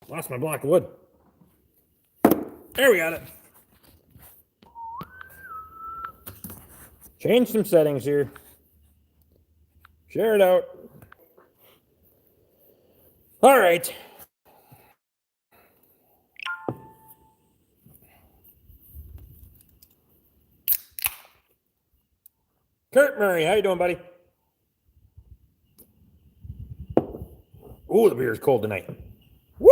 Lost my block of wood. There we got it. Change some settings here. Share it out. All right. Kurt Murray, how you doing, buddy? Ooh, the beer's cold tonight. Woo!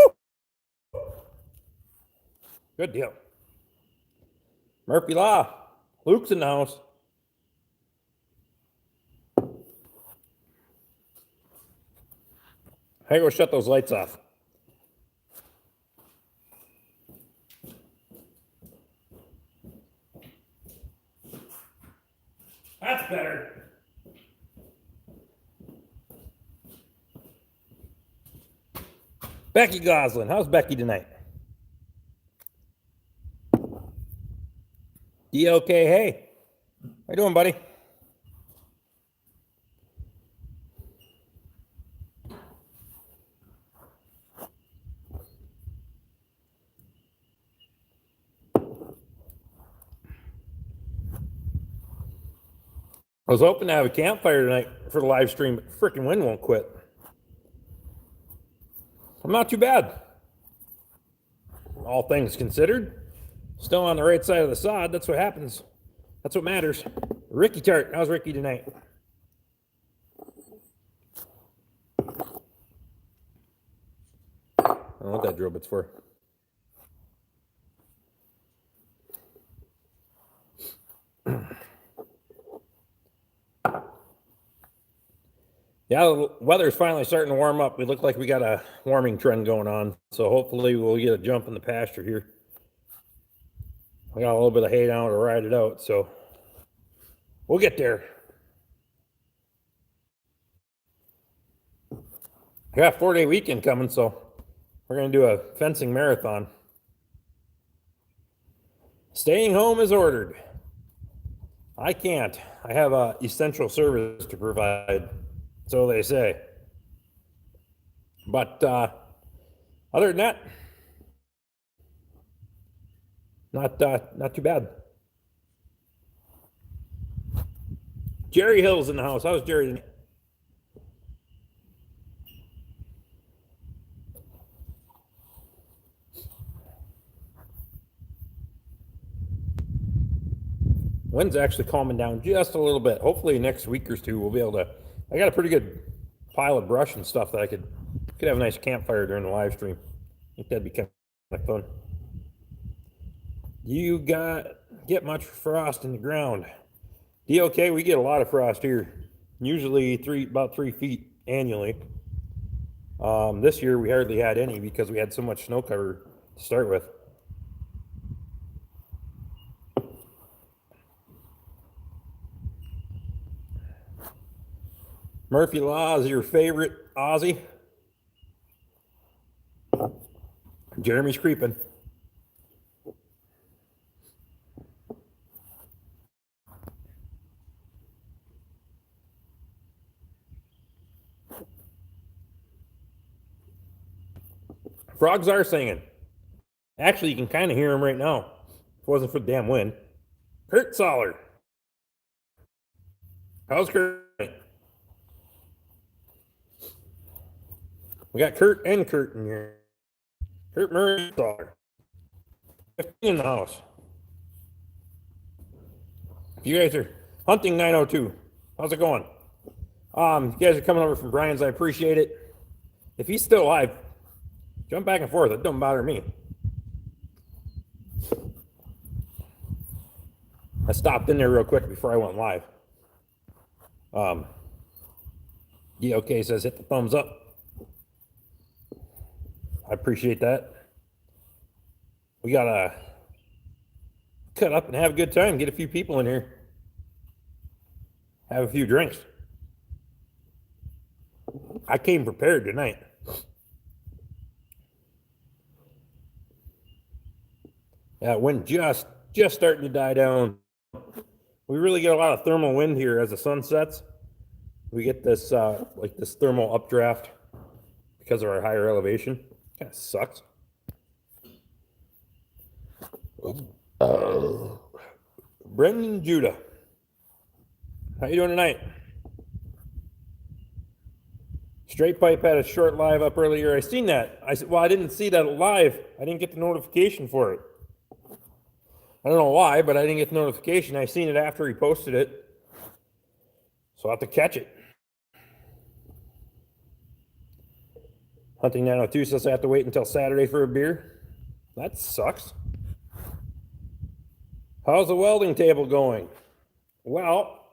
Good deal. Murphy Law. Luke's in the house. I go shut those lights off. That's better. Becky Goslin. How's Becky tonight? DLK, hey. How you doing, buddy? I was hoping to have a campfire tonight for the live stream, but freaking wind won't quit. I'm not too bad. All things considered. Still on the right side of the sod. That's what happens. That's what matters. Ricky Tart. How's Ricky tonight? I don't know what that drill bit's for. Yeah, the weather's finally starting to warm up. We look like we got a warming trend going on. So hopefully we'll get a jump in the pasture here. I got a little bit of hay now to ride it out, so we'll get there. I got a 4-day weekend coming, so we're going to do a fencing marathon. Staying home is ordered. I can't. I have a essential service to provide, so they say. But other than that, not too bad. Jerry Hill's in the house. How's Jerry tonight? Wind's actually calming down just a little bit. Hopefully next week or two we'll be able to. I got a pretty good pile of brush and stuff that I could have a nice campfire during the live stream. I think that'd be kind of fun. You get much frost in the ground? DOK, we get a lot of frost here. Usually about 3 feet annually. This year we hardly had any because we had so much snow cover to start with. Murphy Law is your favorite Aussie? Jeremy's creeping. Frogs are singing. Actually, you can kind of hear them right now. If it wasn't for the damn wind. Kurt Soller. How's Kurt? We got Kurt and Kurt in here. Kurt Murray Soller. 15 in the house. If you guys are hunting 902, how's it going? You guys are coming over from Brian's. I appreciate it. If he's still alive, jump back and forth. It don't bother me. I stopped in there real quick before I went live. DOK says hit the thumbs up. I appreciate that. We gotta cut up and have a good time. Get a few people in here. Have a few drinks. I came prepared tonight. Yeah, wind just starting to die down. We really get a lot of thermal wind here as the sun sets. We get this like this thermal updraft because of our higher elevation. Kind of sucks. Brendan Judah. How you doing tonight? Straight Pipe had a short live up earlier. I seen that. I didn't see that live. I didn't get the notification for it. I don't know why, but I didn't get the notification. I seen it after he posted it. So I'll have to catch it. Hunting 902 says I have to wait until Saturday for a beer. That sucks. How's the welding table going? Well,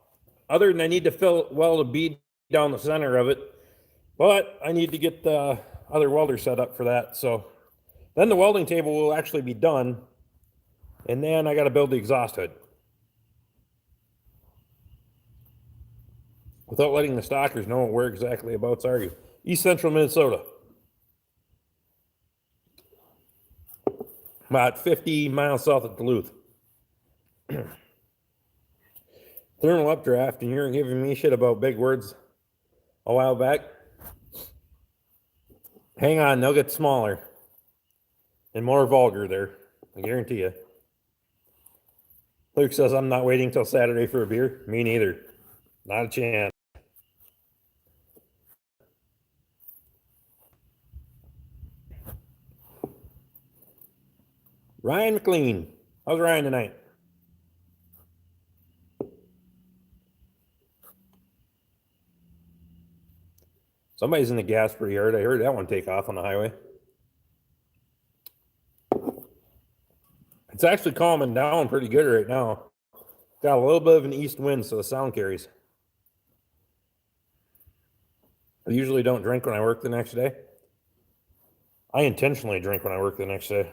other than I need to weld a bead down the center of it, but I need to get the other welder set up for that. So then the welding table will actually be done. And then I got to build the exhaust hood. Without letting the stalkers know where exactly abouts are you. East Central Minnesota. About 50 miles south of Duluth. Thermal updraft, and you're giving me shit about big words a while back. Hang on, they'll get smaller and more vulgar there. I guarantee you. Luke says I'm not waiting till Saturday for a beer. Me neither. Not a chance. Ryan McLean. How's Ryan tonight? Somebody's in the gas pretty hard. I heard that one take off on the highway. It's actually calming down pretty good right now. Got a little bit of an east wind, so the sound carries. I usually don't drink when I work the next day. I intentionally drink when I work the next day.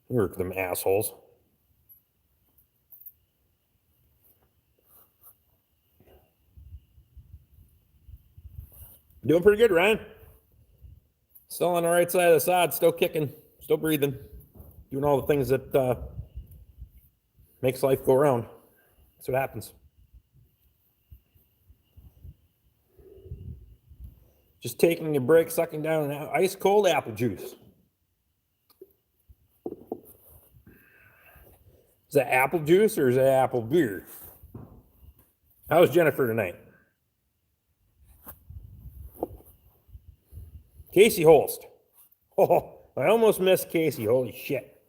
You work them assholes. Doing pretty good, Ryan. Still on the right side of the sod, still kicking, still breathing, doing all the things that makes life go around. That's what happens. Just taking a break, sucking down an ice cold apple juice. Is that apple juice or is that apple beer? How's Jennifer tonight? Casey Holst. Oh, I almost missed Casey. Holy shit.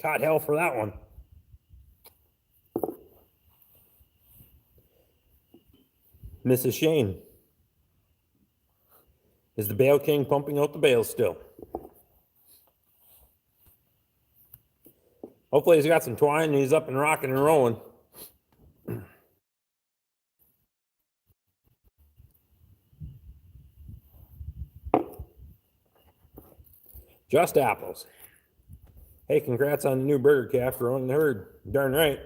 Caught hell for that one. Mrs. Shane. Is the Bale King pumping out the bales still? Hopefully he's got some twine and he's up and rocking and rolling. Just apples. Hey, congrats on the new burger calf growing the herd. Darn right.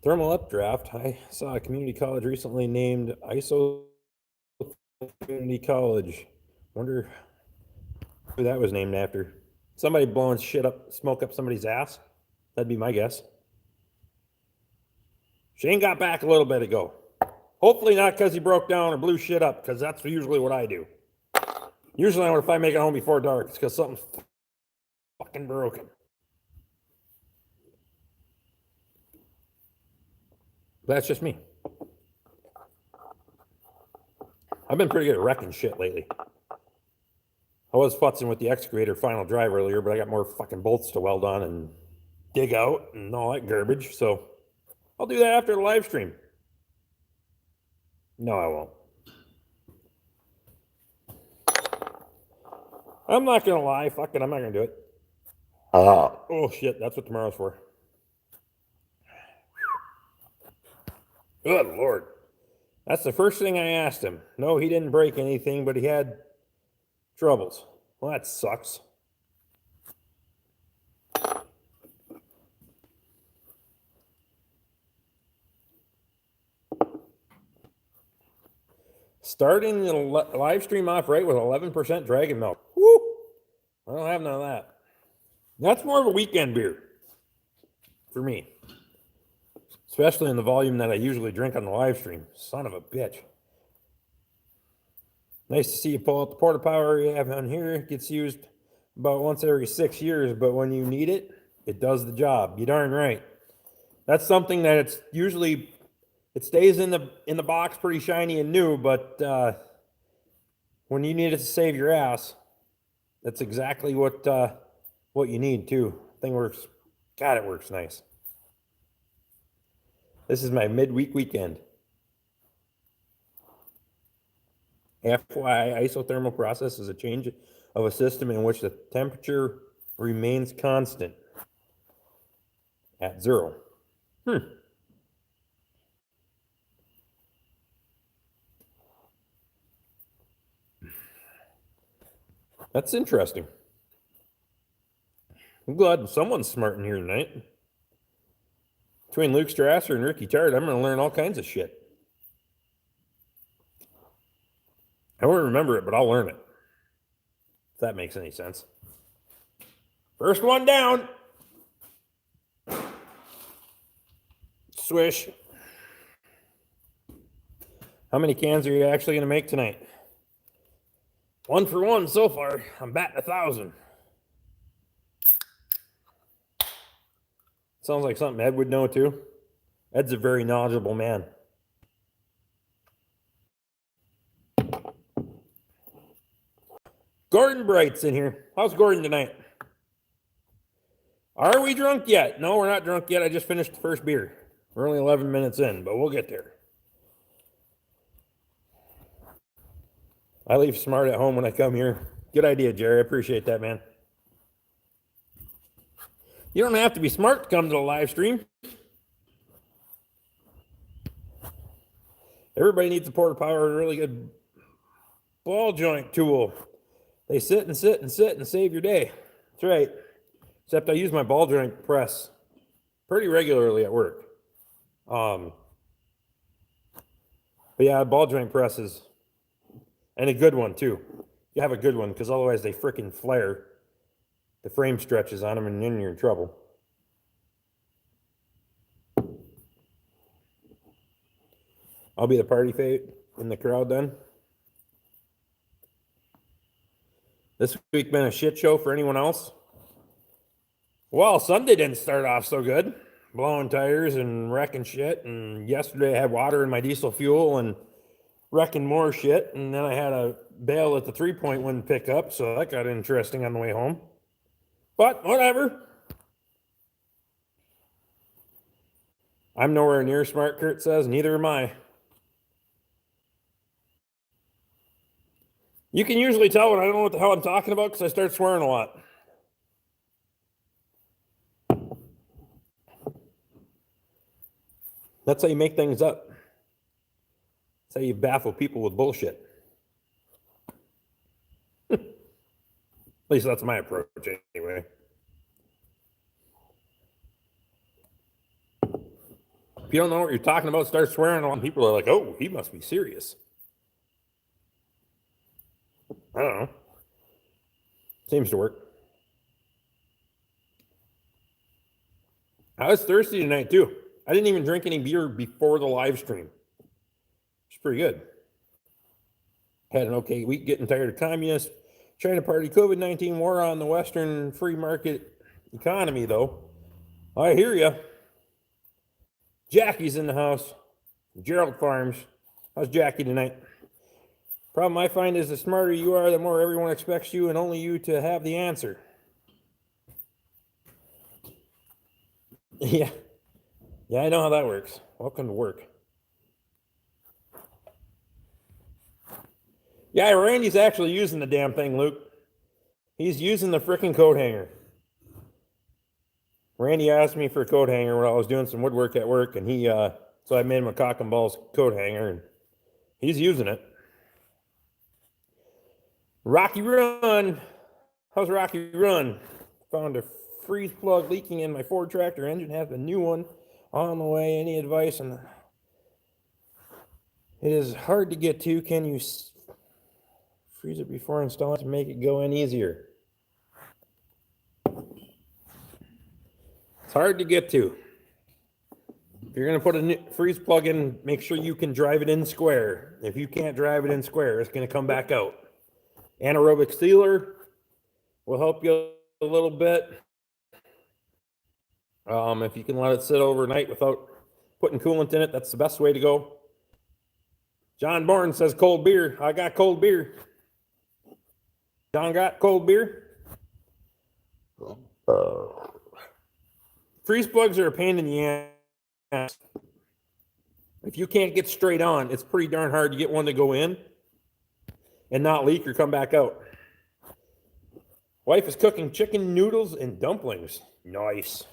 Thermal updraft. I saw a community college recently named ISO Community College. Wonder who that was named after. Somebody blowing smoke up somebody's ass. That'd be my guess. Shane got back a little bit ago. Hopefully not because he broke down or blew shit up, because that's usually what I do. Usually if I make it home before dark, it's because something's fucking broken. That's just me. I've been pretty good at wrecking shit lately. I was futzing with the excavator final drive earlier, but I got more fucking bolts to weld on and dig out and all that garbage, so I'll do that after the live stream. No, I won't. I'm not going to lie. Fuck it, I'm not going to do it. Oh, shit, that's what tomorrow's for. Good Lord. That's the first thing I asked him. No, he didn't break anything, but he had troubles. Well, that sucks. Starting the live stream off right with 11% dragon milk. Woo! I don't have none of that. That's more of a weekend beer for me. Especially in the volume that I usually drink on the live stream. Son of a bitch. Nice to see you pull out the porta power you have on here. It gets used about once every 6 years, but when you need it, it does the job. You darn right. That's something that it's usually, it stays in the box pretty shiny and new, but when you need it to save your ass, that's exactly what you need too. Thing works. God, it works nice. This is my midweek weekend. FYI, isothermal process is a change of a system in which the temperature remains constant at 0. That's interesting. I'm glad someone's smart in here tonight. Between Luke Strasser and Ricky Tard, I'm going to learn all kinds of shit. I won't remember it, but I'll learn it. If that makes any sense. First one down. Swish. How many cans are you actually going to make tonight? 1 for 1 so far. I'm batting 1,000. Sounds like something Ed would know too. Ed's a very knowledgeable man. Gordon Bright's in here. How's Gordon tonight? Are we drunk yet? No, we're not drunk yet. I just finished the first beer. We're only 11 minutes in, but we'll get there. I leave smart at home when I come here. Good idea, Jerry. I appreciate that, man. You don't have to be smart to come to the live stream. Everybody needs a porta power and a really good ball joint tool. They sit and sit and sit and save your day. That's right. Except I use my ball joint press pretty regularly at work. But yeah, ball joint presses. And a good one too. You have a good one because otherwise they freaking flare. The frame stretches on them and then you're in trouble. I'll be the party fate in the crowd then. This week been a shit show for anyone else? Well, Sunday didn't start off so good. Blowing tires and wrecking shit. And yesterday I had water in my diesel fuel and wrecking more shit. And then I had a bail at the 3-point wouldn't pick up. So that got interesting on the way home. But whatever. I'm nowhere near smart, Kurt says. Neither am I. You can usually tell when I don't know what the hell I'm talking about because I start swearing a lot. That's how you make things up. That's how you baffle people with bullshit. At least that's my approach anyway. If you don't know what you're talking about, start swearing a lot. People are like, oh, he must be serious. I don't know. Seems to work. I was thirsty tonight too. I didn't even drink any beer before the live stream. It's pretty good. Had an okay week getting tired of communists trying to party COVID-19 war on the Western free market economy, though. I hear ya. Jackie's in the house. Gerald Farms. How's Jackie tonight? Problem I find is the smarter you are, the more everyone expects you and only you to have the answer. Yeah. Yeah, I know how that works. Welcome to work. Yeah, Randy's actually using the damn thing, Luke. He's using the frickin' coat hanger. Randy asked me for a coat hanger when I was doing some woodwork at work, and so I made him a cock and balls coat hanger, and he's using it. Rocky Run. How's Rocky Run? Found a freeze plug leaking in my Ford tractor engine. Have a new one on the way. Any advice on that? It is hard to get to. Can you freeze it before installing to make it go in easier? It's hard to get to. If you're going to put a new freeze plug in, make sure you can drive it in square. If you can't drive it in square, it's going to come back out. Anaerobic sealer will help you a little bit. If you can let it sit overnight without putting coolant in it, that's the best way to go. John Bourne says cold beer. I got cold beer. John got cold beer. Freeze plugs are a pain in the ass. If you can't get straight on, it's pretty darn hard to get one to go in and not leak or come back out. Wife is cooking chicken noodles and dumplings. Nice.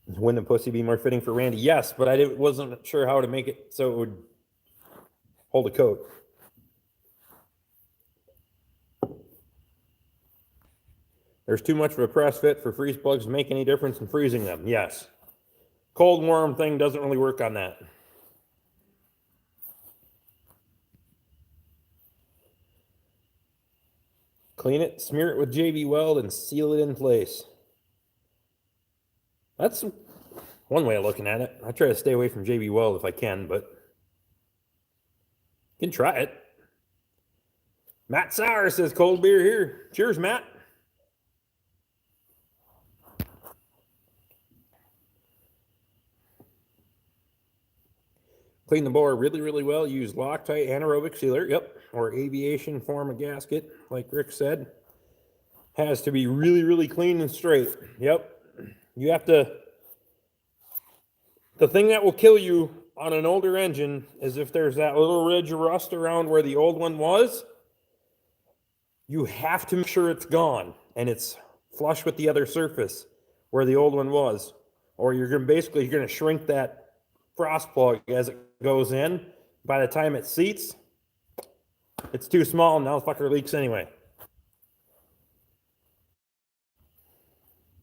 Wouldn't a pussy be more fitting for Randy? Yes, but I wasn't sure how to make it so it would hold a coat. There's too much of a press fit for freeze plugs to make any difference in freezing them. Yes. Cold warm thing doesn't really work on that. Clean it, smear it with JB Weld, and seal it in place. That's one way of looking at it. I try to stay away from JB Weld if I can, but you can try it. Matt Sauer says cold beer here. Cheers, Matt. Clean the bore really, really well. Use Loctite anaerobic sealer. Yep. Or aviation form of gasket, like Rick said. Has to be really, really clean and straight. Yep. You have to. The thing that will kill you on an older engine is if there's that little ridge of rust around where the old one was. You have to make sure it's gone and it's flush with the other surface where the old one was. Or you're going to shrink that frost plug as it goes in. By the time it seats, it's too small and now the fucker leaks anyway.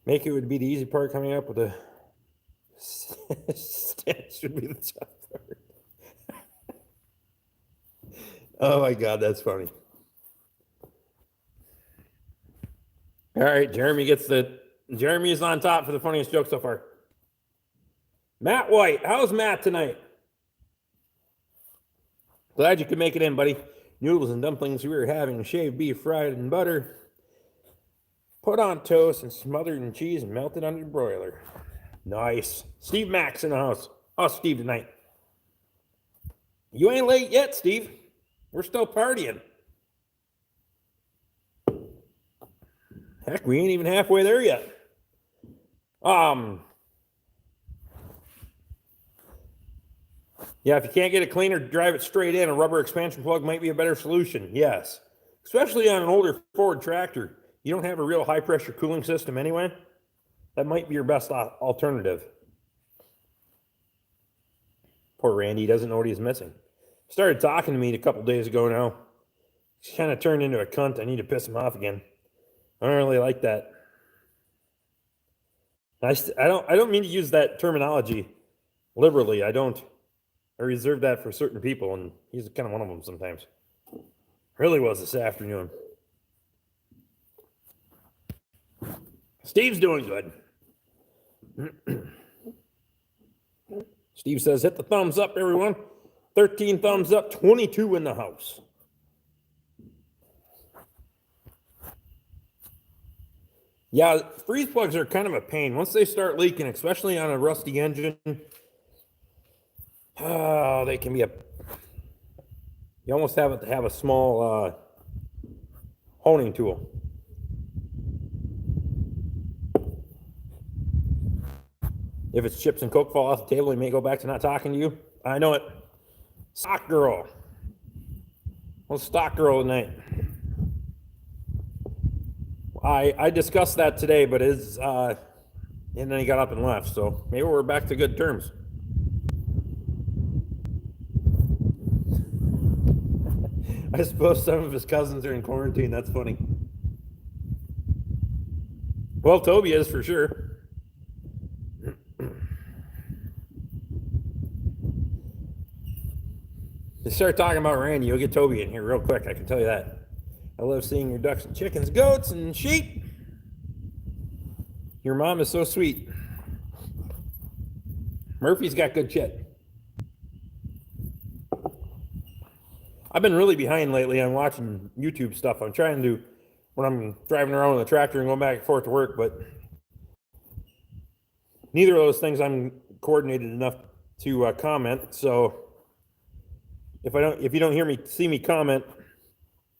Make it would be the easy part. Coming up with a stance would be the tough part. Oh my God, that's funny. All right, Jeremy is on top for the funniest joke so far. Matt White, how's Matt tonight? Glad you could make it in, buddy. Noodles and dumplings we were having, shaved beef fried in butter, put on toast and smothered in cheese and melted under the broiler. Nice. Steve Max in the house. Oh, Steve tonight. You ain't late yet, Steve. We're still partying. Heck, we ain't even halfway there yet. Yeah, if you can't get it clean or drive it straight in, a rubber expansion plug might be a better solution. Yes. Especially on an older Ford tractor. You don't have a real high pressure cooling system anyway. That might be your best alternative. Poor Randy doesn't know what he's missing. Started talking to me a couple days ago now. He's kind of turned into a cunt. I need to piss him off again. I don't really like that. I don't mean to use that terminology liberally. I don't. I reserve that for certain people, and he's kind of one of them sometimes. Really was this afternoon. Steve's doing good. Steve says, hit the thumbs up, everyone. 13 thumbs up, 22 in the house. Yeah, freeze plugs are kind of a pain. Once they start leaking, especially on a rusty engine, they can be you almost have to have a small honing tool. If it's chips and Coke fall off the table, he may go back to not talking to you. I know it. Stock girl. Well, stock girl tonight. I discussed that today, but and then he got up and left. So maybe we're back to good terms. I suppose some of his cousins are in quarantine. That's funny. Well, Toby is for sure. You start talking about Randy, you'll get Toby in here real quick. I can tell you that. I love seeing your ducks and chickens, goats and sheep. Your mom is so sweet. Murphy's got good shit. I've been really behind lately on watching YouTube stuff. I'm trying to, when I'm driving around with a tractor and going back and forth to work, but neither of those things I'm coordinated enough to comment. So if you don't see me comment,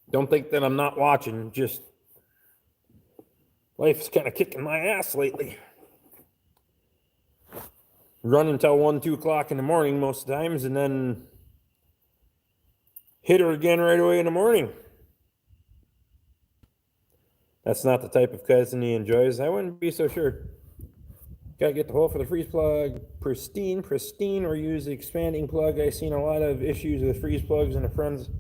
don't think that I'm not watching. Just life's kind of kicking my ass lately. Run until 1, 2 o'clock in the morning most times, and then hit her again right away in the morning. That's not the type of cousin he enjoys. I wouldn't be so sure. Gotta get the hole for the freeze plug pristine, or use the expanding plug. I've seen a lot of issues with freeze plugs in a friend's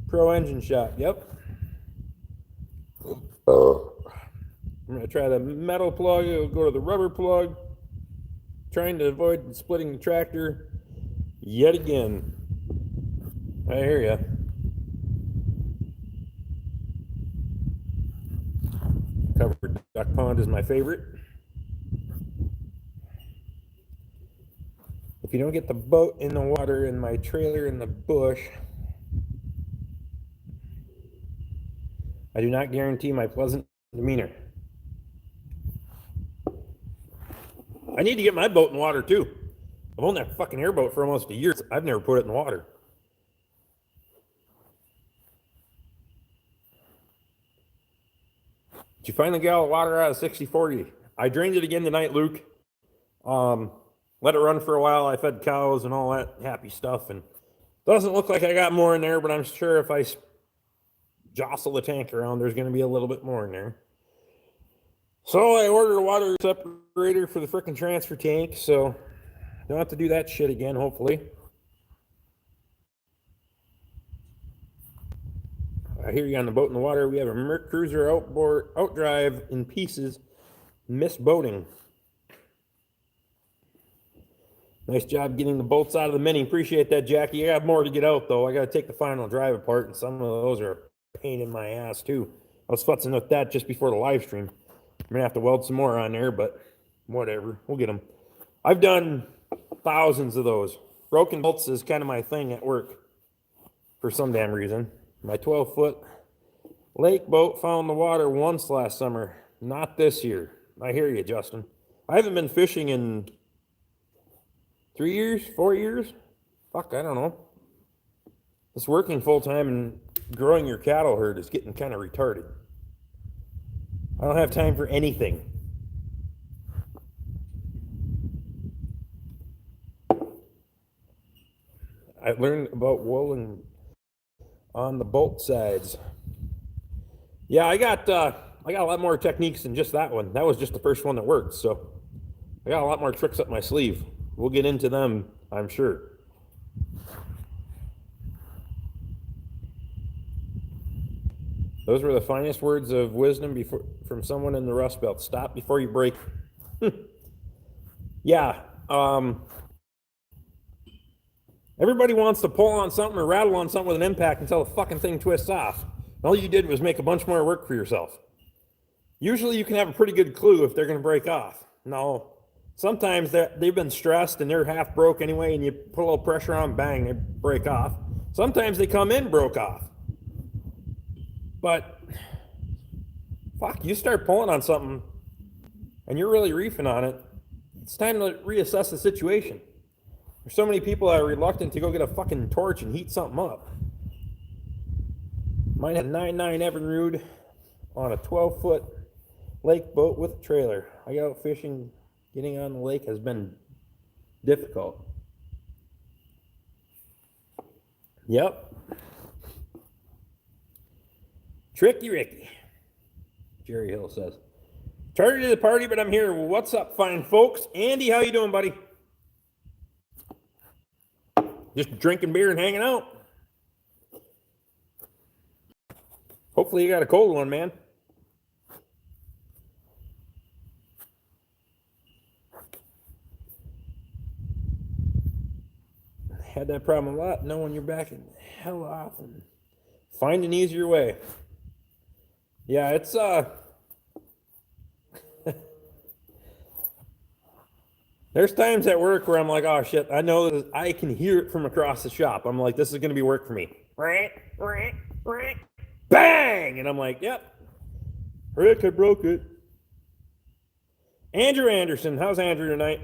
pro engine shop. Yep. I'm gonna try the metal plug. It'll go to the rubber plug. Trying to avoid splitting the tractor yet again. I hear ya. Covered duck pond is my favorite. If you don't get the boat in the water and my trailer in the bush, I do not guarantee my pleasant demeanor. I need to get my boat in the water too. I've owned that fucking airboat for almost a year. I've never put it in the water. Did you find the gallon of water out of 60/40? I drained it again tonight, Luke. Let it run for a while. I fed cows and all that happy stuff, and doesn't look like I got more in there, but I'm sure if I jostle the tank around, there's going to be a little bit more in there. So I ordered a water separator for the frickin' transfer tank, so don't have to do that shit again, hopefully. I hear you on the boat in the water. We have a Merc Cruiser outdrive in pieces. Missed boating. Nice job getting the bolts out of the Mini. Appreciate that, Jackie. I got more to get out, though. I got to take the final drive apart, and some of those are a pain in my ass, too. I was futzing with that just before the live stream. I'm going to have to weld some more on there, but whatever. We'll get them. I've done thousands of those. Broken bolts is kind of my thing at work for some damn reason. My 12-foot lake boat found the water once last summer. Not this year. I hear you, Justin. I haven't been fishing in 3 years, 4 years? Fuck, I don't know. This working full-time and growing your cattle herd is getting kind of retarded. I don't have time for anything. I learned about wool and on the bolt sides. Yeah, I got a lot more techniques than just that one. That was just the first one that worked, so I got a lot more tricks up my sleeve. We'll get into them, I'm sure. Those were the finest words of wisdom from someone in the Rust Belt. Stop before you break. Yeah. Everybody wants to pull on something or rattle on something with an impact until the fucking thing twists off. All you did was make a bunch more work for yourself. Usually you can have a pretty good clue if they're going to break off. No. Sometimes they've been stressed and they're half broke anyway, and you put a little pressure on, bang, they break off. Sometimes they come in broke off. But, fuck, you start pulling on something and you're really reefing on it, it's time to reassess the situation. There's so many people that are reluctant to go get a fucking torch and heat something up. Mine had a 9.9 Evinrude on a 12-foot lake boat with a trailer. I got out fishing. Getting on the lake has been difficult. Yep. Tricky Ricky, Jerry Hill says. Tardy to the party, but I'm here. Well, what's up, fine folks? Andy, how you doing, buddy? Just drinking beer and hanging out. Hopefully you got a cold one, man. Had that problem a lot, knowing you're backing the hell off and find an easier way. Yeah, it's There's times at work where I'm like, oh shit, I know this, I can hear it from across the shop. I'm like, this is going to be work for me. Bang! And I'm like, yep, Rick, I broke it. Andrew Anderson, how's Andrew tonight?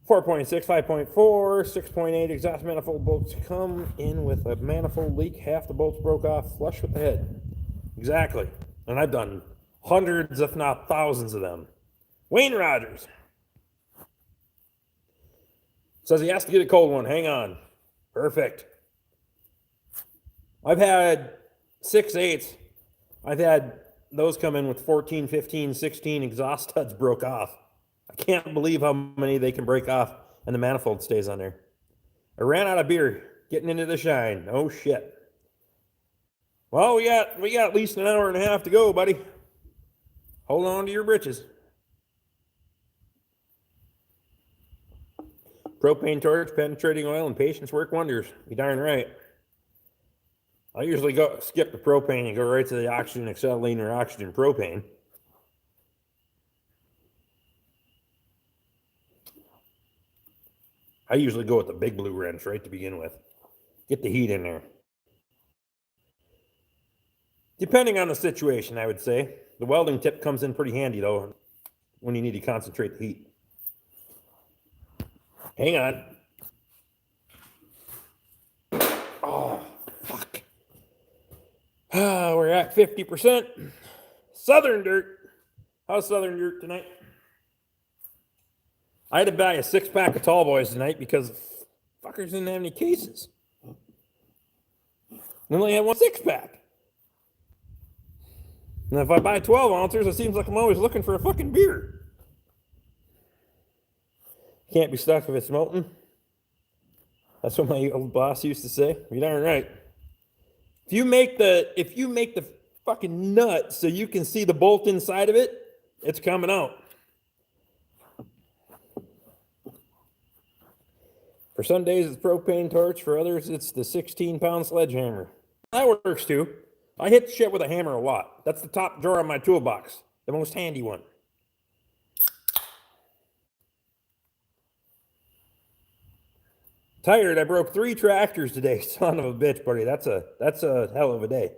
4.6, 5.4, 6.8 exhaust manifold bolts come in with a manifold leak. Half the bolts broke off, flush with the head. Exactly. And I've done hundreds, if not thousands of them. Wayne Rogers says he has to get a cold one. Hang on. Perfect. I've had 6/8. I've had those come in with 14, 15, 16 exhaust studs broke off. I can't believe how many they can break off and the manifold stays on there. I ran out of beer getting into the shine. Oh shit. Well, we got at least an hour and a half to go, buddy. Hold on to your britches. Propane torch, penetrating oil, and patience work wonders. You're darn right. I usually skip the propane and go right to the oxygen acetylene or oxygen propane. I usually go with the big blue wrench right to begin with. Get the heat in there. Depending on the situation, I would say. The welding tip comes in pretty handy, though, when you need to concentrate the heat. Hang on. Oh, fuck. We're at 50%. Southern Dirt. How's Southern Dirt tonight? I had to buy a 6-pack of Tall Boys tonight because fuckers didn't have any cases. They only had one 6-pack. And if I buy 12 ounces, it seems like I'm always looking for a fucking beer. Can't be stuck if it's molten. That's what my old boss used to say. You're darn right. If you make the fucking nut so you can see the bolt inside of it, it's coming out. For some days it's propane torch. For others it's the 16-pound sledgehammer. That works too. I hit shit with a hammer a lot. That's the top drawer of my toolbox. The most handy one. Tired. I broke 3 tractors today. Son of a bitch, buddy. That's a hell of a day.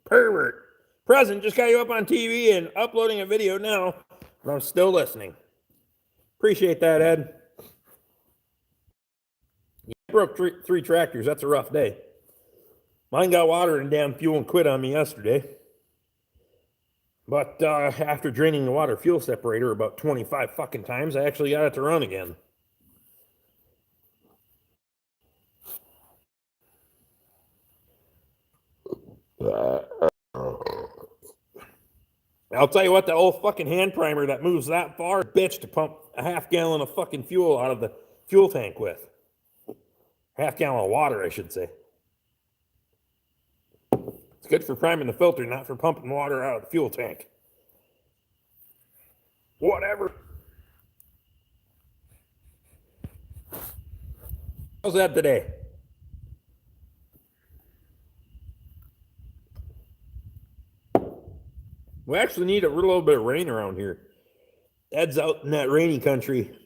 Pervert. Present. Just got you up on TV and uploading a video now, but I'm still listening. Appreciate that, Ed. I broke 3 tractors. That's a rough day. Mine got water and damn fuel and quit on me yesterday. But after draining the water fuel separator about 25 fucking times, I actually got it to run again. I'll tell you what, the old fucking hand primer that moves that far, bitch, to pump a half gallon of fucking fuel out of the fuel tank with. Half gallon of water, I should say. It's good for priming the filter, not for pumping water out of the fuel tank. Whatever. How's that today? We actually need a little bit of rain around here. Ed's out in that rainy country.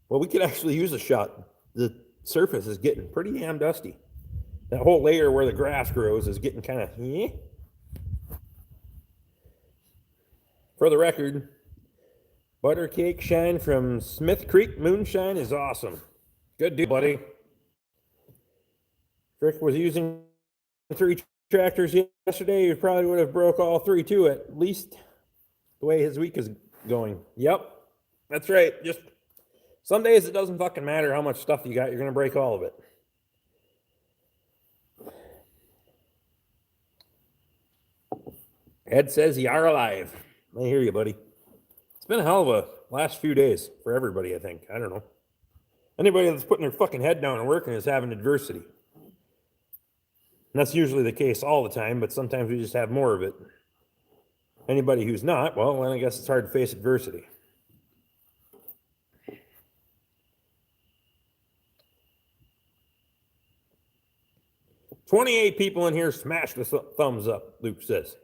Well, we could actually use a shot. The surface is getting pretty damn dusty. That whole layer where the grass grows is getting kind of, For the record, Butter Cake Shine from Smith Creek Moonshine is awesome. Good deal, buddy. Rick was using 3 tractors yesterday. He probably would have broke all 3 too, at least the way his week is going. Yep, that's right. Just some days it doesn't fucking matter how much stuff you got. You're going to break all of it. Ed says you are alive. I hear you, buddy. It's been a hell of a last few days for everybody, I think. I don't know. Anybody that's putting their fucking head down and working is having adversity. And that's usually the case all the time, but sometimes we just have more of it. Anybody who's not, well, then I guess it's hard to face adversity. "28 people in here smash the thumbs up," Luke says.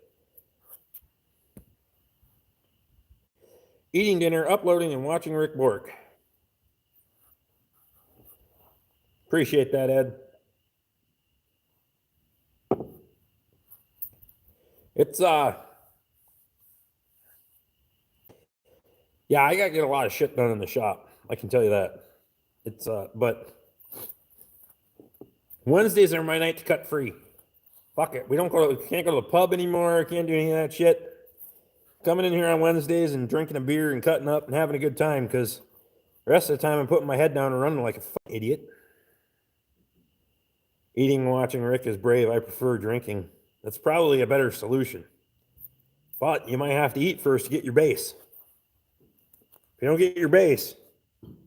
Eating dinner, uploading, and watching Rick Bork. Appreciate that, Ed. It's yeah, I gotta get a lot of shit done in the shop. I can tell you that. It's but Wednesdays are my night to cut free. Fuck it. We can't go to the pub anymore. Can't do any of that shit. Coming in here on Wednesdays and drinking a beer and cutting up and having a good time, because the rest of the time I'm putting my head down and running like a fucking idiot. Eating and watching Rick is brave. I prefer drinking. That's probably a better solution. But you might have to eat first to get your base. If you don't get your base,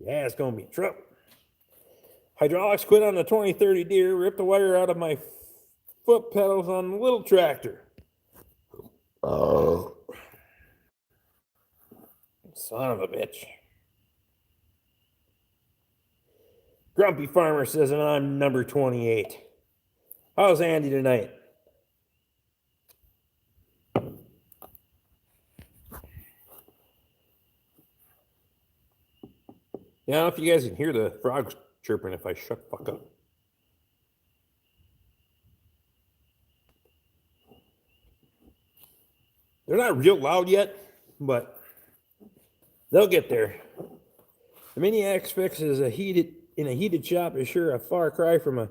yeah, it's going to be trouble. Hydraulics quit on the 2030 Deer. Ripped the wire out of my foot pedals on the little tractor. Oh. Son of a bitch. Grumpy Farmer says, and I'm number 28. How's Andy tonight? Yeah, I don't know if you guys can hear the frogs chirping if I shut the fuck up. They're not real loud yet, but they'll get there. The Mini X Fix is in a heated shop is sure a far cry from a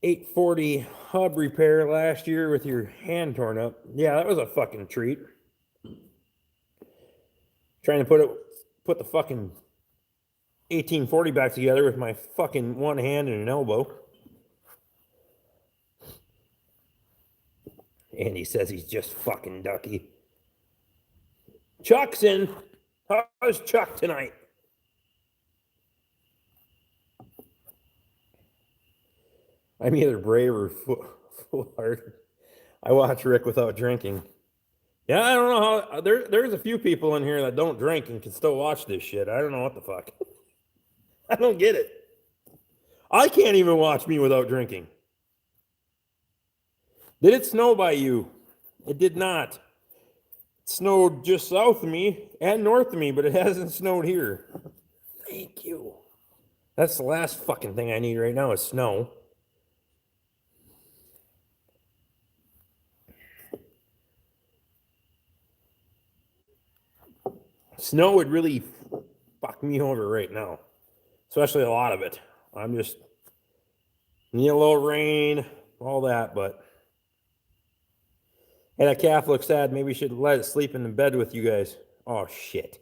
840 hub repair last year with your hand torn up. Yeah, that was a fucking treat. Trying to put the fucking 1840 back together with my fucking one hand and an elbow. And he says he's just fucking ducky. Chuck's in. How's Chuck tonight? I'm either brave or foolhardy. I watch Rick without drinking. Yeah, I don't know how. There's a few people in here that don't drink and can still watch this shit. I don't know what the fuck. I don't get it. I can't even watch me without drinking. Did it snow by you? It did not. It snowed just south of me and north of me, but it hasn't snowed here. Thank you. That's the last fucking thing I need right now is snow. Snow would really fuck me over right now. Especially a lot of it. I'm just need a little rain, all that, but hey, that calf looks sad. Maybe we should let it sleep in the bed with you guys. Oh shit.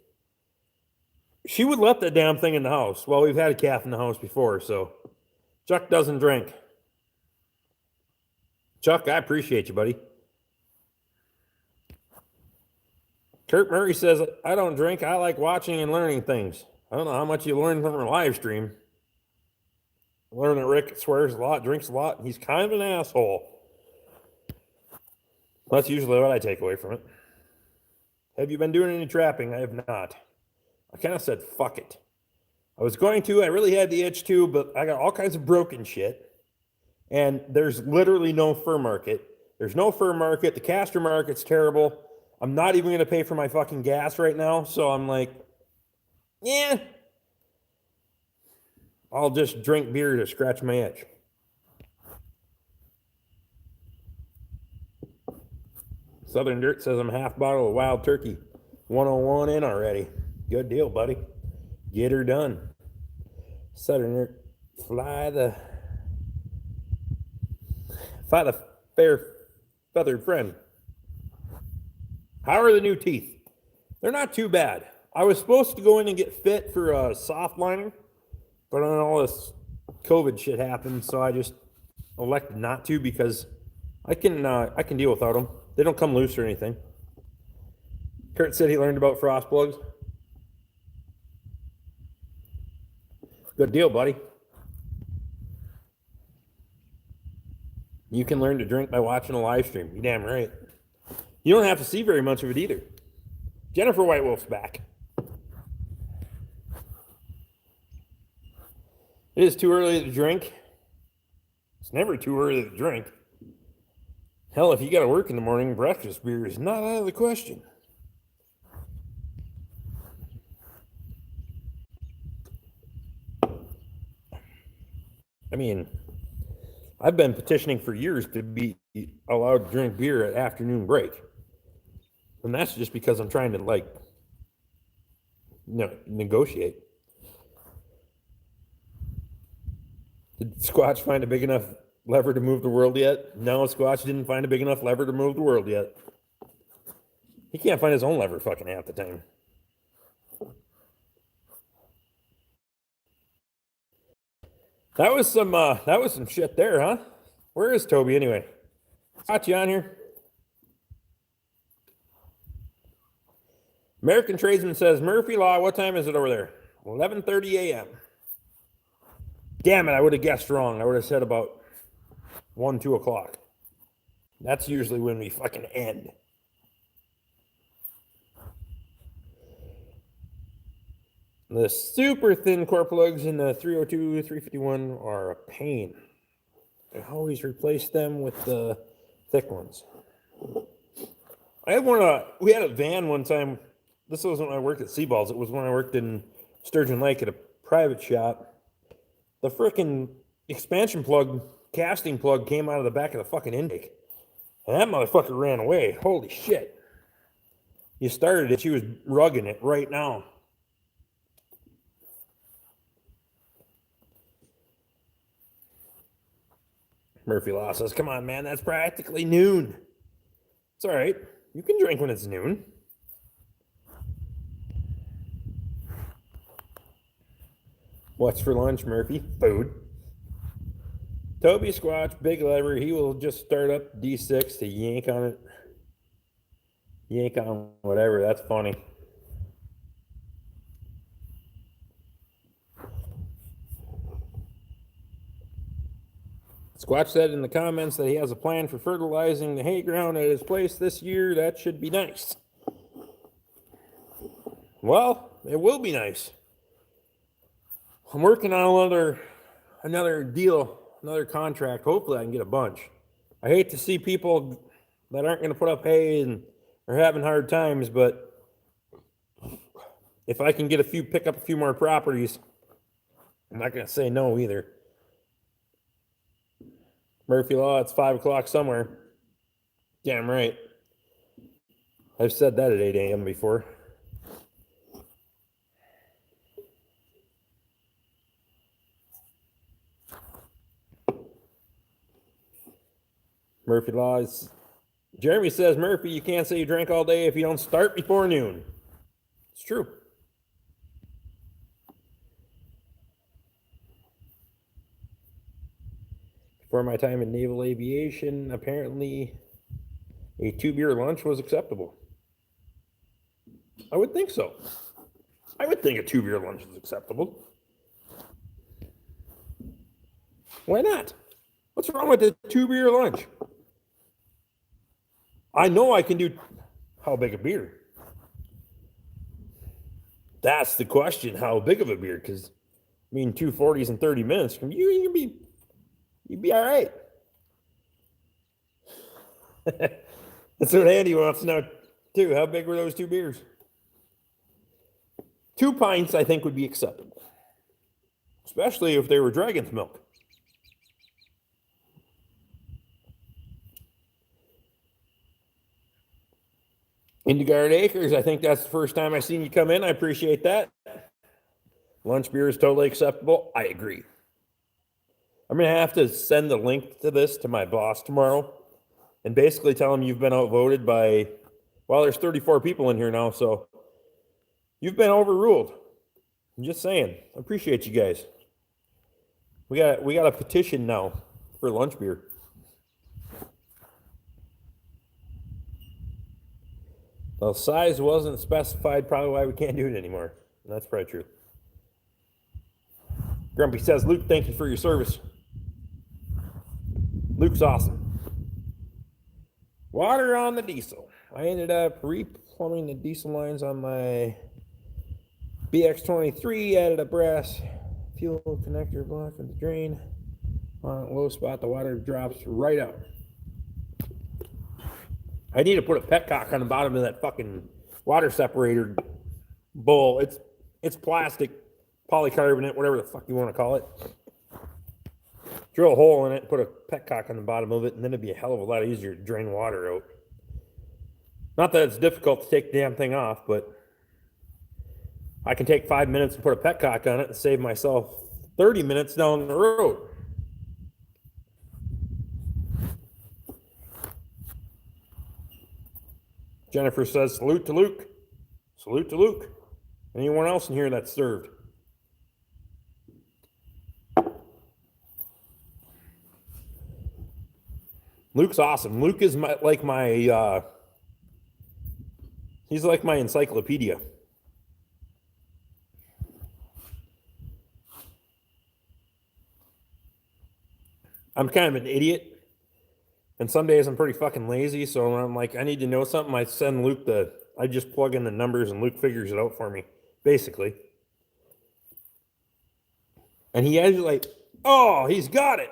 She would let that damn thing in the house. Well, we've had a calf in the house before, so Chuck doesn't drink. Chuck, I appreciate you, buddy. Kurt Murray says, I don't drink. I like watching and learning things. I don't know how much you learn from a live stream. I learned that Rick swears a lot, drinks a lot, and he's kind of an asshole. That's usually what I take away from it. Have you been doing any trapping? I have not. I kind of said, fuck it. I was going to. I really had the itch to, but I got all kinds of broken shit. And there's literally no fur market. There's no fur market. The caster market's terrible. I'm not even going to pay for my fucking gas right now. So I'm like, yeah, I'll just drink beer to scratch my itch. Southern Dirt says I'm half bottle of Wild Turkey. 101 in already. Good deal, buddy. Get her done. Southern Dirt, fly the fair feathered friend. How are the new teeth? They're not too bad. I was supposed to go in and get fit for a soft liner, but then all this COVID shit happened, so I just elected not to because I can deal without them. They don't come loose or anything. Kurt said he learned about frost plugs. Good deal, buddy. You can learn to drink by watching a live stream. You're damn right. You don't have to see very much of it either. Jennifer White Wolf's back. It is too early to drink. It's never too early to drink. Hell, if you got to work in the morning, breakfast beer is not out of the question. I mean, I've been petitioning for years to be allowed to drink beer at afternoon break. And that's just because I'm trying to, like, negotiate. Did Squatch find a big enough lever to move the world yet? No, Squatch didn't find a big enough lever to move the world yet. He can't find his own lever fucking half the time. That was some shit there, huh? Where is Toby anyway? Got you on here. American Tradesman says, Murphy Law, what time is it over there? 11:30 a.m. Damn it, I would have guessed wrong. I would have said about 1, 2 o'clock. That's usually when we fucking end. The super thin core plugs in the 302, 351 are a pain. I always replace them with the thick ones. I had we had a van one time. This was when I worked at Seaballs. It was when I worked in Sturgeon Lake at a private shop. The frickin' expansion plug, casting plug came out of the back of the fucking intake. And that motherfucker ran away. Holy shit. You started it, she was rugging it right now. Murphy Law says, come on, man, that's practically noon. It's all right. You can drink when it's noon. What's for lunch, Murphy? Food. Toby Squatch, big lever. He will just start up D6 to yank on it. Yank on whatever. That's funny. Squatch said in the comments that he has a plan for fertilizing the hay ground at his place this year. That should be nice. Well, it will be nice. I'm working on another deal, another contract. Hopefully I can get a bunch. I hate to see people that aren't going to put up hay and are having hard times, but if I can pick up a few more properties, I'm not going to say no either. Murphy Law, it's 5 o'clock somewhere. Damn right. I've said that at 8 a.m. before. Murphy Laws. Jeremy says, Murphy, you can't say you drank all day if you don't start before noon. It's true. Before my time in naval aviation, apparently a 2-beer lunch was acceptable. I would think so. I would think a 2-beer lunch is acceptable. Why not? What's wrong with a 2-beer lunch? I know I can do how big a beer. That's the question, how big of a beer? Because, I mean, 2 40s in 30 minutes, you'd be all right. That's what Andy wants to know, too. How big were those 2 beers? 2 pints, I think, would be acceptable. Especially if they were dragon's milk. Indegard Acres, I think that's the first time I've seen you come in. I appreciate that. Lunch beer is totally acceptable. I agree. I'm going to have to send the link to this to my boss tomorrow and basically tell him you've been outvoted by, well, there's 34 people in here now, so you've been overruled. I'm just saying. I appreciate you guys. We got a petition now for lunch beer. Well, size wasn't specified, probably why we can't do it anymore. That's probably true. Grumpy says, Luke, thank you for your service. Luke's awesome. Water on the diesel. I ended up re-plumbing the diesel lines on my BX23, added a brass fuel connector block in the drain. On a low spot, the water drops right out. I need to put a petcock on the bottom of that fucking water separator bowl. It's plastic, polycarbonate, whatever the fuck you want to call it. drill a hole in it, put a petcock on the bottom of it, and then it'd be a hell of a lot easier to drain water out. Not that it's difficult to take the damn thing off, but I can take 5 minutes and put a petcock on it and save myself 30 minutes down the road. Jennifer says, salute to Luke. Salute to Luke. Anyone else in here that's served? Luke's awesome. Luke is he's like my encyclopedia. I'm kind of an idiot. And some days I'm pretty fucking lazy, so when I'm like, I need to know something, I send Luke I just plug in the numbers and Luke figures it out for me, basically. And he has like, oh, he's got it.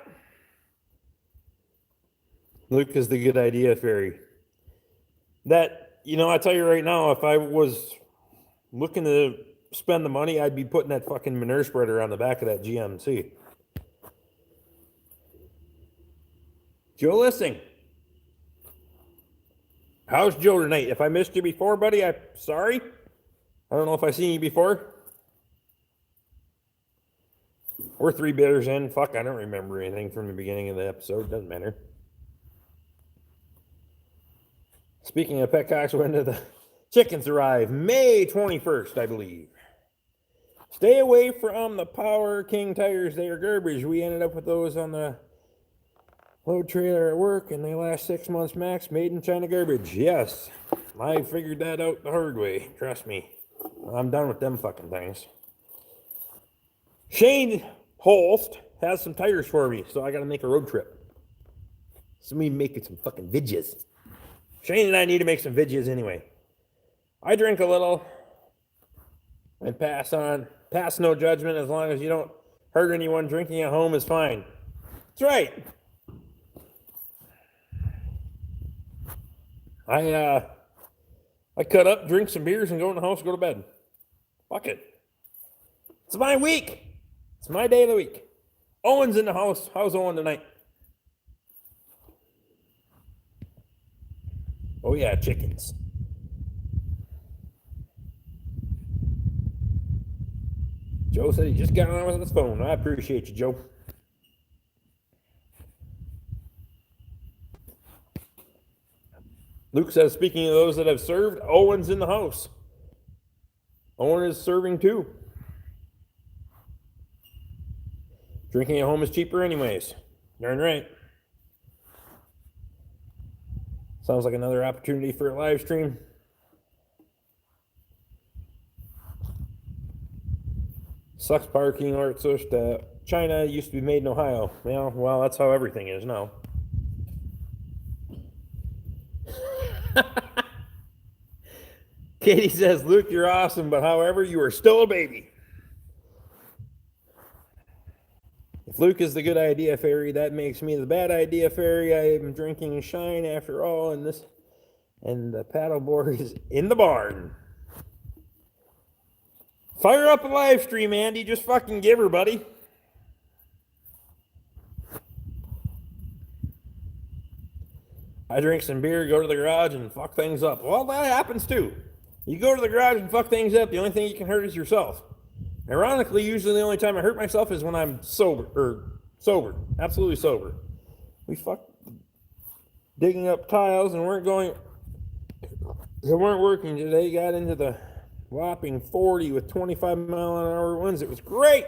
Luke is the good idea fairy. That, I tell you right now, if I was looking to spend the money, I'd be putting that fucking manure spreader on the back of that GMC. Joe Lissing. How's Joe tonight? If I missed you before, buddy, I'm sorry. I don't know if I've seen you before. We're 3 bitters in. Fuck, I don't remember anything from the beginning of the episode. Doesn't matter. Speaking of petcocks, when did the chickens arrive? May 21st, I believe. Stay away from the Power King tires. They are garbage. We ended up with those on the load trailer at work, and they last 6 months max. Made in China garbage. Yes, I figured that out the hard way. Trust me. I'm done with them fucking things. Shane Holst has some tires for me, so I got to make a road trip. So me making some fucking vidges. Shane and I need to make some vidges anyway. I drink a little and pass on. Pass no judgment. As long as you don't hurt anyone, drinking at home is fine. That's right. I cut up, drink some beers, and go in the house, go to bed. Fuck it. It's my week. It's my day of the week. Owen's in the house. How's Owen tonight? Oh yeah, chickens. Joe said he just got on with his phone. I appreciate you, Joe. Luke says, speaking of those that have served, Owen's in the house. Owen is serving too. Drinking at home is cheaper anyways. Darn right. Sounds like another opportunity for a live stream. Sucks parking or it's just China used to be made in Ohio. Well, that's how everything is now. Katie says, Luke, you're awesome, but however, you are still a baby. If Luke is the good idea fairy, that makes me the bad idea fairy. I am drinking Shine after all, and the paddleboard is in the barn. Fire up a live stream, Andy. Just fucking give her, buddy. I drink some beer, go to the garage, and fuck things up. Well, that happens too. You go to the garage and fuck things up, the only thing you can hurt is yourself. Ironically, usually the only time I hurt myself is when I'm sober. Absolutely sober. We fucked digging up tiles and they weren't working today. Got into the whopping 40 with 25-mile-an-hour winds. It was great.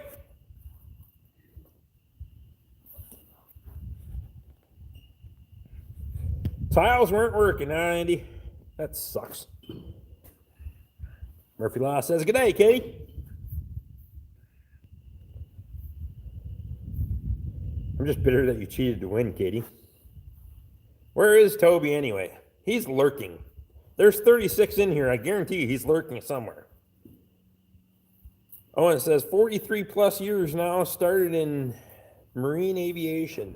Tiles weren't working, huh, Andy? That sucks. Murphy Law says, good day, Katie. I'm just bitter that you cheated to win, Katie. Where is Toby anyway? He's lurking. There's 36 in here. I guarantee you he's lurking somewhere. Oh, and it says 43 plus years now, started in marine aviation.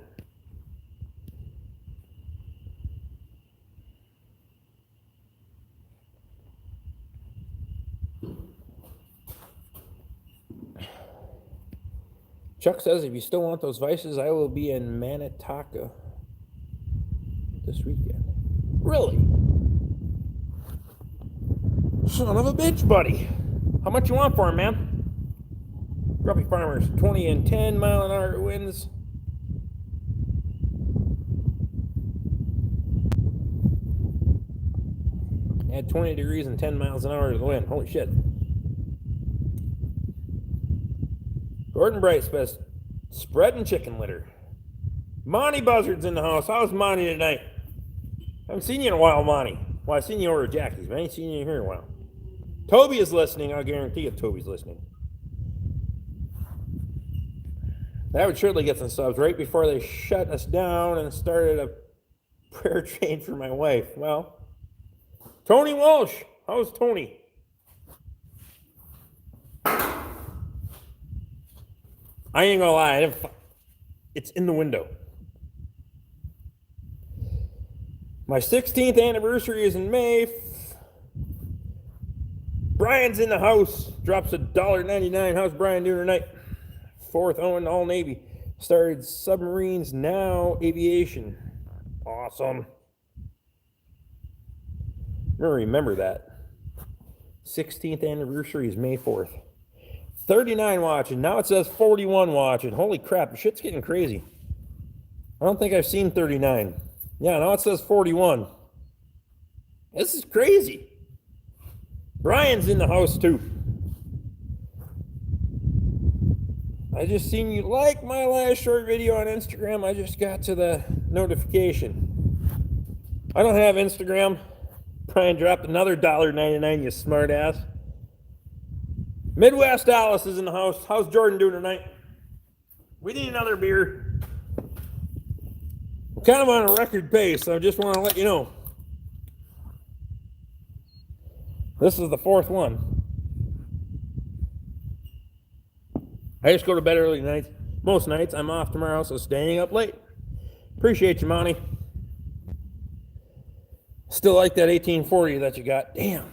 Chuck says, if you still want those vices, I will be in Manitoba this weekend. Really? Son of a bitch, buddy. How much you want for him, man? Grumpy Farmers, 20 and 10 mile an hour winds. Add 20 degrees and 10 miles an hour to the wind. Holy shit. Gordon Bright says, spreading chicken litter. Monty Buzzard's in the house. How's Monty tonight? I haven't seen you in a while, Monty. Well, I've seen you over at Jackie's, but I ain't seen you here in a while. Toby is listening. I'll guarantee you Toby's listening. That would surely get some subs right before they shut us down and started a prayer chain for my wife. Well, Tony Walsh. How's Tony? I ain't gonna lie. It's in the window. My 16th anniversary is in May. Brian's in the house. Drops $1.99. How's Brian doing tonight? 4th Owen All Navy. Started submarines, now aviation. Awesome. Remember that. 16th anniversary is May 4th. 39 watching. Now it says 41 watching. Holy crap. The shit's getting crazy. I don't think I've seen 39. Yeah, now it says 41. This is crazy. Brian's in the house too. I just seen you like my last short video on Instagram. I just got to the notification. I don't have Instagram. Brian dropped another $1.99, you smart ass. Midwest Alice is in the house. How's Jordan doing tonight? We need another beer. I'm kind of on a record pace, so I just want to let you know. This is the 4th one. I just go to bed early nights. Most nights. I'm off tomorrow, so staying up late. Appreciate you, Monty. Still like that 1840 that you got. Damn.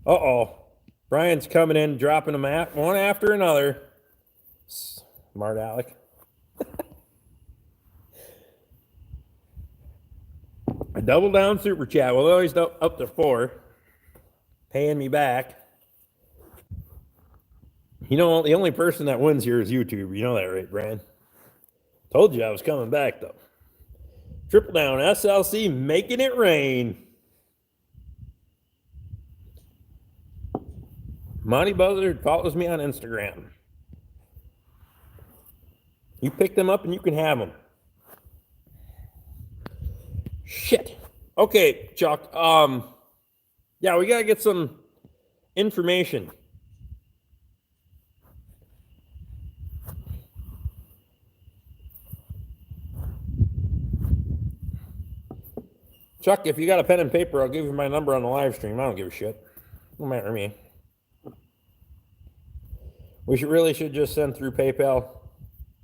Uh-oh. Brian's coming in, dropping them one after another. Smart Alec. A double down super chat. Well, always up to 4. Paying me back. You know, the only person that wins here is YouTube. You know that, right, Brian? Told you I was coming back, though. Triple down, SLC, making it rain. Monty Buzzard follows me on Instagram. You pick them up and you can have them. Shit. Okay, Chuck. Yeah, we gotta get some information. Chuck, if you got a pen and paper, I'll give you my number on the live stream. I don't give a shit. No matter to me. We really should just send through PayPal.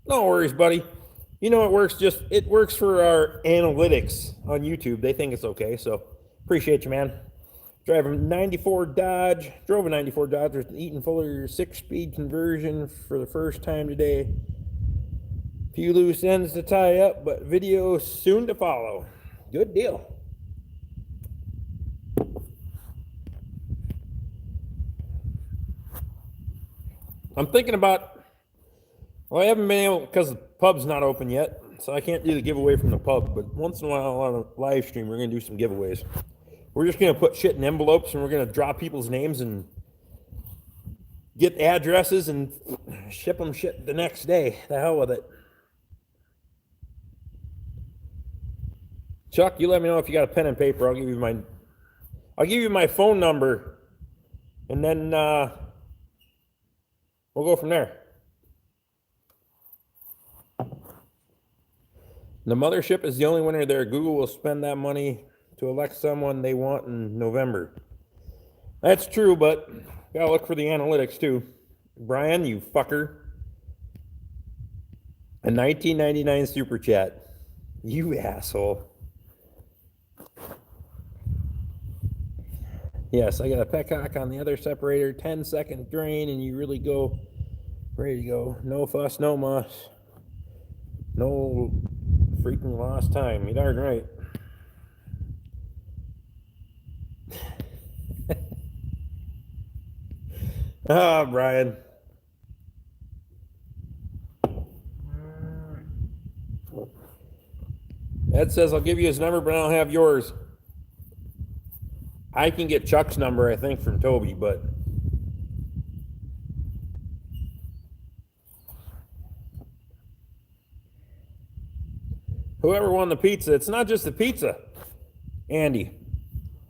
No worries, buddy. You know it works for our analytics on YouTube. They think it's okay, so appreciate you, man. Drove a 94 Dodge with Eaton Fuller 6-speed conversion for the first time today. Few loose ends to tie up, but video soon to follow. Good deal. I'm thinking about, well, I haven't been able, because the pub's not open yet, so I can't do the giveaway from the pub, but once in a while on a live stream, we're going to do some giveaways. We're just going to put shit in envelopes, and we're going to draw people's names and get addresses and ship them shit the next day. The hell with it. Chuck, you let me know if you got a pen and paper. I'll give you my phone number, and then we'll go from there. The mothership is the only winner there. Google will spend that money to elect someone they want in November. That's true, but gotta look for the analytics too. Brian, you fucker. A 1999 super chat. You asshole. Yes, I got a petcock on the other separator, 10-second drain, and you really go Ready to go. No fuss, no muss. No freaking lost time. You darn right. Ah, Brian. Ed says I'll give you his number, but I don't have yours. I can get Chuck's number, I think, from Toby, but whoever won the pizza, it's not just the pizza, Andy.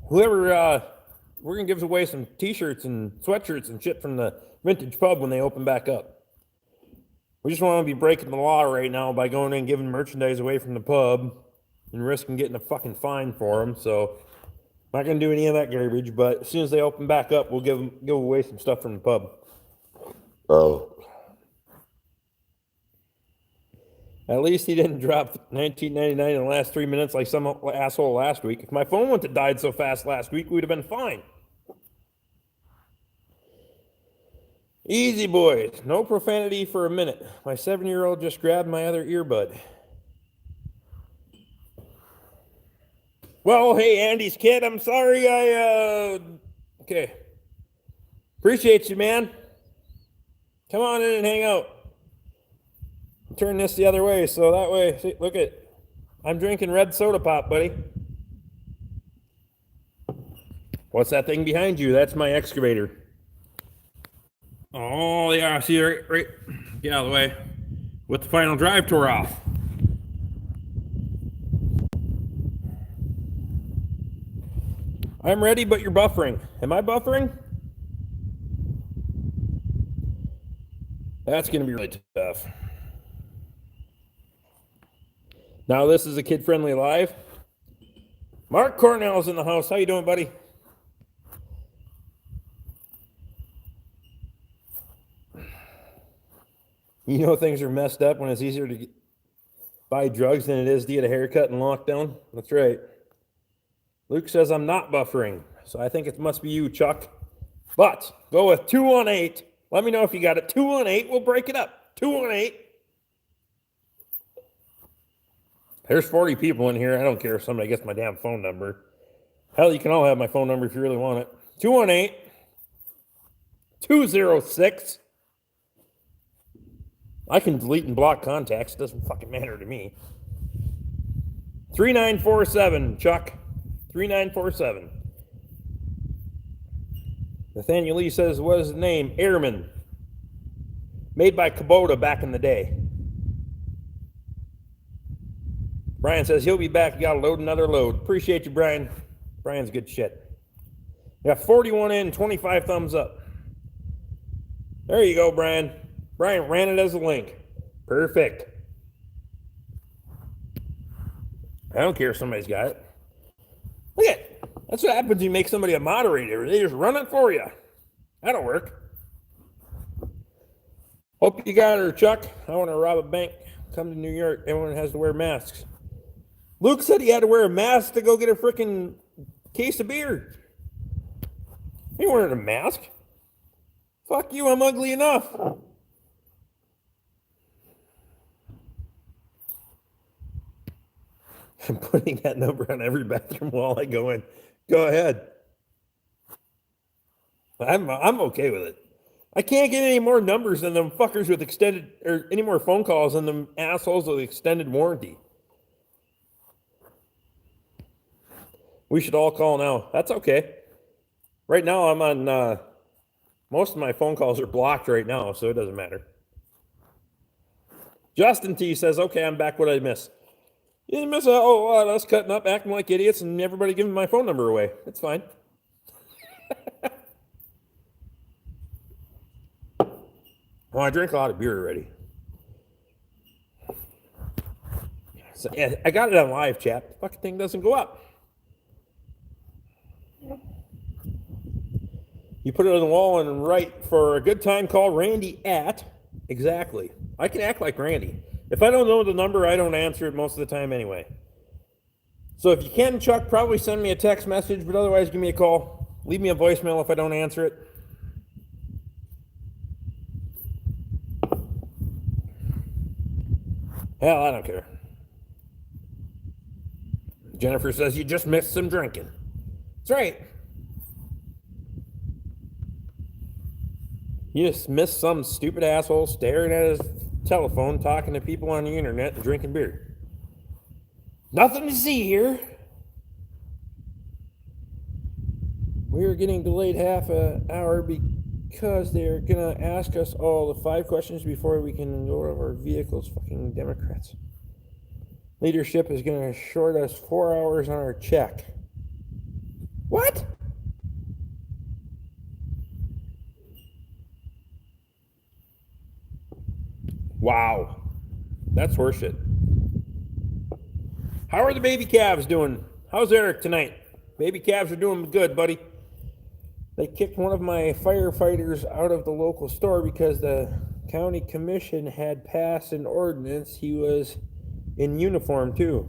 Whoever, we're going to give away some t-shirts and sweatshirts and shit from the vintage pub when they open back up. We just want to be breaking the law right now by going in and giving merchandise away from the pub and risking getting a fucking fine for them. So I'm not going to do any of that garbage, but as soon as they open back up, we'll give away some stuff from the pub. Oh. At least he didn't drop $19.99 in the last 3 minutes like some asshole last week. If my phone wouldn't have died so fast last week, we'd have been fine. Easy, boys. No profanity for a minute. My 7-year-old just grabbed my other earbud. Well, hey, Andy's kid, I'm sorry okay. Appreciate you, man. Come on in and hang out. Turn this the other way, so that way, see, look at, I'm drinking red soda pop, buddy. What's that thing behind you? That's my excavator. Oh, yeah, see, right, get out of the way. With the final drive tore off. I'm ready, but you're buffering. Am I buffering? That's going to be really tough. Now this is a kid-friendly live. Mark Cornell's in the house. How you doing, buddy? You know things are messed up when it's easier to buy drugs than it is to get a haircut in lockdown? That's right. Luke says I'm not buffering, so I think it must be you, Chuck. But go with 218. Let me know if you got it. 218, we'll break it up. 218. There's 40 people in here. I don't care if somebody gets my damn phone number. Hell, you can all have my phone number if you really want it. 218 206. I can delete and block contacts. It doesn't fucking matter to me. 3947, Chuck. 3947. Nathaniel Lee says, what is the name? Airman. Made by Kubota back in the day. Brian says he'll be back. You got to load another load. Appreciate you, Brian. Brian's good shit. Got 41 in, 25 thumbs up. There you go, Brian. Brian ran it as a link. Perfect. I don't care if somebody's got it. Look at it. That's what happens when you make somebody a moderator. They just run it for you. That'll work. Hope you got her, Chuck. I want to rob a bank. Come to New York. Everyone has to wear masks. Luke said he had to wear a mask to go get a freaking case of beer. He ain't wearing a mask. Fuck you, I'm ugly enough. I'm putting that number on every bathroom wall I go in. Go ahead. I'm okay with it. I can't get any more numbers than them fuckers with extended, or any more phone calls than them assholes with extended warranty. We should all call now. That's okay. Right now I'm on, most of my phone calls are blocked right now, so it doesn't matter. Justin T says, okay, I'm back. What did I miss? You didn't miss us cutting up, acting like idiots, and everybody giving my phone number away. It's fine. Well, I drink a lot of beer already. So, yeah, I got it on live chat. The fucking thing doesn't go up. You put it on the wall and write for a good time, call Randy at. Exactly. I can act like Randy. If I don't know the number, I don't answer it most of the time anyway. So if you can, Chuck, probably send me a text message, but otherwise give me a call. Leave me a voicemail if I don't answer it. Hell, I don't care. Jennifer says you just missed some drinking. That's right. You just missed some stupid asshole staring at his telephone, talking to people on the internet, and drinking beer. Nothing to see here. We are getting delayed half an hour because they're gonna ask us all the 5 questions before we can go over our vehicles. Fucking Democrats. Leadership is gonna short us 4 hours on our check. What? Wow. That's horseshit. How are the baby calves doing? How's Eric tonight? Baby calves are doing good, buddy. They kicked one of my firefighters out of the local store because the county commission had passed an ordinance. He was in uniform too.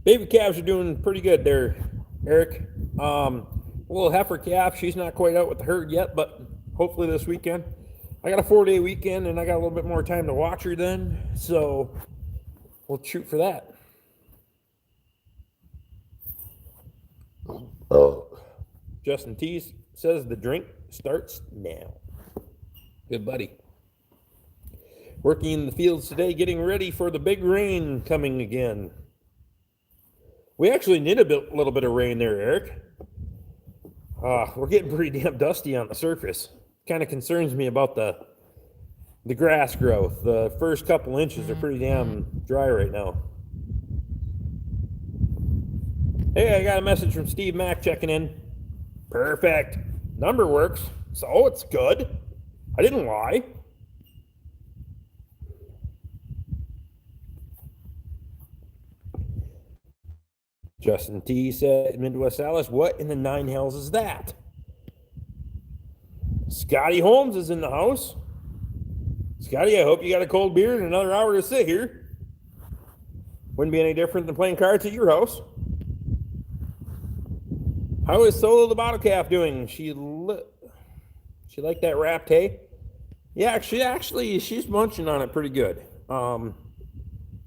Baby calves are doing pretty good there, Eric. A little heifer calf, she's not quite out with the herd yet, but hopefully this weekend. I got a 4-day weekend and I got a little bit more time to watch her then, so we'll shoot for that. Oh. Justin T says the drink starts now. Good buddy. Working in the fields today, getting ready for the big rain coming again. We actually need a little bit of rain there, Eric. We're getting pretty damn dusty on the surface. Kind of concerns me about the grass growth. The first couple inches are pretty damn dry right now. Hey, I got a message from Steve Mack checking in. Perfect. Number works, so it's good. I didn't lie. Justin T said, Midwest Alice, what in the 9 hells is that? Scotty Holmes is in the house. Scotty, I hope you got a cold beer and another hour to sit here. Wouldn't be any different than playing cards at your house. How is Solo the bottle calf doing? She like that wrapped hay? Yeah, she's munching on it pretty good.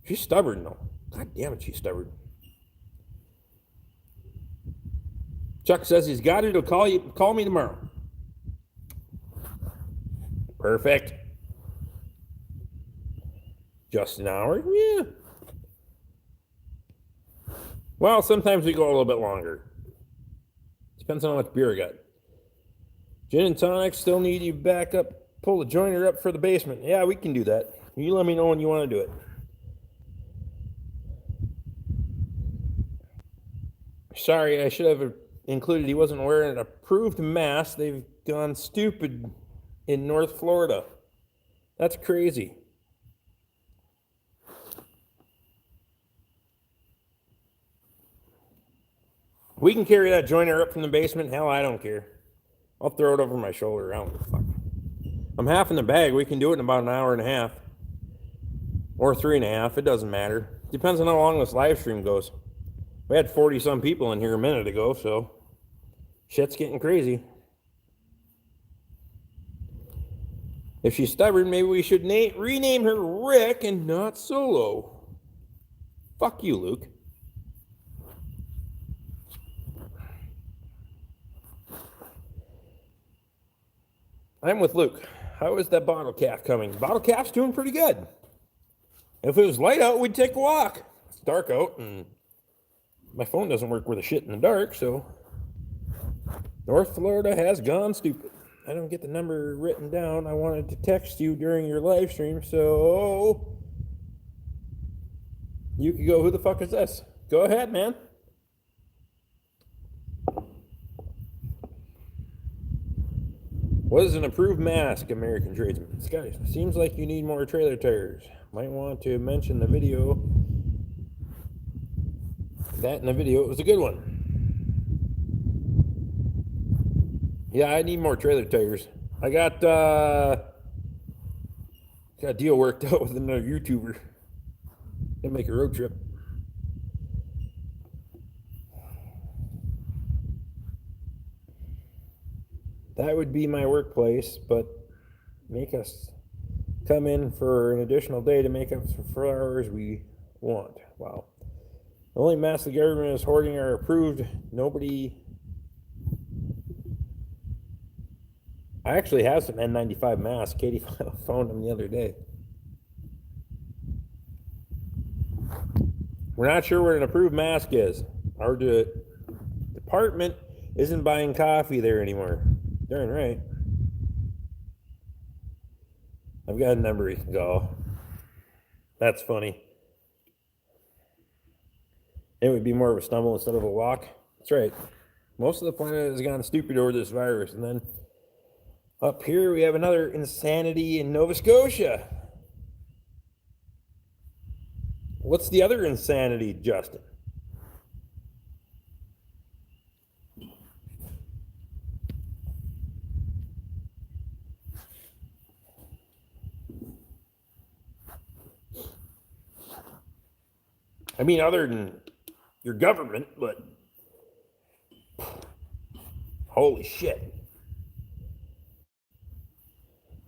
She's stubborn though. God damn it, she's stubborn. Chuck says he's got it. He'll call me tomorrow. Perfect. Just an hour? Yeah. Well, sometimes we go a little bit longer. Depends on how much beer I got. Gin and tonic still need you back up. Pull the joiner up for the basement. Yeah, we can do that. You let me know when you want to do it. Sorry, I should have included he wasn't wearing an approved mask. They've gone stupid in North Florida. That's crazy. We can carry that joiner up from the basement. Hell, I don't care. I'll throw it over my shoulder. I don't give a fuck. I'm half in the bag. We can do it in about an hour and a half. Or 3.5. It doesn't matter. Depends on how long this live stream goes. We had 40-some people in here a minute ago, so shit's getting crazy. If she's stubborn, maybe we should rename her Rick and not Solo. Fuck you, Luke. I'm with Luke. How is that bottle calf coming? Bottle calf's doing pretty good. If it was light out, we'd take a walk. It's dark out, and my phone doesn't work with a shit in the dark, so North Florida has gone stupid. I don't get the number written down. I wanted to text you during your live stream, so you could go, who the fuck is this? Go ahead, man. What is an approved mask, American tradesman? Scotty, seems like you need more trailer tires. Might want to mention the video. That in the video, it was a good one. Yeah, I need more trailer tires. I got a deal worked out with another YouTuber. Gonna make a road trip. That would be my workplace, but make us come in for an additional day to make up for hours we want. Wow. The only masks the government is hoarding are approved. Nobody. I actually have some N95 masks. Katie found them the other day. We're not sure what an approved mask is. Our department isn't buying coffee there anymore. Darn right. I've got a number you can call. That's funny. It would be more of a stumble instead of a walk. That's right. Most of the planet has gone stupid over this virus. And then up here we have another insanity in Nova Scotia. What's the other insanity, Justin? I mean, other than your government, but holy shit.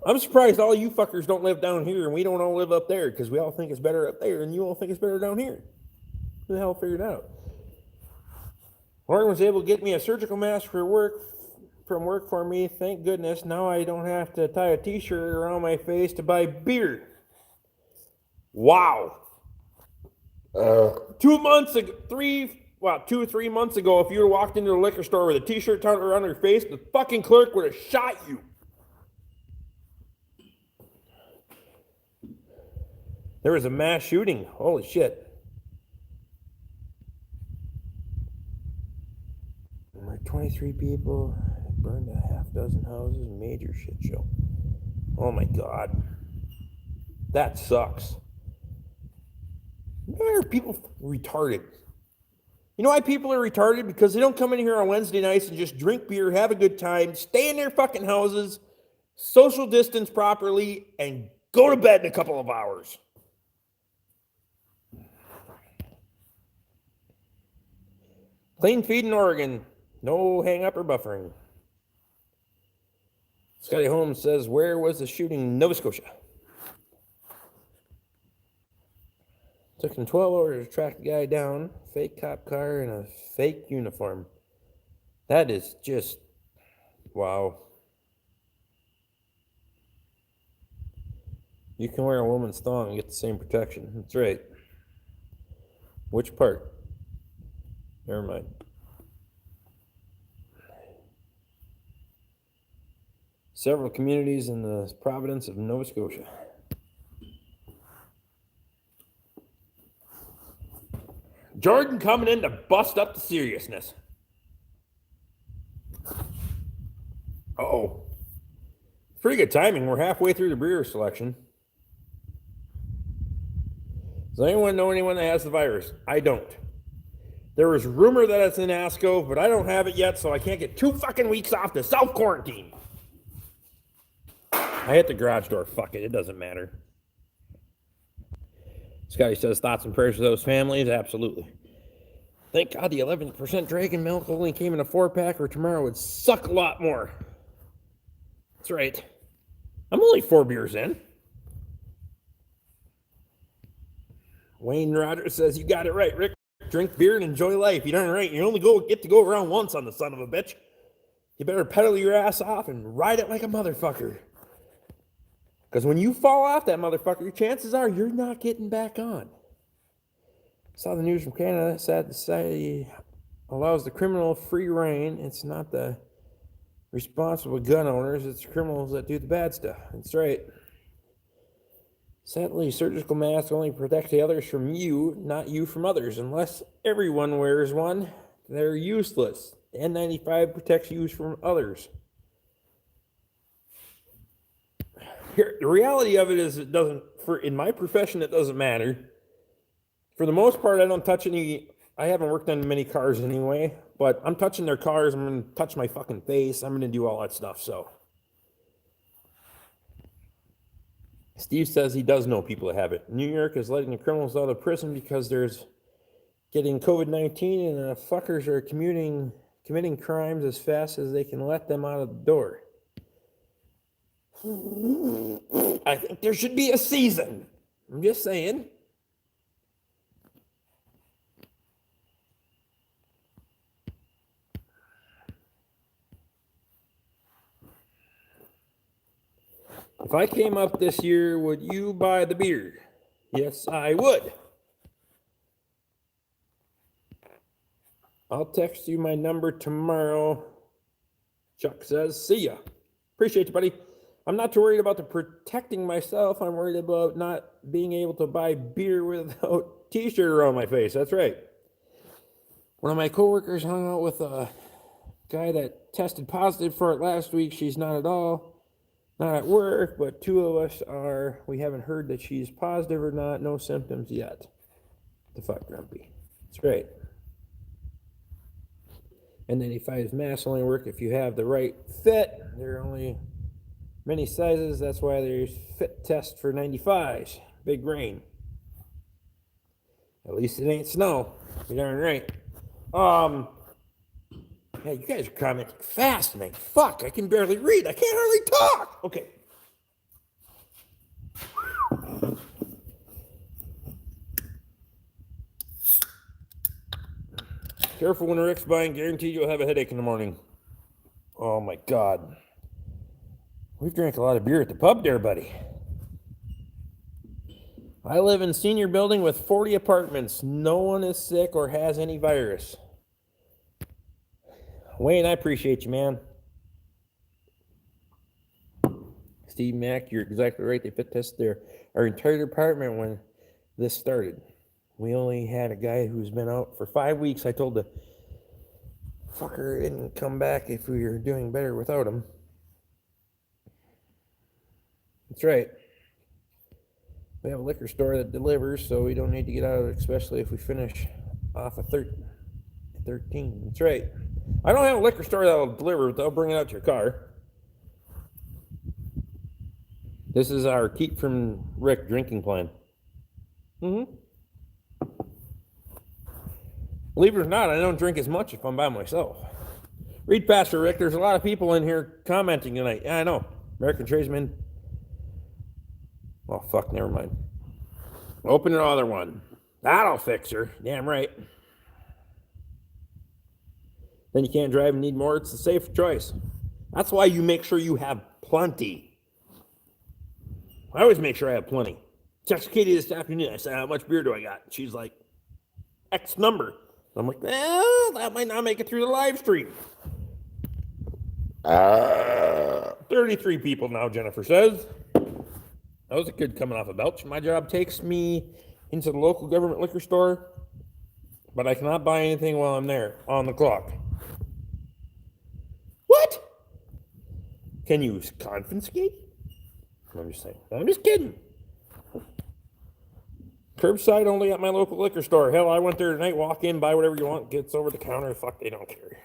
I'm surprised all you fuckers don't live down here and we don't all live up there because we all think it's better up there and you all think it's better down here. Who the hell figured it out? Lauren was able to get me a surgical mask from work for me. Thank goodness. Now I don't have to tie a t-shirt around my face to buy beer. Wow. 2 months ago, 2 or 3 months ago, if you had walked into the liquor store with a t-shirt tied around your face, the fucking clerk would have shot you. There was a mass shooting. Holy shit. Like 23 people, burned a half dozen houses, major shit show. Oh my God. That sucks. Why are people retarded? You know why people are retarded? Because they don't come in here on Wednesday nights and just drink beer, have a good time, stay in their fucking houses, social distance properly, and go to bed in a couple of hours. Clean feed in Oregon. No hang up or buffering. Scotty Holmes says, where was the shooting? Nova Scotia. Took him 12 hours to track the guy down. Fake cop car and a fake uniform. That is just, wow. You can wear a woman's thong and get the same protection. That's right. Which part? Never mind. Several communities in the province of Nova Scotia. Jordan coming in to bust up the seriousness. Uh-oh. Pretty good timing. We're halfway through the brewer selection. Does anyone know anyone that has the virus? I don't. There was rumor that it's in ASCO, but I don't have it yet, so I can't get 2 fucking weeks off to self-quarantine. I hit the garage door. Fuck it. It doesn't matter. Scotty says, thoughts and prayers for those families? Absolutely. Thank God the 11% dragon milk only came in a 4-pack, or tomorrow would suck a lot more. That's right. I'm only 4 beers in. Wayne Rogers says, you got it right, Rick. Drink beer and enjoy life. You darn right. You only get to go around once on the son of a bitch. You better pedal your ass off and ride it like a motherfucker. Because when you fall off that motherfucker, chances are you're not getting back on. Saw the news from Canada. Sad society allows the criminal free reign. It's not the responsible gun owners. It's the criminals that do the bad stuff. That's right. Sadly, surgical masks only protect the others from you, not you from others. Unless everyone wears one, they're useless. The N95 protects you from others. Here, the reality of it is it doesn't, in my profession, it doesn't matter. For the most part, I don't touch any, I haven't worked on many cars anyway, but I'm touching their cars, I'm going to touch my fucking face, I'm going to do all that stuff, so. Steve says he does know people that have it. New York is letting the criminals out of prison because there's getting COVID-19 and the fuckers are committing crimes as fast as they can let them out of the door. I think there should be a season. I'm just saying. If I came up this year, would you buy the beer? Yes, I would. I'll text you my number tomorrow. Chuck says, see ya. Appreciate you, buddy. I'm not too worried about the protecting myself. I'm worried about not being able to buy beer without t-shirt around my face. That's right. One of my coworkers hung out with a guy that tested positive for it last week. She's not at work, but two of us are. We haven't heard that she's positive or not. No symptoms yet. The fuck, Grumpy. That's right. And then he finds masks only work if you have the right fit. There are only many sizes. That's why there's fit test for 95s. Big rain. At least it ain't snow. You're darn right. Yeah, you guys are commenting fast tonight. Fuck, I can barely read. I can't hardly talk. Okay. Careful when Rick's buying. Guaranteed you'll have a headache in the morning. Oh my God. We've drank a lot of beer at the pub there, buddy. I live in a senior building with 40 apartments. No one is sick or has any virus. Wayne, I appreciate you, man. Steve Mack, you're exactly right. They fit tested our entire department when this started. We only had a guy who's been out for 5 weeks. I told the fucker didn't come back if we were doing better without him. That's right. We have a liquor store that delivers, so we don't need to get out of it, especially if we finish off a 13. That's right. I don't have a liquor store that'll deliver, but they'll bring it out to your car. This is our keep from Rick drinking plan. Believe it or not, I don't drink as much if I'm by myself. Read Pastor Rick. There's a lot of people in here commenting tonight. Yeah, I know. American tradesman. Oh, fuck, never mind. Open another one. That'll fix her. Damn right. Then you can't drive and need more. It's a safe choice. That's why you make sure you have plenty. I always make sure I have plenty. Text Katie this afternoon. I said, how much beer do I got? She's like, X number. I'm like, well, that might not make it through the live stream. 33 people now, Jennifer says. That was a kid coming off a belch. My job takes me into the local government liquor store, but I cannot buy anything while I'm there on the clock. What? Can you confiscate? I'm just saying. I'm just kidding. Curbside only at my local liquor store. Hell, I went there tonight, walk in, buy whatever you want, gets over the counter. Fuck, they don't care.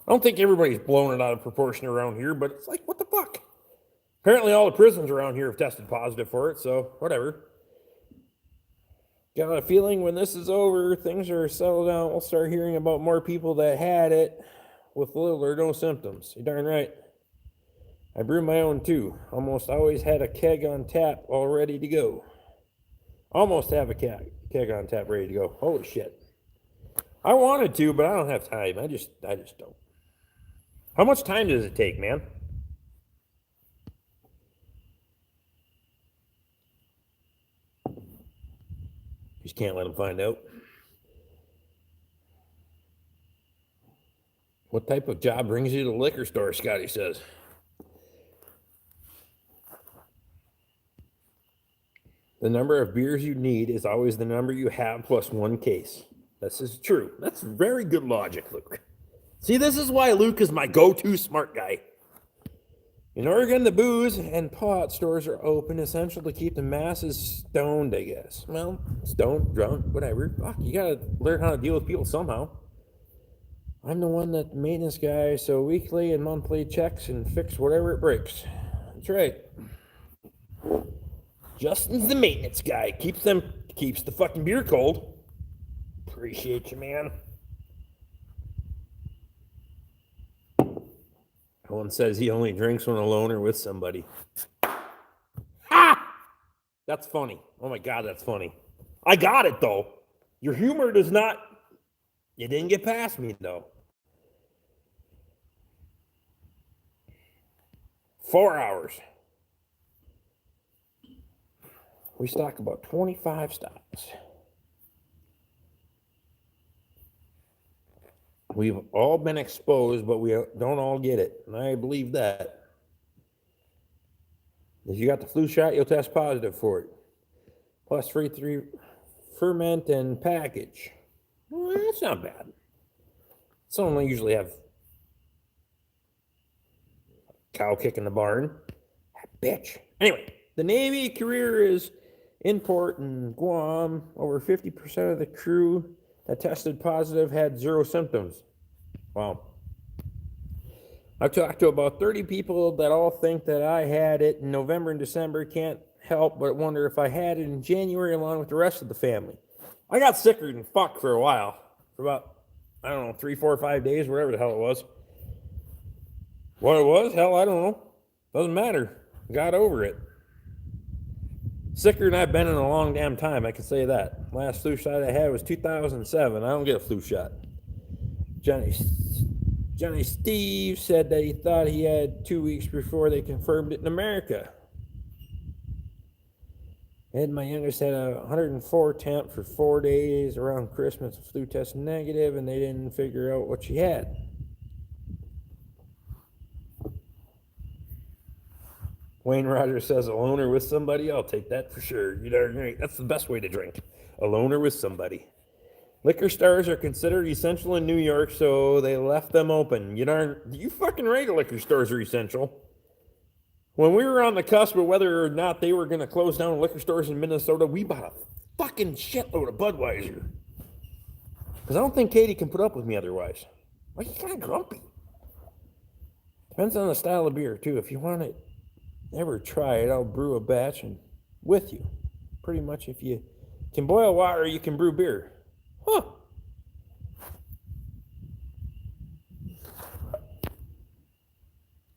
I don't think everybody's blowing it out of proportion around here, but it's like, what the fuck? Apparently all the prisons around here have tested positive for it, so whatever. Got a feeling when this is over, things are settled down, we'll start hearing about more people that had it with little or no symptoms. You're darn right. I brew my own too. Almost always had a keg on tap all ready to go. Almost have a keg on tap ready to go. Holy shit. I wanted to, but I don't have time. I just don't. How much time does it take, man? Just can't let them find out. What type of job brings you to the liquor store, Scotty says. The number of beers you need is always the number you have plus one case. This is true. That's very good logic, Luke. See, this is why Luke is my go-to smart guy. In Oregon, the booze and pot stores are open, essential to keep the masses stoned, I guess. Well, stoned, drunk, whatever. Fuck, you gotta learn how to deal with people somehow. I'm the one that maintenance guy, so weekly and monthly checks and fix whatever it breaks. That's right. Justin's the maintenance guy. Keeps the fucking beer cold. Appreciate you, man. One says he only drinks when alone or with somebody. That's funny. Oh my God, that's funny. I got it though. Your humor does not, you didn't get past me though. 4 hours. We stock about 25 stocks. We've all been exposed, but we don't all get it. And I believe that. If you got the flu shot, you'll test positive for it. Plus free 3 ferment and package. Well, that's not bad. Someone usually have cow kick in the barn. Bitch. Anyway, the Navy career is in port in Guam. Over 50% of the crew that tested positive had 0 symptoms. Wow. I've talked to about 30 people that all think that I had it in November and December. Can't help but wonder if I had it in January along with the rest of the family. I got sicker than fuck for a while. For about, I don't know, 3, 4, 5 days, whatever the hell it was. What it was? Hell, I don't know. Doesn't matter. Got over it. Sicker than I've been in a long damn time, I can say that. Last flu shot I had was 2007. I don't get a flu shot. Johnny Steve said that he thought he had 2 weeks before they confirmed it in America. Ed, my youngest, had a 104 temp for 4 days around Christmas. Flu test negative, and they didn't figure out what she had. Wayne Rogers says a loner with somebody. I'll take that for sure. You darn right. That's the best way to drink. A loner with somebody. Liquor stores are considered essential in New York, so they left them open. You fucking right, liquor stores are essential. When we were on the cusp of whether or not they were going to close down liquor stores in Minnesota, we bought a fucking shitload of Budweiser. Because I don't think Katie can put up with me otherwise. Why are you kind of grumpy? Depends on the style of beer, too. If you want it, ever try it, I'll brew a batch and with you. Pretty much if you can boil water, you can brew beer. Huh.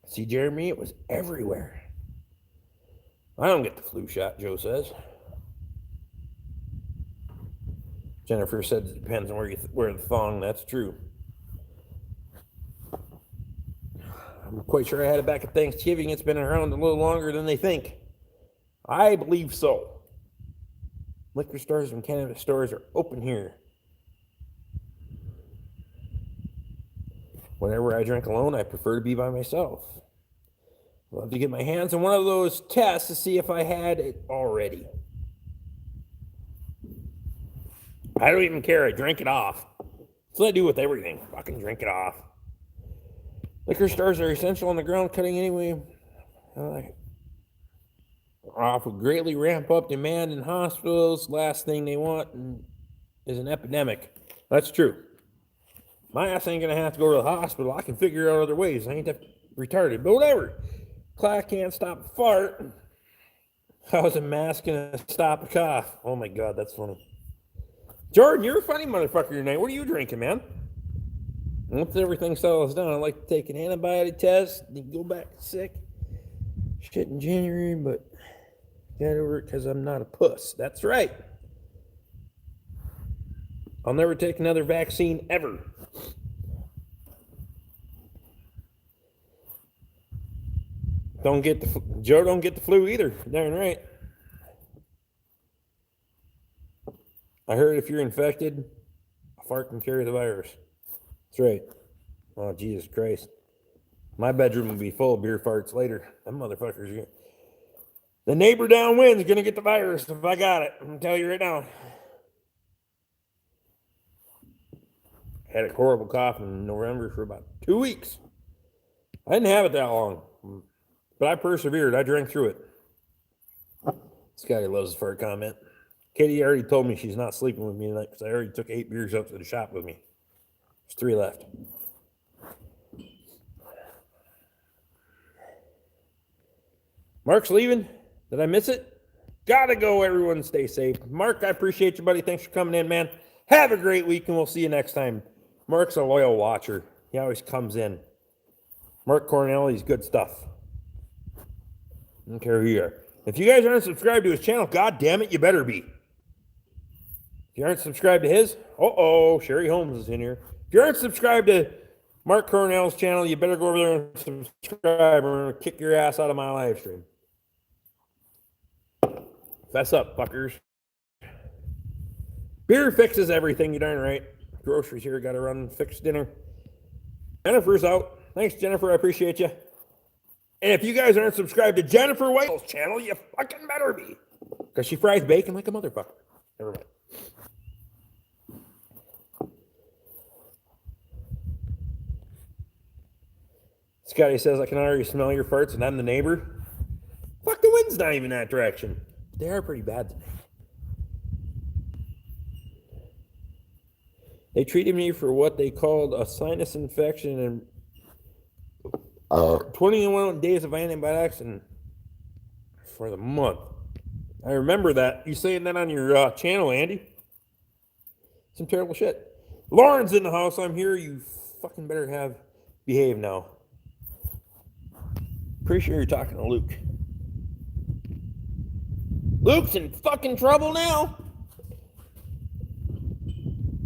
See, Jeremy, it was everywhere. I don't get the flu shot, Joe says. Jennifer said it depends on where you wear the thong. That's true. I'm quite sure I had it back at Thanksgiving. It's been around a little longer than they think. I believe so. Liquor stores and cannabis stores are open here. Whenever I drink alone, I prefer to be by myself. I'd love to get my hands on one of those tests to see if I had it already. I don't even care. I drink it off. That's what I do with everything. Fucking drink it off. Liquor stores are essential on the ground cutting anyway. Off will greatly ramp up demand in hospitals. Last thing they want is an epidemic. That's true. My ass ain't gonna have to go to the hospital. I can figure out other ways. I ain't that retarded. But whatever. Class can't stop a fart. How's a mask gonna stop a cough? Oh my God, that's funny. Jordan, you're a funny motherfucker tonight. What are you drinking, man? Once everything settles down, I'd like to take an antibiotic test and go back sick. Shit in January, but got over it because I'm not a puss. That's right. I'll never take another vaccine ever. Joe don't get the flu either. Darn right. I heard if you're infected, a fart can carry the virus. That's right. Oh, Jesus Christ. My bedroom will be full of beer farts later. Them motherfuckers. The neighbor downwind's going to get the virus if I got it. I'm going to tell you right now. I had a horrible cough in November for about 2 weeks. I didn't have it that long. But I persevered. I drank through it. Scotty loves his fart comment. Katie already told me she's not sleeping with me tonight because I already took 8 beers up to the shop with me. There's 3 left. Mark's leaving. Did I miss it? Gotta go, everyone. Stay safe. Mark, I appreciate you, buddy. Thanks for coming in, man. Have a great week, and we'll see you next time. Mark's a loyal watcher. He always comes in. Mark Cornell, he's good stuff. I don't care who you are. If you guys aren't subscribed to his channel, god damn it, you better be. If you aren't subscribed to his, Sherry Holmes is in here. If you aren't subscribed to Mark Cornell's channel, you better go over there and subscribe or I'm going to kick your ass out of my live stream. Fess up, fuckers. Beer fixes everything, you darn right. Groceries here, got to run and fix dinner. Jennifer's out. Thanks, Jennifer, I appreciate you. And if you guys aren't subscribed to Jennifer Whitehall's channel, you fucking better be. Because she fries bacon like a motherfucker. Never mind. Scotty says, I can already smell your farts and I'm the neighbor. Fuck, the wind's not even that direction. They are pretty bad today. They treated me for what they called a sinus infection and 21 days of antibiotics and for the month. I remember that. You saying that on your channel, Andy? Some terrible shit. Lauren's in the house. I'm here. You fucking better behave now. Pretty sure you're talking to Luke. Luke's in fucking trouble now.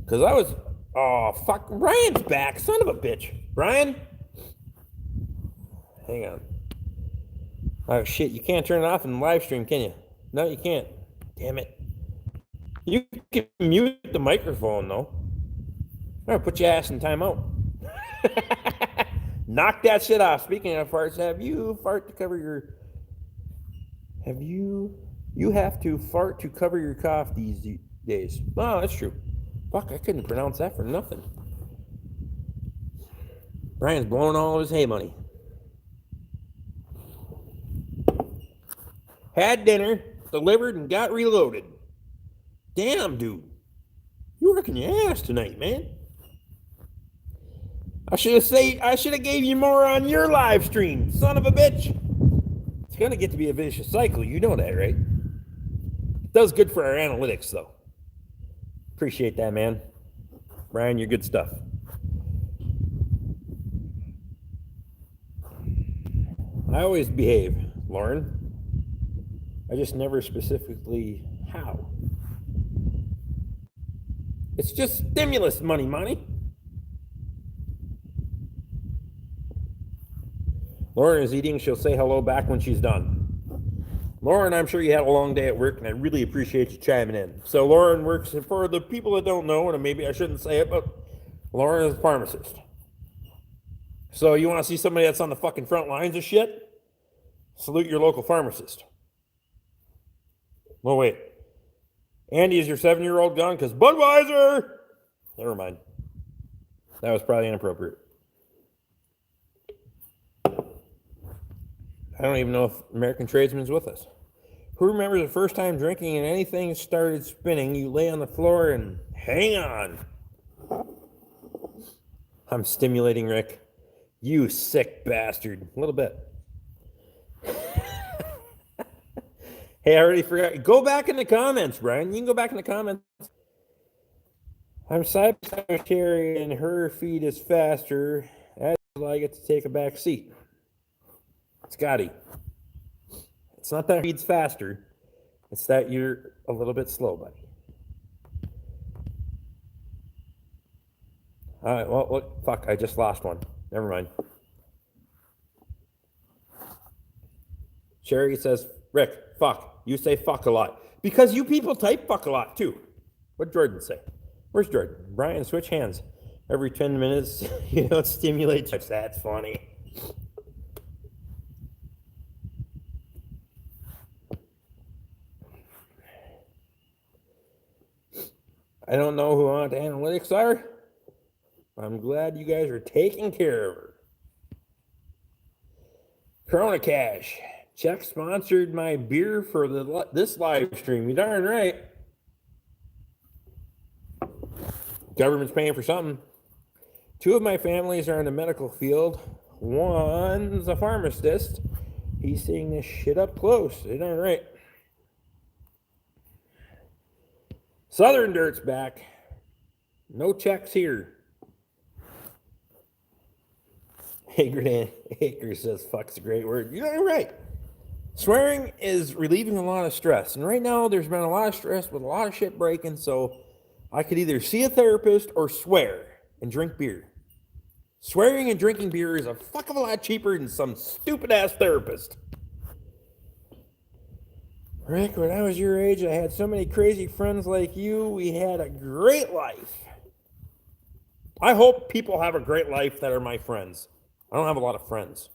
Because fuck, Brian's back. Son of a bitch. Brian? Hang on. Oh, shit, you can't turn it off in the live stream, can you? No, you can't. Damn it. You can mute the microphone, though. I'm going to put your ass in timeout. Knock that shit off. Speaking of farts, you have to fart to cover your cough these days. Oh, that's true. Fuck, I couldn't pronounce that for nothing. Brian's blowing all of his hay money. Had dinner, delivered, and got reloaded. Damn, dude. You're working your ass tonight, man. I should have gave you more on your live stream, son of a bitch. It's gonna get to be a vicious cycle, you know that, right? It does good for our analytics, though. Appreciate that, man. Brian, you're good stuff. I always behave, Lauren. I just never specifically how. It's just stimulus money, money. Lauren is eating. She'll say hello back when she's done. Lauren, I'm sure you had a long day at work, and I really appreciate you chiming in. So Lauren works, for the people that don't know, and maybe I shouldn't say it, but Lauren is a pharmacist. So you want to see somebody that's on the fucking front lines of shit? Salute your local pharmacist. Oh, wait. Andy, is your 7-year-old gone? Because Budweiser! Never mind. That was probably inappropriate. I don't even know if American Tradesman's with us. Who remembers the first time drinking and anything started spinning, you lay on the floor and hang on. I'm stimulating Rick. You sick bastard. A little bit. Hey, I already forgot. Go back in the comments, Brian. You can go back in the comments. I'm side by side Carrie and her feed is faster. As I get to take a back seat. Scotty. It's not that feed's faster. It's that you're a little bit slow, buddy. All right, well, look, fuck, I just lost one. Never mind. Sherry says, Rick, fuck. You say fuck a lot. Because you people type fuck a lot, too. What'd Jordan say? Where's Jordan? Brian, switch hands. Every 10 minutes, you don't stimulate. That's funny. I don't know who on analytics are. I'm glad you guys are taking care of her. Corona Cash. Chuck sponsored my beer for this live stream. You darn right. Government's paying for something. 2 of my families are in the medical field. One's a pharmacist. He's seeing this shit up close. You darn right. Southern Dirt's back. No checks here. Hager says fuck's a great word. You're right. Swearing is relieving a lot of stress. And right now, there's been a lot of stress with a lot of shit breaking. So I could either see a therapist or swear and drink beer. Swearing and drinking beer is a fuck of a lot cheaper than some stupid ass therapist. Rick, when I was your age, I had so many crazy friends like you. We had a great life. I hope people have a great life that are my friends. I don't have a lot of friends.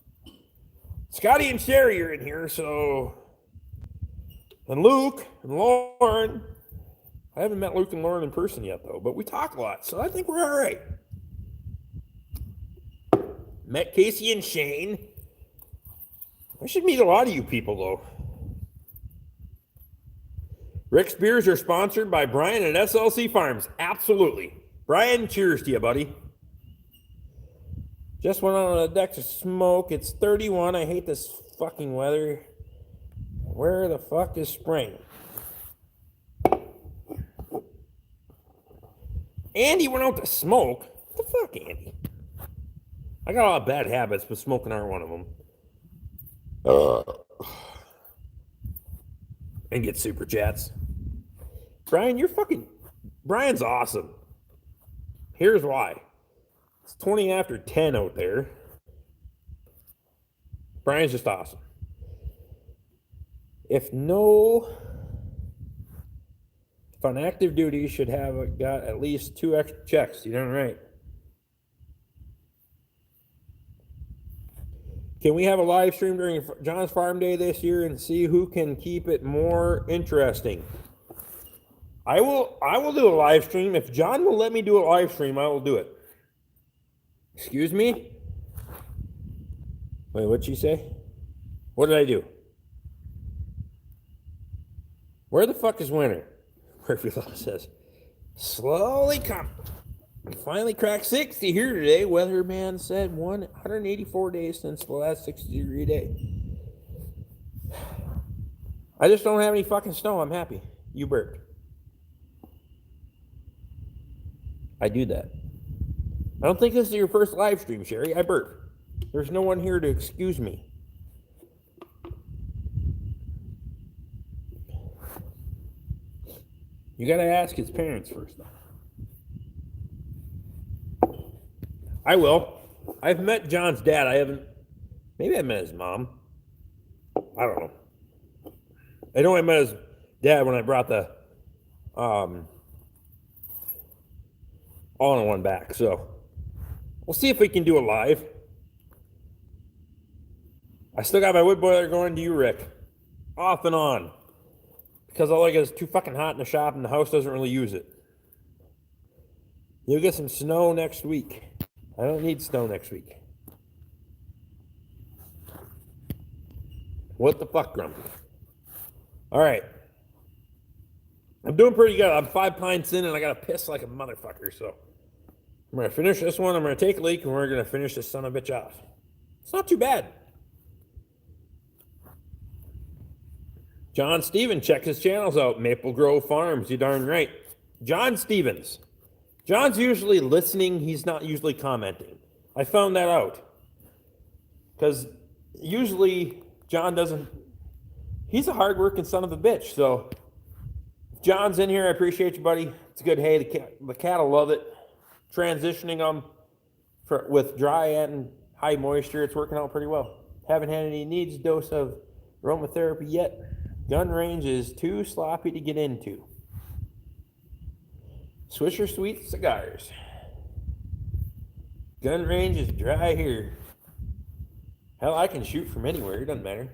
Scotty and Sherry are in here, so. And Luke and Lauren. I haven't met Luke and Lauren in person yet, though, but we talk a lot, so I think we're all right. Met Casey and Shane. I should meet a lot of you people, though. Rick's beers are sponsored by Brian at SLC Farms. Absolutely. Brian, cheers to you, buddy. Just went on the deck to smoke. It's 31. I hate this fucking weather. Where the fuck is spring? Andy went out to smoke. What the fuck, Andy? I got a lot of bad habits, but smoking aren't one of them. And get super chats. Brian, Brian's awesome. Here's why. It's 20 after 10 out there. Brian's just awesome. If on active duty should have got at least 2 extra checks. You done right. Can we have a live stream during John's Farm Day this year and see who can keep it more interesting? I will do a live stream. If John will let me do a live stream, I will do it. Excuse me? Wait, what'd she say? What did I do? Where the fuck is winter? Murphy Law says, slowly come. We finally cracked 60 here today. Weatherman said 184 days since the last 60-degree day. I just don't have any fucking snow. I'm happy. You burped. I do that. I don't think this is your first live stream, Sherry. I burped. There's no one here to excuse me. You gotta ask his parents first, though. I will. I've met John's dad. Maybe I met his mom. I don't know. I know I met his dad when I brought the all-in-one back. So we'll see if we can do it live. I still got my wood boiler going to you, Rick. Off and on. Because all I get is too fucking hot in the shop and the house doesn't really use it. You'll get some snow next week. I don't need snow next week. What the fuck, Grumpy? All right. I'm doing pretty good. I'm 5 pints in and I got to piss like a motherfucker. So I'm going to finish this one. I'm going to take a leak and we're going to finish this son of a bitch off. It's not too bad. John Stevens, check his channels out. Maple Grove Farms, you darn right. John Stevens. John's usually listening. He's not usually commenting. I found that out. Because usually John doesn't. He's a hardworking son of a bitch. So if John's in here, I appreciate you, buddy. It's good hay. The cattle love it. Transitioning them with dry and high moisture, it's working out pretty well. Haven't had any needs dose of aromatherapy yet. Gun range is too sloppy to get into. Swisher Sweet Cigars. Gun range is dry here. Hell, I can shoot from anywhere. It doesn't matter.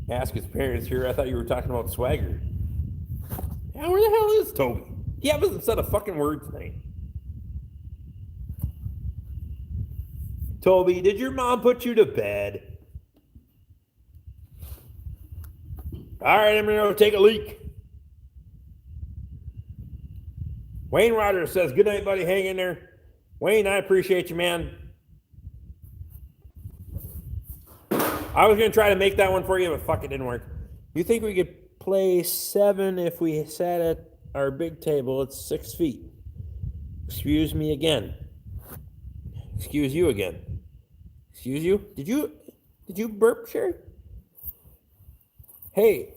Ask his parents here. I thought you were talking about Swagger. Yeah, where the hell is Toby? He hasn't said a fucking word tonight. Toby, did your mom put you to bed? All right, I'm going to go take a leak. Wayne Ryder says, good night, buddy. Hang in there. Wayne, I appreciate you, man. I was going to try to make that one for you, but fuck, it didn't work. You think we could play 7 if we sat at our big table? It's 6 feet. Excuse me again. Excuse you again. Excuse you? Did you burp, Sherry? Hey,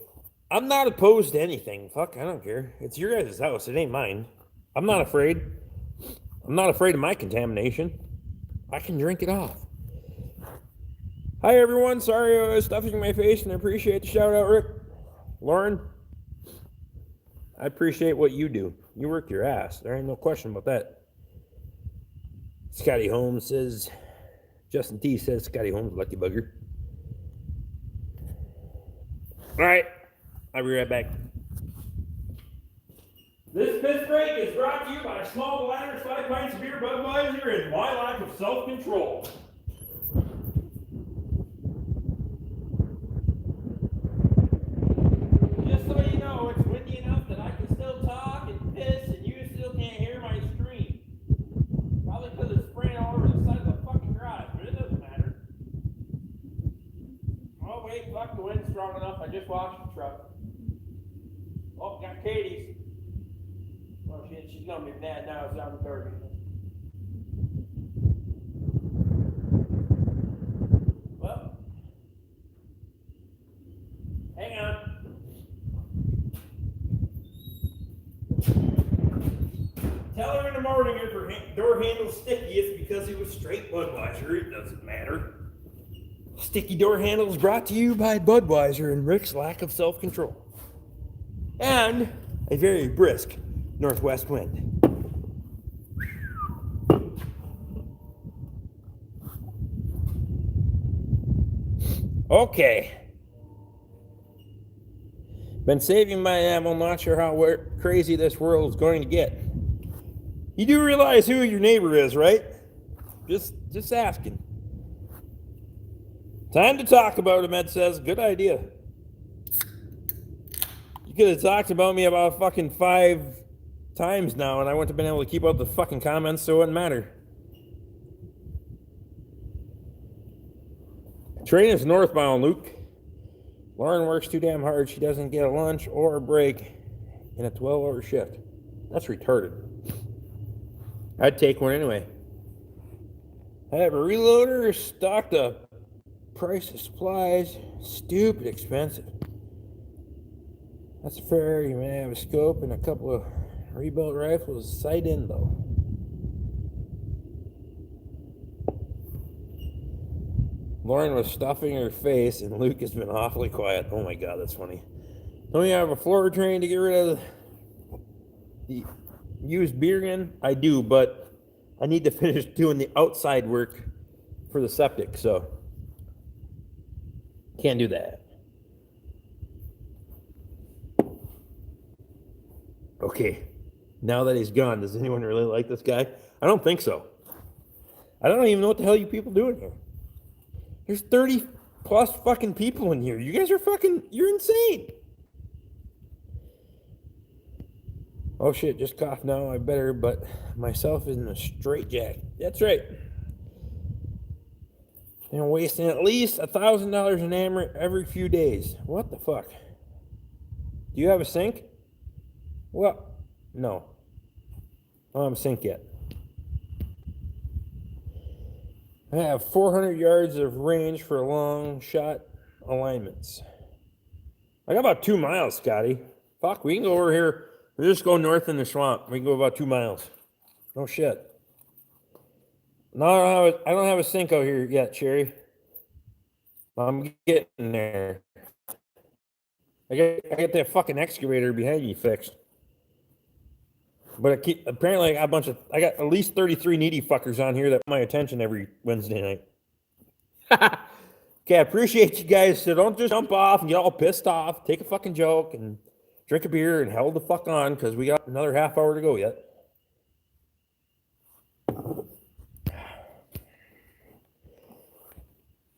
I'm not opposed to anything. Fuck, I don't care. It's your guys' house. It ain't mine. I'm not afraid. I'm not afraid of my contamination. I can drink it off. Hi, everyone. Sorry I was stuffing my face, and I appreciate the shout out, Rick. Lauren, I appreciate what you do. You work your ass. There ain't no question about that. Scotty Holmes says, Justin T says, Scotty Holmes, lucky bugger. All right, I'll be right back. This piss break is brought to you by Small Bladders, 5 pints of beer, Budweiser, and my lack of self-control. Just so you know, it's windy enough that I can still talk and piss, and you still can't hear my scream. Probably because it's spraying all over the side of the fucking garage, but it doesn't matter. Oh wait, fuck, the wind's strong enough. I just washed the truck. Oh, got Katie's. Oh shit, she's gonna be mad now. It's on the door. Well, hang on. Tell her in the morning if her door handle's sticky, it's because it was straight Budweiser. It doesn't matter. Sticky door handles brought to you by Budweiser and Rick's lack of self-control. And a very brisk northwest wind. Okay. Been saving my ammo, not sure how crazy this world is going to get. You do realize who your neighbor is, right? Just asking. Time to talk about him, Ed says. Good idea. You could have talked about me about fucking 5 times now, and I wouldn't have been able to keep up the fucking comments, so it wouldn't matter. Train is northbound, Luke. Lauren works too damn hard. She doesn't get a lunch or a break in a 12-hour shift. That's retarded. I'd take one anyway. I have a reloader stocked up. Price of supplies, stupid expensive. That's fair. You may have a scope and a couple of rebuilt rifles. Sight in though. Lauren was stuffing her face, and Luke has been awfully quiet. Oh my god, that's funny. Don't you have a floor drain to get rid of the used beer in? I do, but I need to finish doing the outside work for the septic, so can't do that. Okay, now that he's gone, does anyone really like this guy? I don't think so. I don't even know what the hell you people doing here. There's 30 plus fucking people in here. You guys are you're insane. Oh shit, just coughed now. I better, but myself in a straitjacket. That's right. And wasting at least $1,000 in ammo every few days. What the fuck? Do you have a sink? Well, no. I don't have a sink yet. I have 400 yards of range for long shot alignments. I got about 2 miles, Scotty. Fuck, we can go over here. We just go north in the swamp. We can go about 2 miles. No shit. No, I don't have a sink out here yet, Cherry. I'm getting there. I get that fucking excavator behind you fixed. But apparently I got at least 33 needy fuckers on here that want my attention every Wednesday night. Okay, I appreciate you guys. So don't just jump off and get all pissed off. Take a fucking joke and drink a beer and held the fuck on because we got another half hour to go yet.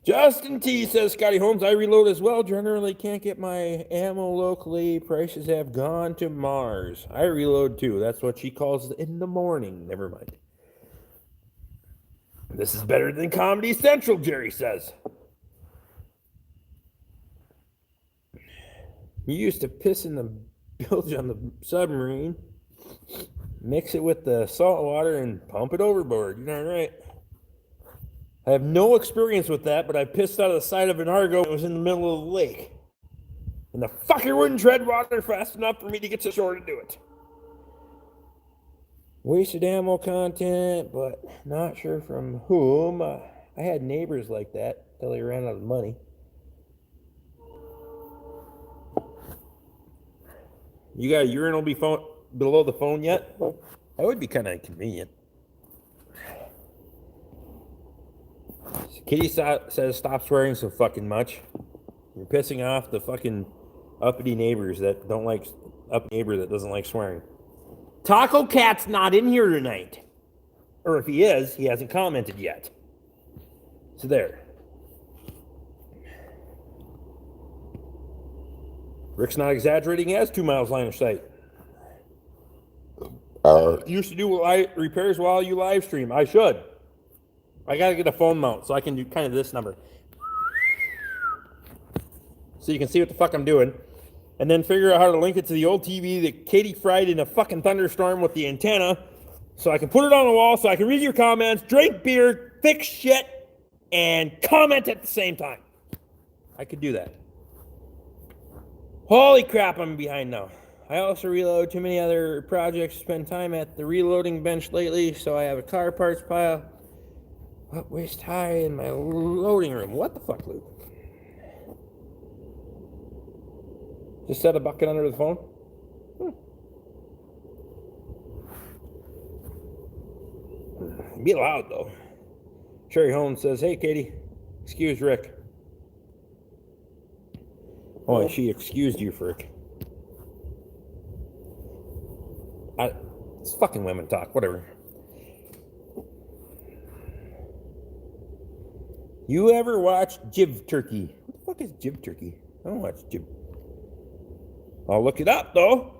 Justin T says, Scotty Holmes, I reload as well. Generally can't get my ammo locally. Prices have gone to Mars. I reload too. That's what she calls it in the morning. Never mind. This is better than Comedy Central, Jerry says. You used to piss in the bilge on the submarine, mix it with the salt water, and pump it overboard. You're not right. I have no experience with that, but I pissed out of the side of an Argo. It was in the middle of the lake. And the fucker wouldn't tread water fast enough for me to get to shore to do it. Wasted ammo content, but not sure from whom. I had neighbors like that until they ran out of money. You got a urinal below the phone yet? That would be kind of inconvenient. Kitty says stop swearing so fucking much. You're pissing off the fucking uppity neighbors that don't like neighbor that doesn't like swearing. Taco Cat's not in here tonight. Or if he is, he hasn't commented yet. So there. Rick's not exaggerating. He has 2 miles line of sight. Used to do repairs while you live stream. I should. I gotta get a phone mount so I can do kind of this number. So you can see what the fuck I'm doing. And then figure out how to link it to the old TV that Katie fried in a fucking thunderstorm with the antenna. So I can put it on the wall so I can read your comments, drink beer, fix shit, and comment at the same time. I could do that. Holy crap, I'm behind now. I also reload too many other projects, spend time at the reloading bench lately, so I have a car parts pile up waist high in my loading room. What the fuck, Luke? Just set a bucket under the phone? Be loud, though. Sherry Holmes says, hey, Katie, excuse Rick. Oh, and she excused you, Frick. It's fucking women talk, whatever. You ever watch Jiv Turkey? What the fuck is Jiv Turkey? I don't watch Jiv. I'll look it up, though.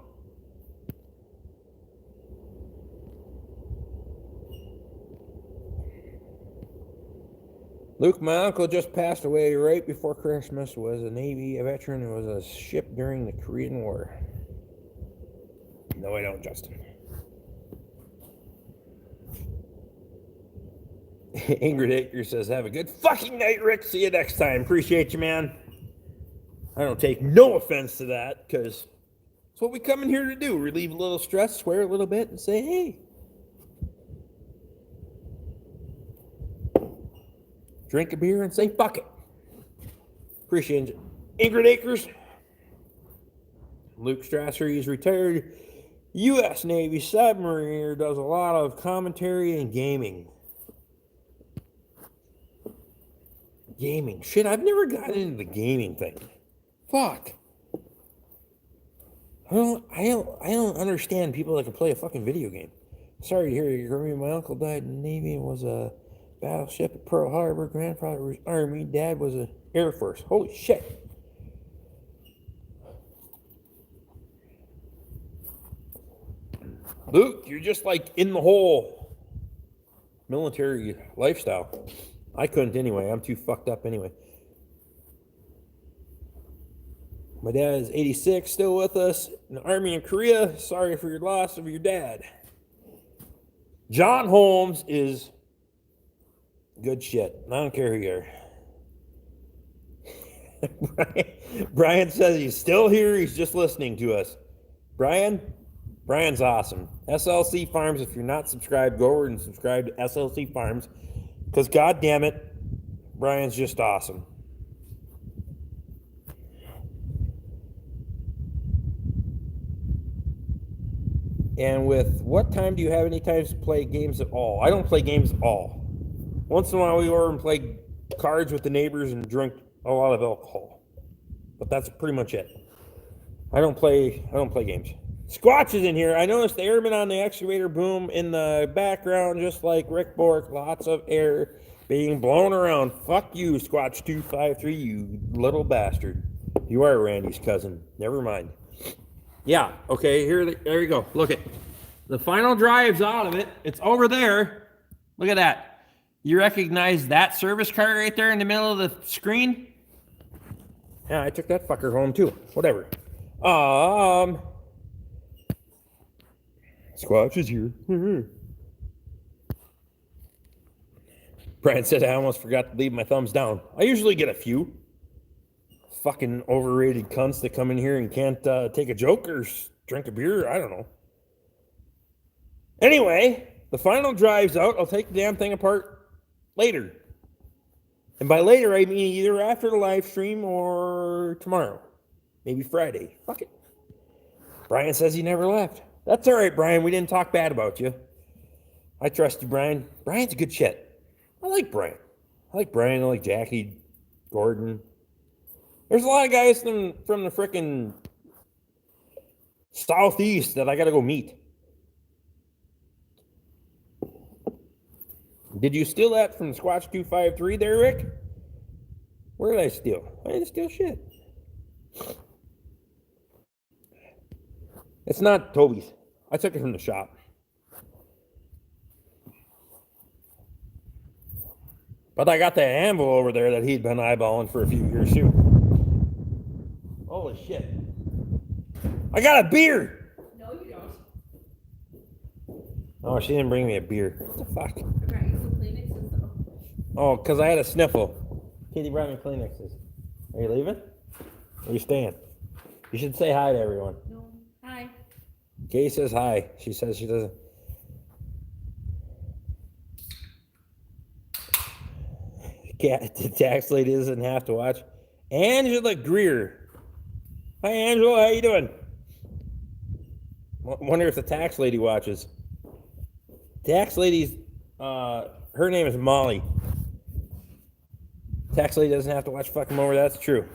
Luke, my uncle just passed away right before Christmas, was a Navy veteran and was a ship during the Korean War. No, I don't, Justin. Ingrid Akers says, have a good fucking night, Rick. See you next time. Appreciate you, man. I don't take no offense to that, because it's what we come in here to do. Relieve a little stress, swear a little bit, and say, hey. Drink a beer and say, fuck it. Appreciate it. Ingrid Akers. Luke Strasser, he's retired U.S. Navy submariner, does a lot of commentary and gaming. Gaming. Shit, I've never gotten into the gaming thing. Fuck. I don't understand people that can play a fucking video game. Sorry to hear you. My uncle died in the Navy and was a battleship at Pearl Harbor. Grandfather was Army. Dad was a Air Force. Holy shit. Luke, you're just like in the whole military lifestyle. I couldn't anyway. I'm too fucked up anyway. My dad is 86, still with us in the Army in Korea. Sorry for your loss of your dad. John Holmes is good shit. I don't care who you are. Brian says he's still here. He's just listening to us. Brian's awesome. SLC Farms, if you're not subscribed, go over and subscribe to SLC Farms. Because, God damn it, Brian's just awesome. And with what time do you have any times to play games at all? I don't play games at all. Once in a while we go over and play cards with the neighbors and drink a lot of alcohol. But that's pretty much it. I don't play games. Squatch is in here. I noticed the airman on the excavator boom in the background, just like Rick Bork. Lots of air being blown around. Fuck you, Squatch 253, you little bastard. You are Randy's cousin. Never mind. Yeah, okay, there you go. Look it. The final drive's out of it. It's over there. Look at that. You recognize that service car right there in the middle of the screen? Yeah, I took that fucker home too. Whatever. Squatch is here. Brian said I almost forgot to leave my thumbs down. I usually get a few. Fucking overrated cunts that come in here and can't take a joke or drink a beer. I don't know. Anyway, the final drive's out. I'll take the damn thing apart later. And by later, I mean either after the live stream or tomorrow. Maybe Friday. Fuck it. Brian says he never left. That's all right, Brian. We didn't talk bad about you. I trust you, Brian. Brian's a good shit. I like Brian. I like Jackie, Gordon. There's a lot of guys from the frickin' southeast that I gotta go meet. Did you steal that from Squatch 253 there, Rick? Where did I steal? I didn't steal shit. It's not Toby's. I took it from the shop. But I got that anvil over there that he'd been eyeballing for a few years too. Holy shit. I got a beer! No, you don't. Oh, she didn't bring me a beer. What the fuck? I brought you some Kleenexes though. Oh, because I had a sniffle. Katie brought me Kleenexes. Are you leaving? Or are you staying? You should say hi to everyone. No. Hi. Katie says hi. She says she doesn't. The tax lady doesn't have to watch. Angela Greer. Hi, Angela. How you doing? Wonder if the tax lady watches. Tax lady's, her name is Molly. Tax lady doesn't have to watch Fuck 'em Over. That's true.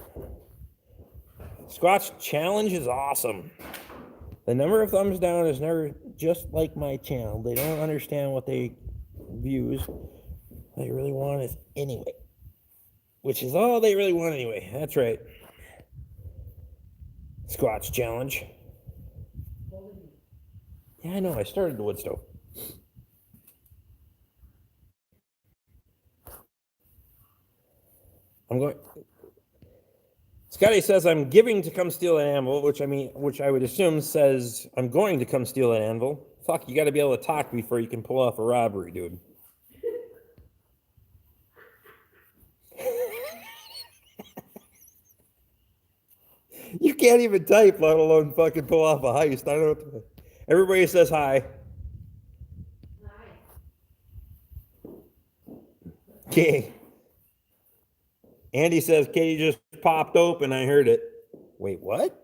Squatch Challenge is awesome. The number of thumbs down is never just like my channel. They don't understand what they views. They really want is anyway. Which is all they really want anyway. That's right. Squatch Challenge. Yeah, I know. I started the wood stove. I'm going. Scotty says I'm giving to come steal an anvil, which I would assume says I'm going to come steal an anvil. Fuck, you got to be able to talk before you can pull off a robbery, dude. You can't even type, let alone fucking pull off a heist. I don't know what to... Everybody says hi. Hi. Okay. Andy says Katie just popped open. I heard it. Wait, what?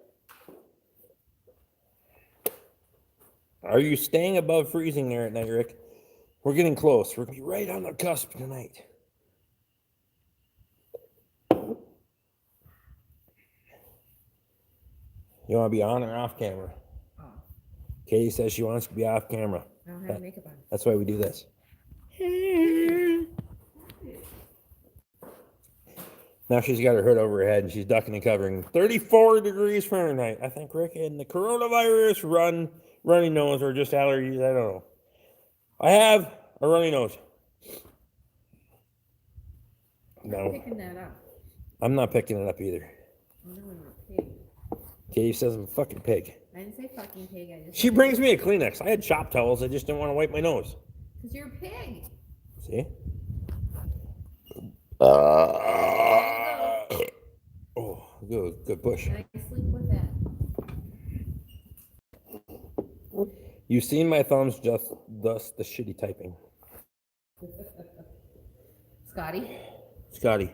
Are you staying above freezing there at night, Rick? We're getting close. We're going to be right on the cusp tonight. You want to be on or off camera? Oh. Katie says she wants to be off camera. I don't have makeup on. That's why we do this. Now she's got her hood over her head and she's ducking and covering. 34 degrees Fahrenheit. I think, Rick, and the coronavirus, runny nose, or just allergies. I don't know. I have a runny nose. No. I'm picking that up. I'm not picking it up either. No, I'm a pig. Katie says I'm a fucking pig. I didn't say fucking pig. I just. She brings me a Kleenex. I had shop towels. I just didn't want to wipe my nose. Because you're a pig. See? Oh, good push. And I can sleep with that. You've seen my thumbs, just thus the shitty typing. Scotty.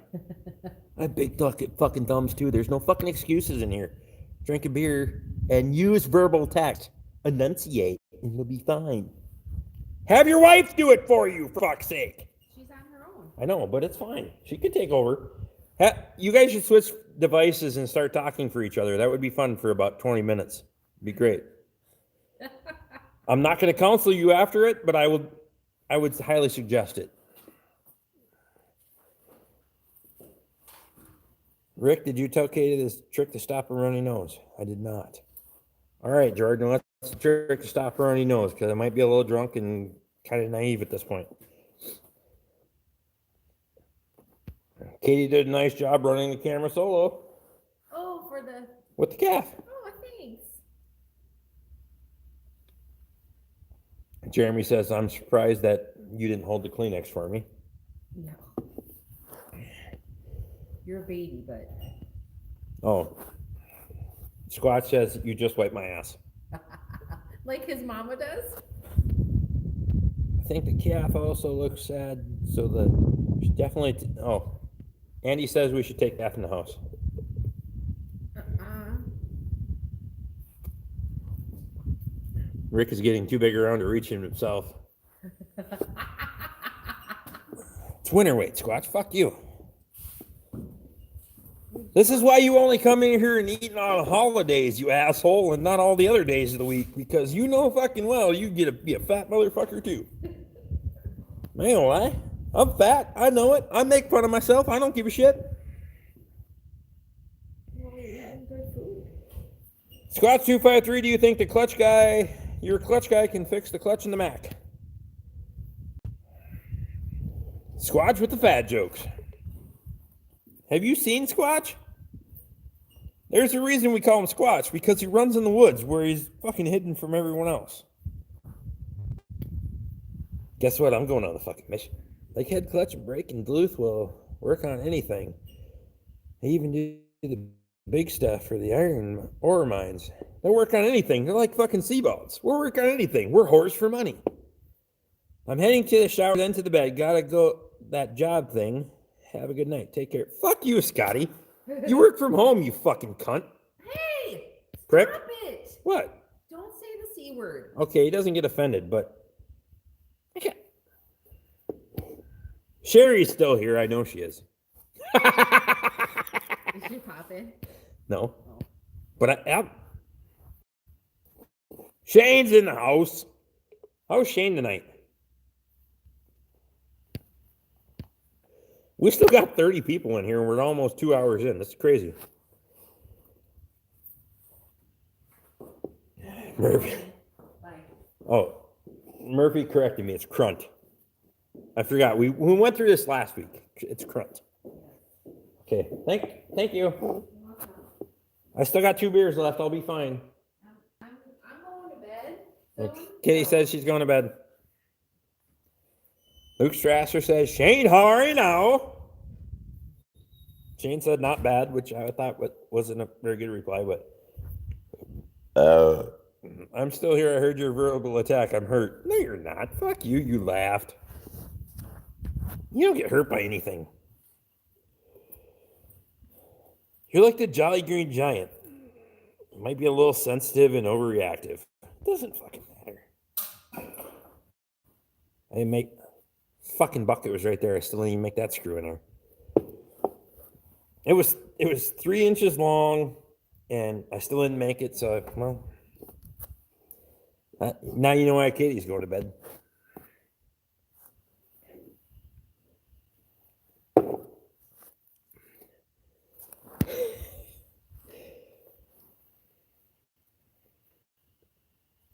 I have big fucking thumbs too. There's no fucking excuses in here. Drink a beer and use verbal text. Enunciate and you'll be fine. Have your wife do it for you, for fuck's sake. She's on her own. I know, but it's fine. She can take over. You guys should switch devices and start talking for each other. That would be fun for about 20 minutes. It'd be great. I'm not going to counsel you after it, but I would highly suggest it. Rick, did you tell Katie this trick to stop a runny nose? I did not. All right, Jordan, what's the trick to stop a runny nose? Because I might be a little drunk and kind of naive at this point. Katie did a nice job running the camera solo. Oh, for the... With the calf. Oh, thanks. Jeremy says, I'm surprised that you didn't hold the Kleenex for me. No. You're a baby, but Oh. Squatch says you just wiped my ass. like his mama does. I think the calf also looks sad, so definitely. Oh, Andy says we should take calf in the house. Uh-uh. Rick is getting too big around to reach him himself. It's winter weight, Squatch. Fuck you. This is why you only come in here and eat on holidays, you asshole, and not all the other days of the week, because you know fucking well you get to be a fat motherfucker too. I ain't gonna lie. I'm fat. I know it. I make fun of myself. I don't give a shit. Well, you're eating good food. Squatch 253, do you think your clutch guy can fix the clutch in the Mac? Squatch with the fat jokes. Have you seen Squatch? There's a reason we call him Squatch, because he runs in the woods where he's fucking hidden from everyone else. Guess what? I'm going on the fucking mission. Like head clutch and brake and Duluth will work on anything. They even do the big stuff for the iron ore mines. They'll work on anything. They're like fucking seaballs. We'll work on anything. We're whores for money. I'm heading to the shower, then to the bed. Gotta go that job thing. Have a good night. Take care. Fuck you, Scotty. You work from home, you fucking cunt. Hey! Prick. Stop it! What? Don't say the C word. Okay, he doesn't get offended, but okay. Sherry's still here. I know she is. Is she popping? No. Oh. But Shane's in the house. How's Shane tonight? We still got 30 people in here, and we're almost 2 hours in. This is crazy. Murphy. Bye. Oh, Murphy corrected me. It's Crunt. I forgot. We went through this last week. It's Crunt. Okay. Thank you. I still got 2 beers left. I'll be fine. I'm going to bed. So Kitty says she's going to bed. Luke Strasser says, Shane, how are you now? Shane said not bad, which I thought wasn't a very good reply, but I'm still here. I heard your verbal attack. I'm hurt. No, you're not. Fuck you. You laughed. You don't get hurt by anything. You're like the Jolly Green Giant. You might be a little sensitive and overreactive. It doesn't fucking matter. I didn't make fucking bucket was right there. I still didn't even make that screw in there. It was 3 inches long, and I still didn't make it. So well, now you know why Katie's going to bed.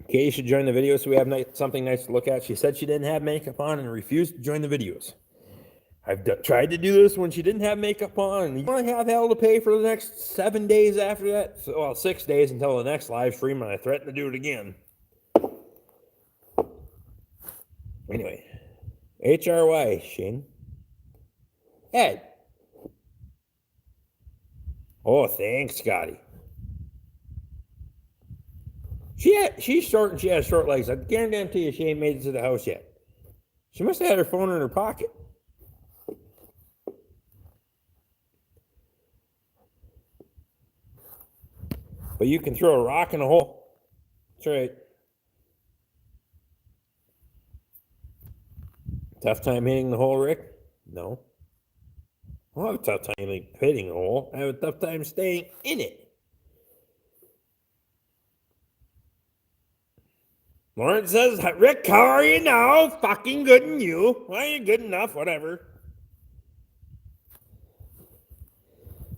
Katie should join the video so we have something nice to look at. She said she didn't have makeup on and refused to join the videos. I've tried to do this when she didn't have makeup on, and you want to have hell to pay for the next 7 days after that? Well, 6 days until the next live stream, and I threaten to do it again. Anyway, HRY, Shane. Ed. Oh, thanks, Scotty. She's short and she has short legs. I guarantee you she ain't made it to the house yet. She must have had her phone in her pocket. But you can throw a rock in a hole. That's right. Tough time hitting the hole, Rick? No. I don't have a tough time hitting the hole. I have a tough time staying in it. Lawrence says, Rick, how are you now? Fucking good and you. Well, you're good enough, whatever.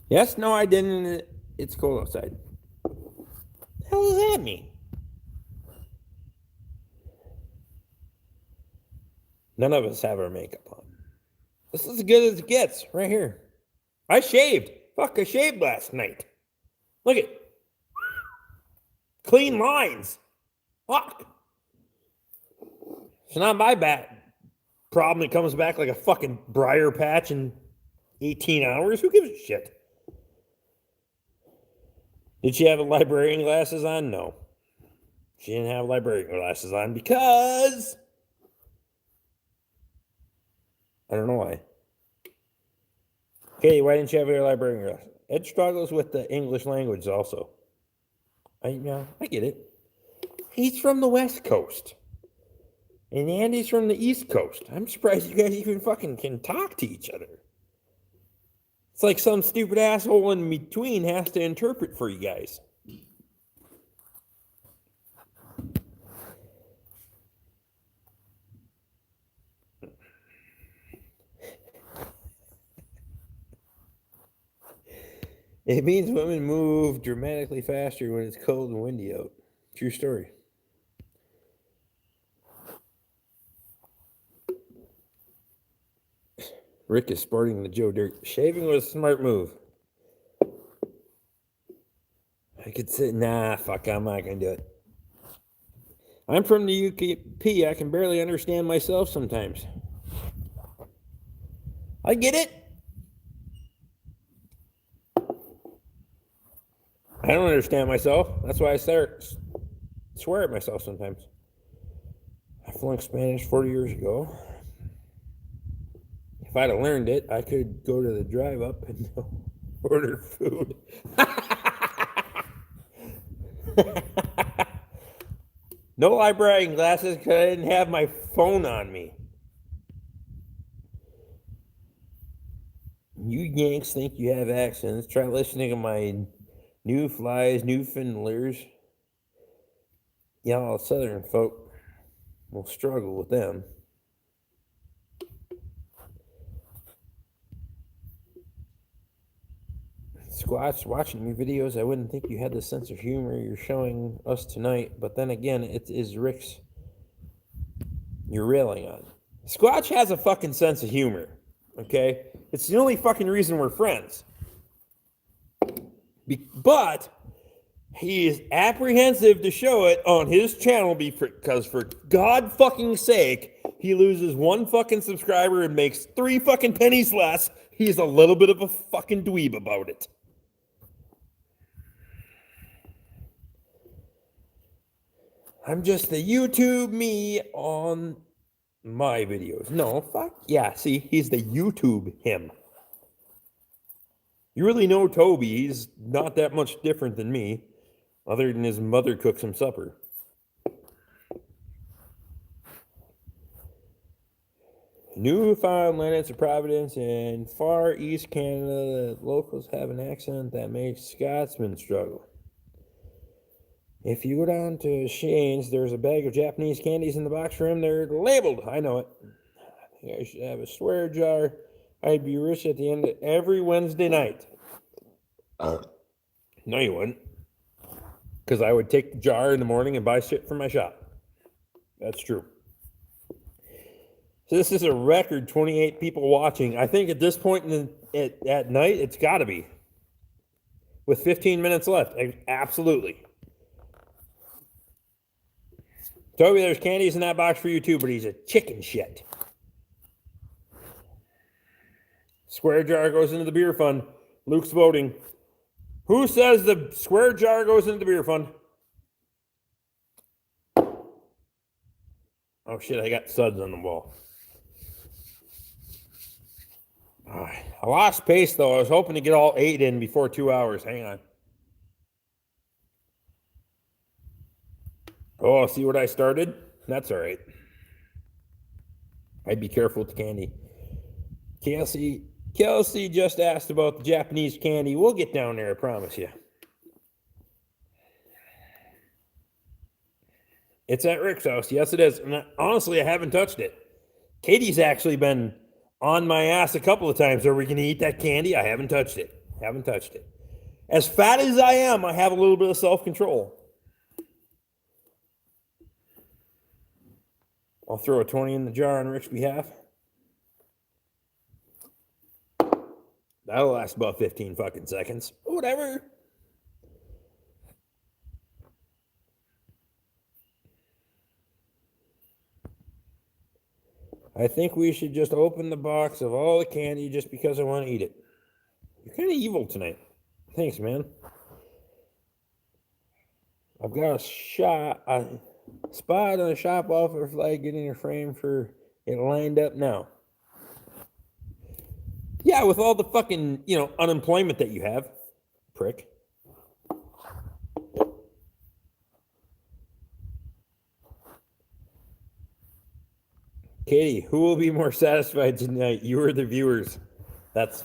Yes, no, I didn't. It's cold outside. The hell does that mean? None of us have our makeup on. This is as good as it gets, right here. I shaved. Fuck, I shaved last night. Look at clean lines. Fuck. It's not my bad. problem that comes back like a fucking briar patch in 18 hours? Who gives a shit? Did she have librarian glasses on? No. She didn't have librarian glasses on because I don't know why. Katie, why didn't you have your librarian glasses? Ed struggles with the English language also. I get it. He's from the West Coast. And Andy's from the East Coast. I'm surprised you guys even fucking can talk to each other. It's like some stupid asshole in between has to interpret for you guys. It means women move dramatically faster when it's cold and windy out. True story. Rick is sporting the Joe Dirt. Shaving was a smart move. I could say, nah, fuck, I'm not going to do it. I'm from the UP. I can barely understand myself sometimes. I get it. I don't understand myself. That's why I swear at myself sometimes. I flunked Spanish 40 years ago. If I'd have learned it, I could go to the drive-up and order food. No librarian glasses because I didn't have my phone on me. You Yanks think you have accents. Try listening to my new flies, Newfoundlanders. Y'all Southern folk will struggle with them. Squatch, watching your videos, I wouldn't think you had the sense of humor you're showing us tonight, but then again, it is Rick's you're railing on. Squatch has a fucking sense of humor, okay? It's the only fucking reason we're friends. But he is apprehensive to show it on his channel because for God fucking sake, he loses one fucking subscriber and makes 3 fucking pennies less. He's a little bit of a fucking dweeb about it. I'm just the YouTube me on my videos. No, fuck. Yeah, see, he's the YouTube him. You really know Toby. He's not that much different than me, other than his mother cooks him supper. Newfoundland, it's a Providence, and far east Canada, the locals have an accent that makes Scotsmen struggle. If you go down to Shane's, there's a bag of Japanese candies in the box for him. They're labeled. I know it. I think I should have a swear jar. I'd be rich at the end of every Wednesday night. No, you wouldn't. Because I would take the jar in the morning and buy shit from my shop. That's true. So this is a record 28 people watching. I think at this point at night, it's got to be. With 15 minutes left. Absolutely. Toby, there's candies in that box for you too, but he's a chicken shit. Square jar goes into the beer fund. Luke's voting. Who says the square jar goes into the beer fund? Oh shit, I got suds on the wall. I lost pace though. I was hoping to get all 8 in before 2 hours. Hang on. Oh, see what I started? That's all right. I'd be careful with the candy. Kelsey just asked about the Japanese candy. We'll get down there, I promise you. It's at Rick's house. Yes, it is. And honestly, I haven't touched it. Katie's actually been on my ass a couple of times. Are we going to eat that candy? I haven't touched it. Haven't touched it. As fat as I am, I have a little bit of self-control. I'll throw a 20 in the jar on Rick's behalf. That'll last about 15 fucking seconds. Whatever. I think we should just open the box of all the candy just because I want to eat it. You're kind of evil tonight. Thanks, man. I've got a spot on a shop offer flag getting a frame for it lined up now. Yeah, with all the fucking, unemployment that you have, prick. Katie, who will be more satisfied tonight, you or the viewers? That's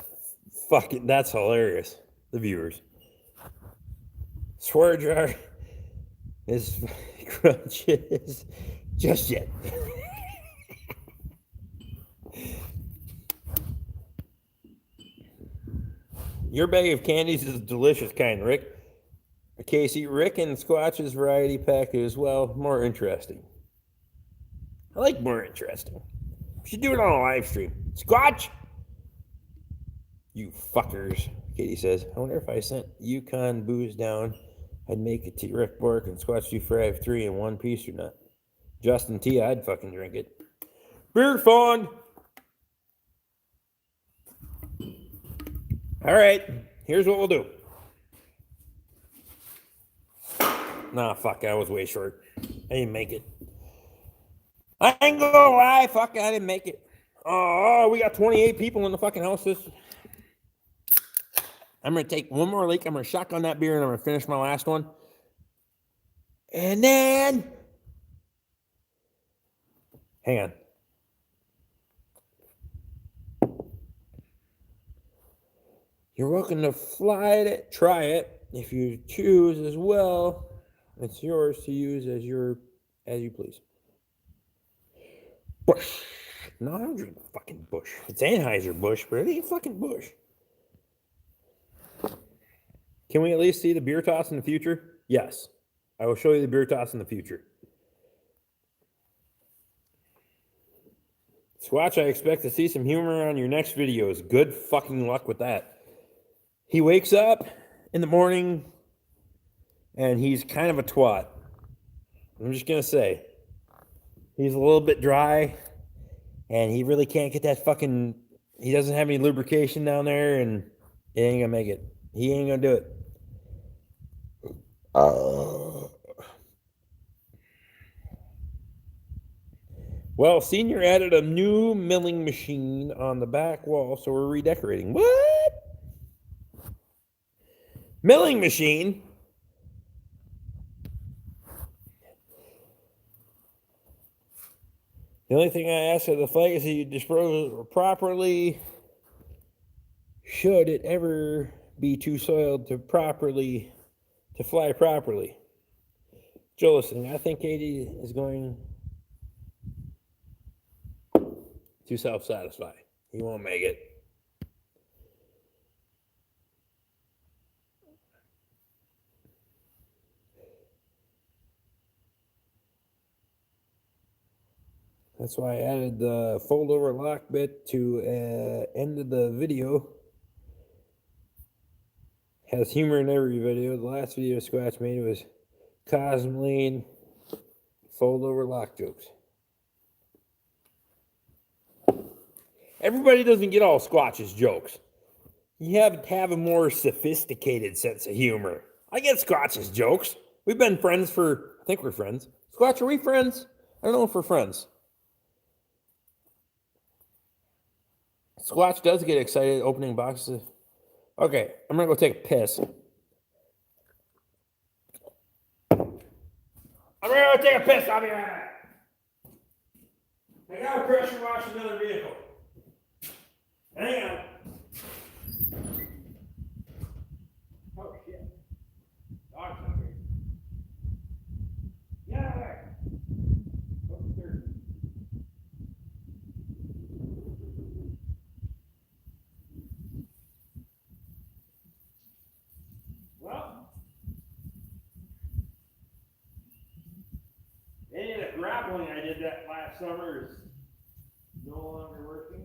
hilarious. The viewers. Swear jar is crunches just yet. Your bag of candies is a delicious kind, Rick. Casey, Rick and Squatch's variety pack is, well, more interesting. I like more interesting. We should do it on a live stream. Squatch! You fuckers, Katie says. I wonder if I sent Yukon booze down, I'd make it to Rick Bork and Squatch do 5-3 in one piece or not. Justin T, I'd fucking drink it. Beer fun! All right, here's what we'll do. Nah, fuck, I was way short. I didn't make it. I ain't gonna lie, fuck, I didn't make it. Oh, we got 28 people in the fucking house. I'm gonna take one more leak. I'm gonna shotgun that beer and I'm gonna finish my last one. And then, hang on. You're welcome to try it if you choose as well. It's yours to use as you please. Bush. No, I don't drink fucking Bush. It's Anheuser-Busch, but it ain't fucking Bush. Can we at least see the beer toss in the future? Yes. I will show you the beer toss in the future. Squatch, I expect to see some humor on your next videos. Good fucking luck with that. He wakes up in the morning and he's kind of a twat. I'm just going to say. He's a little bit dry and he really can't get that fucking... He doesn't have any lubrication down there and it ain't going to make it. He ain't going to do it. Well, Senior added a new milling machine on the back wall, so we're redecorating. What? Milling machine? The only thing I ask of the flag is that you dispose it properly. Should it ever be too soiled to fly properly? Joe, listen, I think Katie is going to self-satisfy. He won't make it. That's why I added the fold-over lock bit to end of the video. Has humor in every video. The last video Squatch made was Cosmoline fold-over lock jokes. Everybody doesn't get all Squatch's jokes. You have to have a more sophisticated sense of humor. I get Squatch's jokes. We've been friends I think we're friends. Squatch, are we friends? I don't know if we're friends. Squatch does get excited opening boxes. Okay, I'm going to go take a piss. I'm going to go take a piss. I'll be right back. I got to pressure wash another vehicle. Hang on. Oh, shit. Dog's up here. Get out of there. What's the third? Well, any of the grappling I did that last summer is no longer working.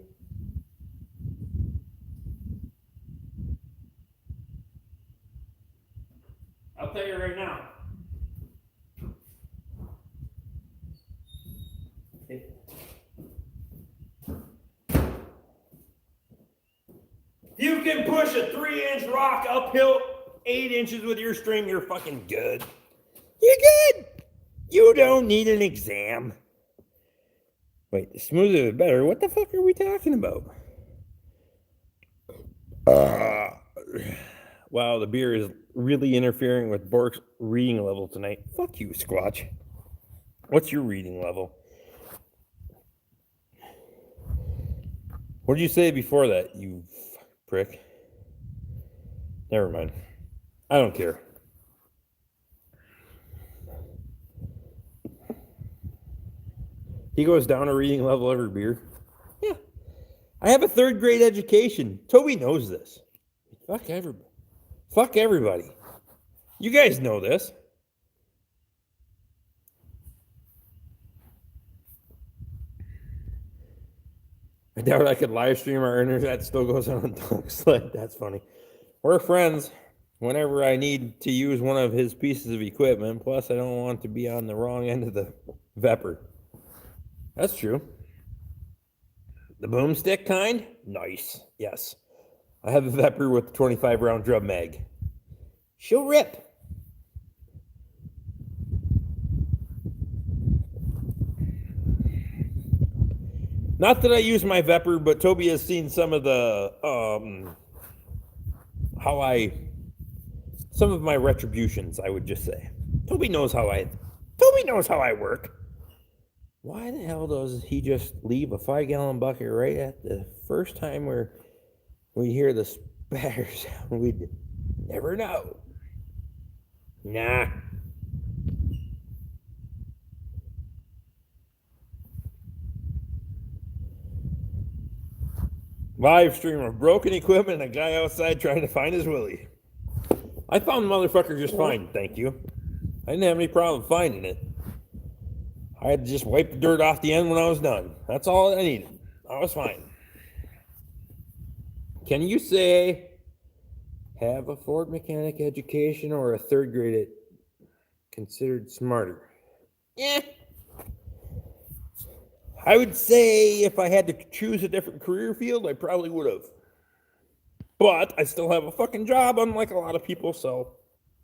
I'll tell you right now. You can push a 3-inch rock uphill 8 inches with your stream, you're fucking good. You're good. You don't need an exam. Wait, the smoother the better. What the fuck are we talking about? Wow, the beer is really interfering with Bork's reading level tonight. Fuck you, Squatch. What's your reading level? What did you say before that, you prick? Never mind. I don't care. He goes down a reading level every beer. Yeah. I have a 3rd grade education. Toby knows this. Fuck everybody. Fuck everybody. You guys know this. I doubt I could live stream. Our internet still goes on Dog Sled. That's funny. We're friends whenever I need to use one of his pieces of equipment. Plus, I don't want to be on the wrong end of the Vepper. That's true. The boomstick kind? Nice. Yes. I have a Vepper with a 25-round drum mag. She'll rip. Not that I use my Vepper, but Toby has seen some of the some of my retributions, I would just say. Toby knows how I work. Why the hell does he just leave a 5-gallon bucket right at the first time where we hear the spatter sound? We'd never know. Nah. Live stream of broken equipment and a guy outside trying to find his Willie. I found the motherfucker just fine, thank you. I didn't have any problem finding it. I had to just wipe the dirt off the end when I was done. That's all I needed. I was fine. Can you say have a Ford mechanic education or a 3rd grade considered smarter? Yeah. I would say if I had to choose a different career field, I probably would have. But I still have a fucking job, unlike a lot of people, so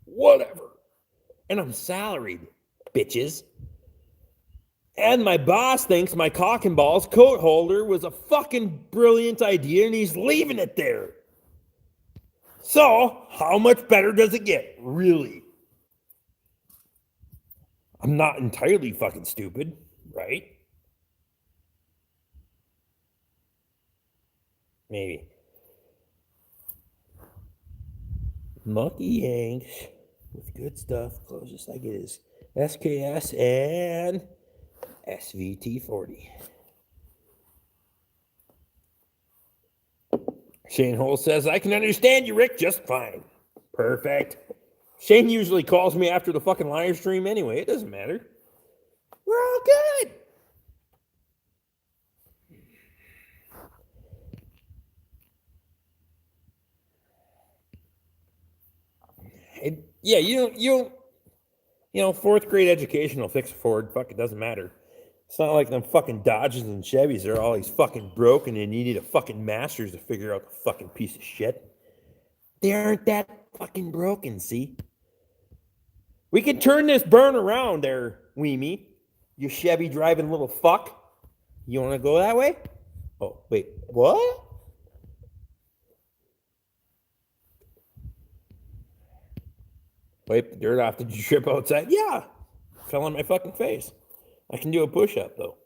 whatever. And I'm salaried, bitches. And my boss thinks my cock and balls coat holder was a fucking brilliant idea and he's leaving it there. So, how much better does it get? Really? I'm not entirely fucking stupid, right? Maybe. Monkey Yanks with good stuff. Closest I get is SKS and SVT40. Shane Hole says, I can understand you, Rick, just fine. Perfect. Shane usually calls me after the fucking live stream anyway. It doesn't matter. We're all good. Yeah, you know, 4th grade education will fix a Ford. Fuck, it doesn't matter. It's not like them fucking Dodges and Chevys are always fucking broken and you need a fucking master's to figure out the fucking piece of shit. They aren't that fucking broken, see? We can turn this burn around there, Weemy. You Chevy driving little fuck. You want to go that way? Oh, wait, what? Wipe the dirt off. Did you trip outside? Yeah. Fell on my fucking face. I can do a push-up, though.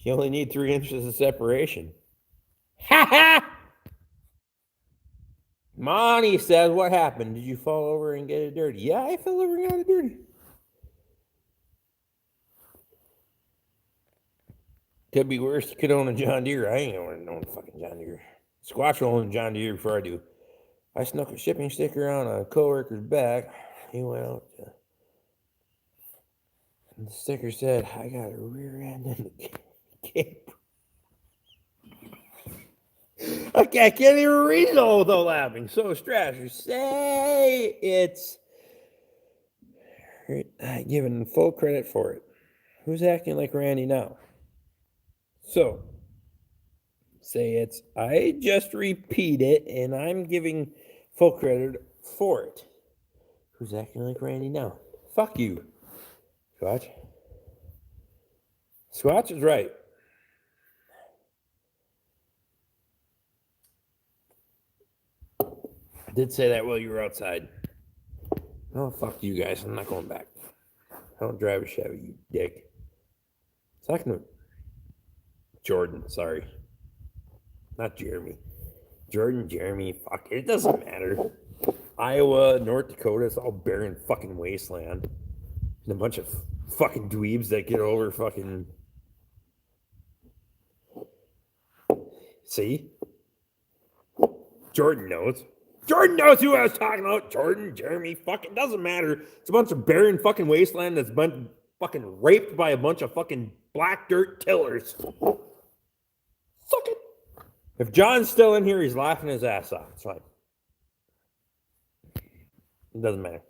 You only need 3 inches of separation. Ha ha! Monty says, what happened? Did you fall over and get it dirty? Yeah, I fell over and got it dirty. Could be worse. You could own a John Deere. I ain't going to own a fucking John Deere. Squatch will own a John Deere before I do. I snuck a shipping sticker on a coworker's back. He went out to... And the sticker said, I got a rear end in the cape. I can't even read it all without laughing. So Strasher, say it's given full credit for it. Who's acting like Randy now? So, say it's, I just repeat it, and I'm giving full credit for it. Who's acting like Randy now? Fuck you, Squatch. Squatch is right. I did say that while you were outside. Oh, fuck you guys. I'm not going back. I don't drive a Chevy, you dick. Second to Jordan, sorry. Not Jeremy. Jordan, Jeremy, fuck it. It doesn't matter. Iowa, North Dakota, it's all barren fucking wasteland. And a bunch of fucking dweebs that get over fucking. See? Jordan knows. Jordan knows who I was talking about. Jordan, Jeremy, fucking doesn't matter. It's a bunch of barren fucking wasteland that's been fucking raped by a bunch of fucking black dirt tillers. Suck it. If John's still in here, he's laughing his ass off. It's fine. It doesn't matter.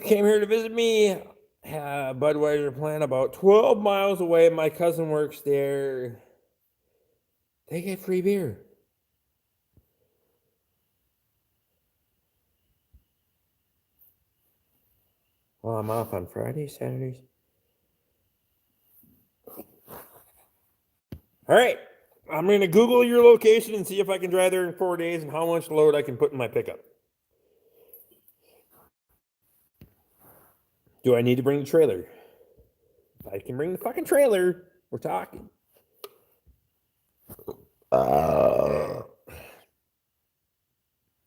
Came here to visit me. Budweiser plant about 12 miles away. My cousin works there. They get free beer. Well, I'm off on Fridays, Saturdays. All right. I'm going to Google your location and see if I can drive there in 4 days and how much load I can put in my pickup. Do I need to bring the trailer? If I can bring the fucking trailer, we're talking.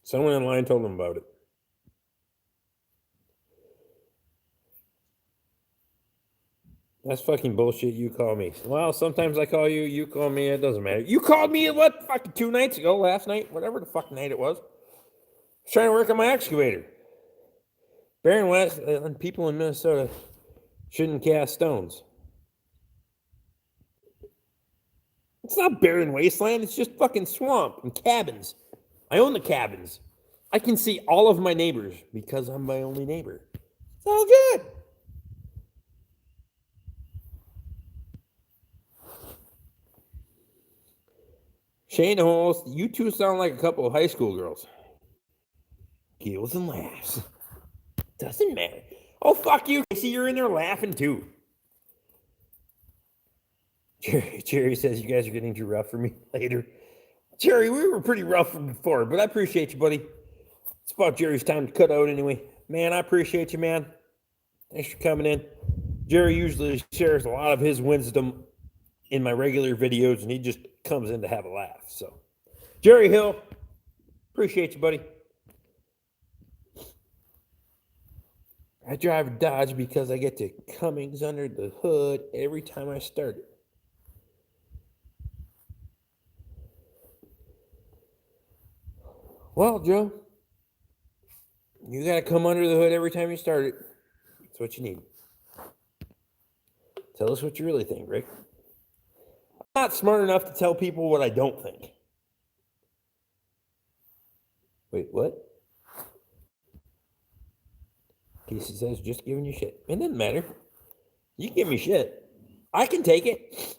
Someone in line told them about it. That's fucking bullshit. You call me. Well, sometimes I call you. You call me. It doesn't matter. You called me what? Fucking 2 nights ago, last night, whatever the fuck night it was. I was trying to work on my excavator. Barren West and people in Minnesota shouldn't cast stones. It's not barren wasteland. It's just fucking swamp and cabins. I own the cabins. I can see all of my neighbors because I'm my only neighbor. It's all good. Shane Holst, you two sound like a couple of high school girls. Giggles and laughs. Doesn't matter. Oh, fuck you. I see you're in there laughing too. Jerry says you guys are getting too rough for me later. Jerry, we were pretty rough before, but I appreciate you, buddy. It's about Jerry's time to cut out anyway. Man, I appreciate you, man. Thanks for coming in. Jerry usually shares a lot of his wisdom in my regular videos, and he just comes in to have a laugh. So, Jerry Hill, appreciate you, buddy. I drive a Dodge because I get to Cummings under the hood every time I start it. Well, Joe, you got to come under the hood every time you start it. That's what you need. Tell us what you really think, Rick. I'm not smart enough to tell people what I don't think. Wait, what? Casey says, just giving you shit. It doesn't matter. You give me shit. I can take it.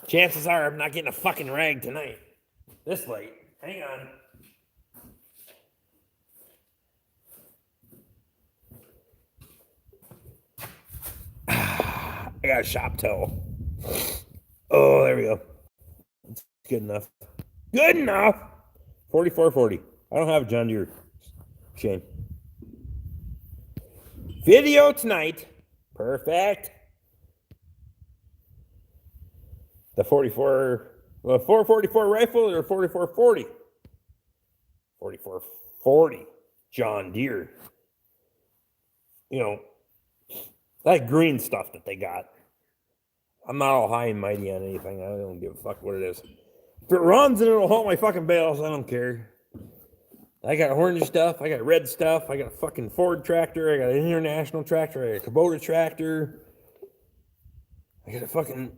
Chances are I'm not getting a fucking rag tonight. This late. Hang on. I got a shop towel. Oh, there we go. It's good enough. Good enough. 4440. I don't have a John Deere. Shame. Video tonight. Perfect. The 444 rifle or 4440? 4440. John Deere. You know, that green stuff that they got. I'm not all high and mighty on anything. I don't give a fuck what it is. If it runs and it'll haul my fucking bales, I don't care. I got orange stuff. I got red stuff. I got a fucking Ford tractor. I got an International tractor. I got a Kubota tractor. I got a fucking,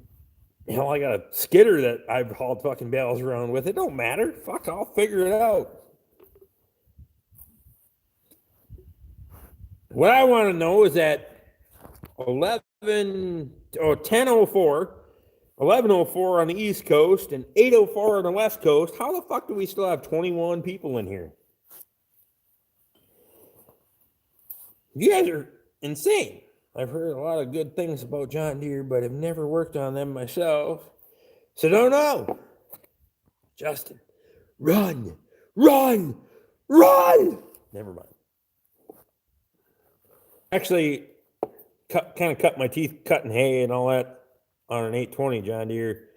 hell, I got a skidder that I've hauled fucking bales around with. It don't matter. Fuck, I'll figure it out. What I want to know is at 10:04, 11:04 on the East Coast and 8:04 on the West Coast. How the fuck do we still have 21 people in here? You guys are insane. I've heard a lot of good things about John Deere, but I've never worked on them myself. So don't know. Justin, run, run, run. Never mind. Actually, kind of cut my teeth cutting hay and all that on an 820 John Deere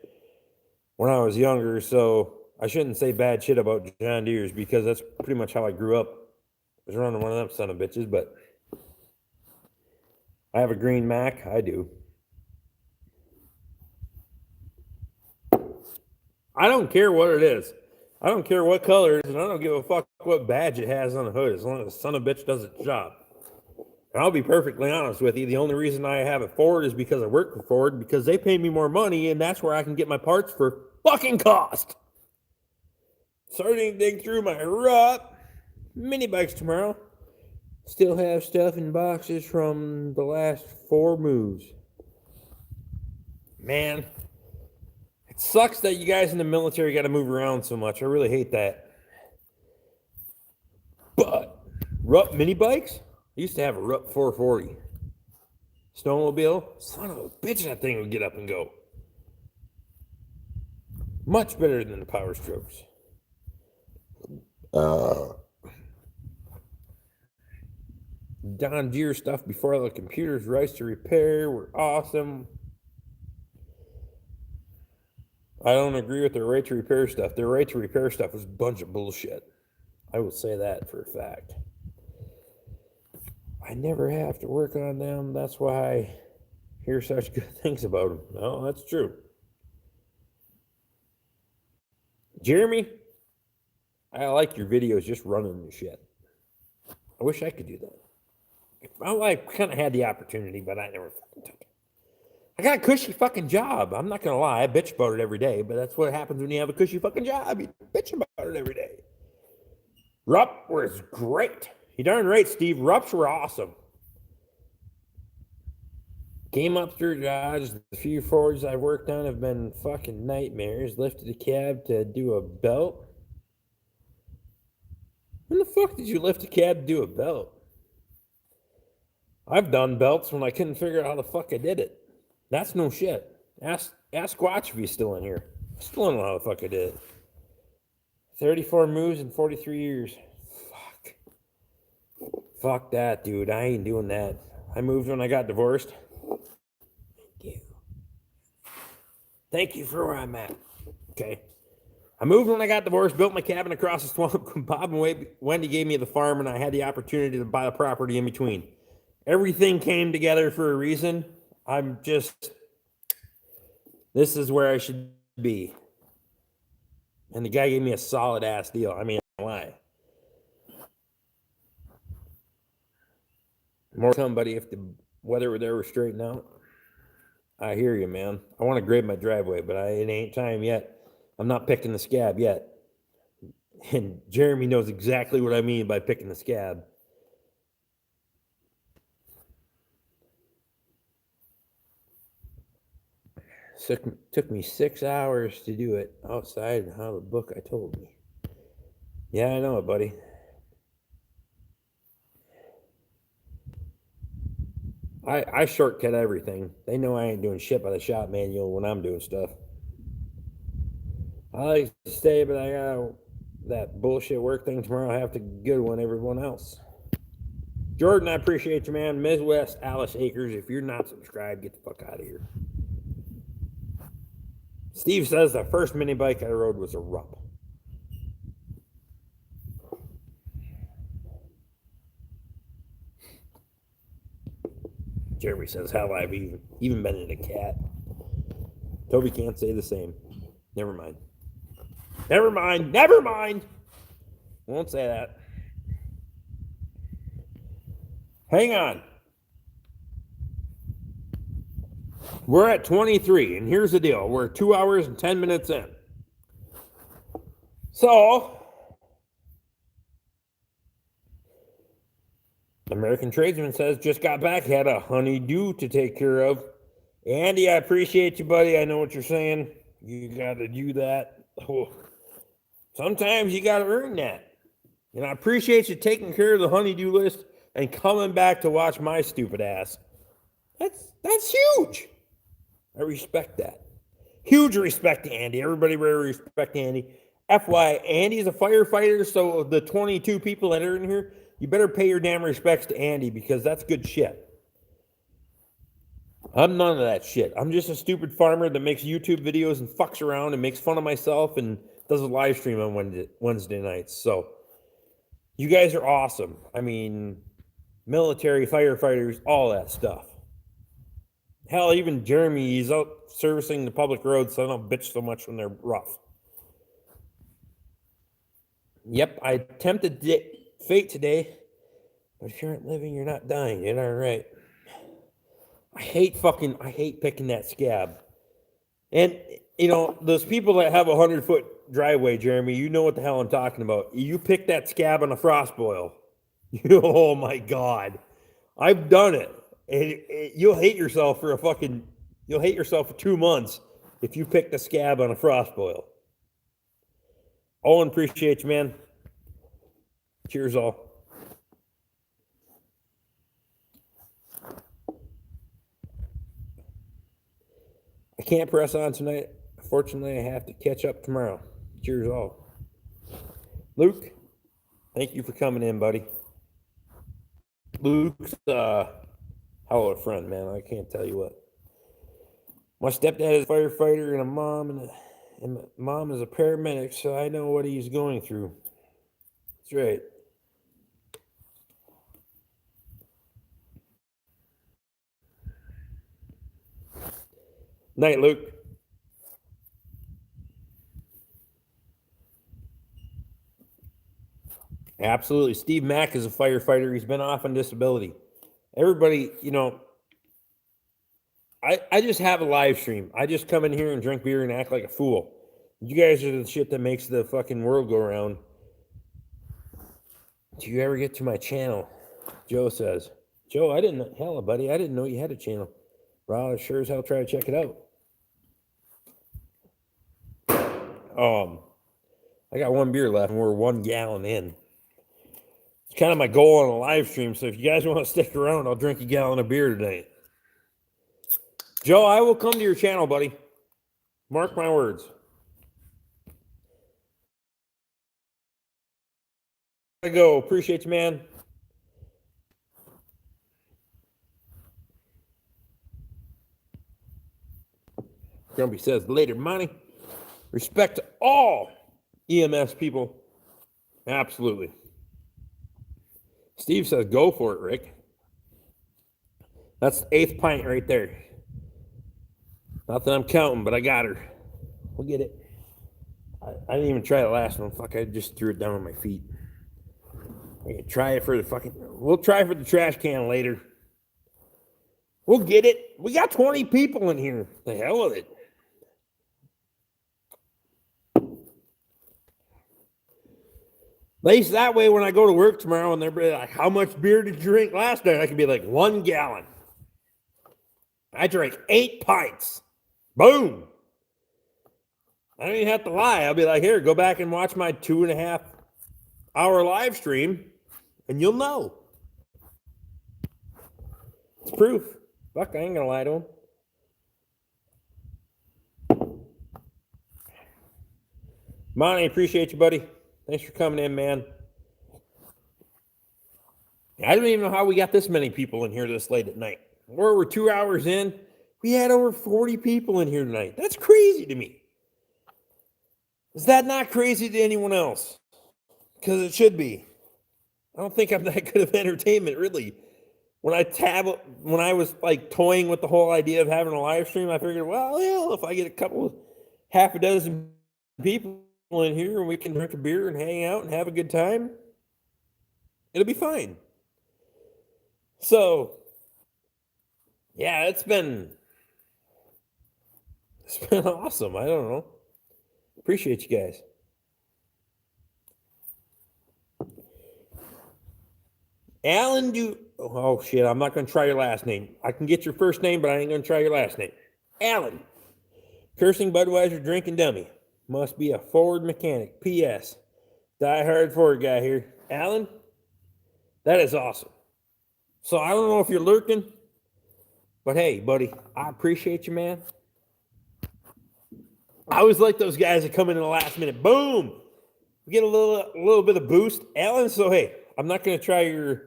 when I was younger, so I shouldn't say bad shit about John Deere's because that's pretty much how I grew up. I was running one of them son of bitches, but I have a green Mac. I do. I don't care what it is. I don't care what color it is, and I don't give a fuck what badge it has on the hood as long as the son of a bitch does its job. And I'll be perfectly honest with you. The only reason I have a Ford is because I work for Ford, because they pay me more money, and that's where I can get my parts for fucking cost. Starting to dig through my rut. Mini bikes tomorrow. Still have stuff in boxes from the last 4 moves. Man, it sucks that you guys in the military got to move around so much. I really hate that. But Rupp mini bikes? I used to have a Rupp 440. Snowmobile? Son of a bitch, that thing would get up and go. Much better than the Power Strokes. John Deere stuff before the computers rights to repair were awesome. I don't agree with their right to repair stuff. Their right to repair stuff was a bunch of bullshit. I will say that for a fact. I never have to work on them. That's why I hear such good things about them. No, that's true. Jeremy, I like your videos just running and shit. I wish I could do that. I kind of had the opportunity, but I never fucking took it. I got a cushy fucking job. I'm not going to lie. I bitch about it every day, but that's what happens when you have a cushy fucking job. You bitch about it every day. Rupp was great. You darn right, Steve. Rupps were awesome. Came up through Dodge. The few Fords I've worked on have been fucking nightmares. Lifted a cab to do a belt. When the fuck did you lift a cab to do a belt? I've done belts when I couldn't figure out how the fuck I did it. That's no shit. Ask Squatch if he's still in here. I still don't know how the fuck I did it. 34 moves in 43 years. Fuck that, dude. I ain't doing that. I moved when I got divorced. Thank you. Thank you for where I'm at. Okay. I moved when I got divorced, built my cabin across the swamp. Bob and Wendy gave me the farm, and I had the opportunity to buy the property in between. Everything came together for a reason. This is where I should be. And the guy gave me a solid ass deal. I mean, I don't lie. More come, buddy, if the weather would ever straighten out. I hear you, man. I want to grade my driveway, but it ain't time yet. I'm not picking the scab yet. And Jeremy knows exactly what I mean by picking the scab. Took me 6 hours to do it outside of how the book I told me. Yeah, I know it, buddy. I shortcut everything. They know I ain't doing shit by the shop manual when I'm doing stuff. I like to stay, but I got that bullshit work thing tomorrow. I have to go on everyone else. Jordan, I appreciate you, man. Midwest Alice Acres. If you're not subscribed, get the fuck out of here. Steve says the first mini bike I rode was a Rupp. Jeremy says, how I've even been in a cat. Toby can't say the same. Never mind. Never mind. Never mind. Won't say that. Hang on. We're at 23, and here's the deal. We're 2 hours and 10 minutes in. So, American Tradesman says, just got back, had a honey-do to take care of. Andy, I appreciate you, buddy. I know what you're saying. You got to do that. Oh, sometimes you got to earn that. And I appreciate you taking care of the honeydew list and coming back to watch my stupid ass. That's huge. I respect that. Huge respect to Andy. Everybody really respect Andy. FY, Andy's a firefighter, so the 22 people that are in here, you better pay your damn respects to Andy because that's good shit. I'm none of that shit. I'm just a stupid farmer that makes YouTube videos and fucks around and makes fun of myself and does a live stream on Wednesday nights. So you guys are awesome. I mean, military, firefighters, all that stuff. Hell, even Jeremy, he's out servicing the public roads, so I don't bitch so much when they're rough. Yep, I tempted fate today, but if you aren't living, you're not dying. You're not right. I hate picking that scab. And, you know, those people that have a 100-foot driveway, Jeremy, you know what the hell I'm talking about. You pick that scab on a frost boil. Oh, my God. I've done it. And you'll hate yourself for you'll hate yourself for 2 months if you pick the scab on a frost boil. Owen, appreciate you, man. Cheers, all. I can't press on tonight. Fortunately, I have to catch up tomorrow. Cheers, all. Luke, thank you for coming in, buddy. Luke's hell of a friend, man. I can't tell you what. My stepdad is a firefighter, and my mom is a paramedic, so I know what he's going through. That's right. Night, Luke. Absolutely. Steve Mack is a firefighter. He's been off on disability. Everybody, you know, I just have a live stream. I just come in here and drink beer and act like a fool. You guys are the shit that makes the fucking world go around. Do you ever get to my channel? Joe says. Joe, I didn't, hell, buddy, I didn't know you had a channel. Well, I sure as hell try to check it out. I got one beer left and we're 1 gallon in. It's kind of my goal on a live stream, so if you guys want to stick around, I'll drink a gallon of beer tonight. Joe, I will come to your channel, buddy. Mark my words. I go. Appreciate you, man. Grumpy says, later, money. Respect to all EMS people. Absolutely. Steve says, go for it, Rick. That's the 8th pint right there. Not that I'm counting, but I got her. We'll get it. I didn't even try the last one. Fuck, I just threw it down on my feet. We can try it for the fucking... We'll try for the trash can later. We'll get it. We got 20 people in here. The hell with it. At least that way when I go to work tomorrow and they're like, how much beer did you drink last night? I can be like, 1 gallon. I drank 8 pints. Boom. I don't even have to lie. I'll be like, here, go back and watch my 2.5-hour live stream and you'll know. It's proof. Fuck, I ain't gonna lie to him. Monty, appreciate you, buddy. Thanks for coming in, man. I don't even know how we got this many people in here this late at night. We're 2 hours in. We had over 40 people in here tonight. That's crazy to me. Is that not crazy to anyone else? Because it should be. I don't think I'm that good of entertainment, really. When I was like toying with the whole idea of having a live stream, I figured, well, yeah, if I get half a dozen people in here and we can drink a beer and hang out and have a good time, it'll be fine. So, yeah, it's been awesome. I don't know. Appreciate you guys. Alan do. Oh shit! I'm not gonna try your last name. I can get your first name, but I ain't gonna try your last name. Alan. Cursing Budweiser drinking dummy. Must be a Ford mechanic. P.S. Die hard Ford guy here. Alan, that is awesome. So I don't know if you're lurking, but hey, buddy, I appreciate you, man. I always like those guys that come in the last minute. Boom! Get a little bit of boost. Alan, so hey, I'm not gonna try your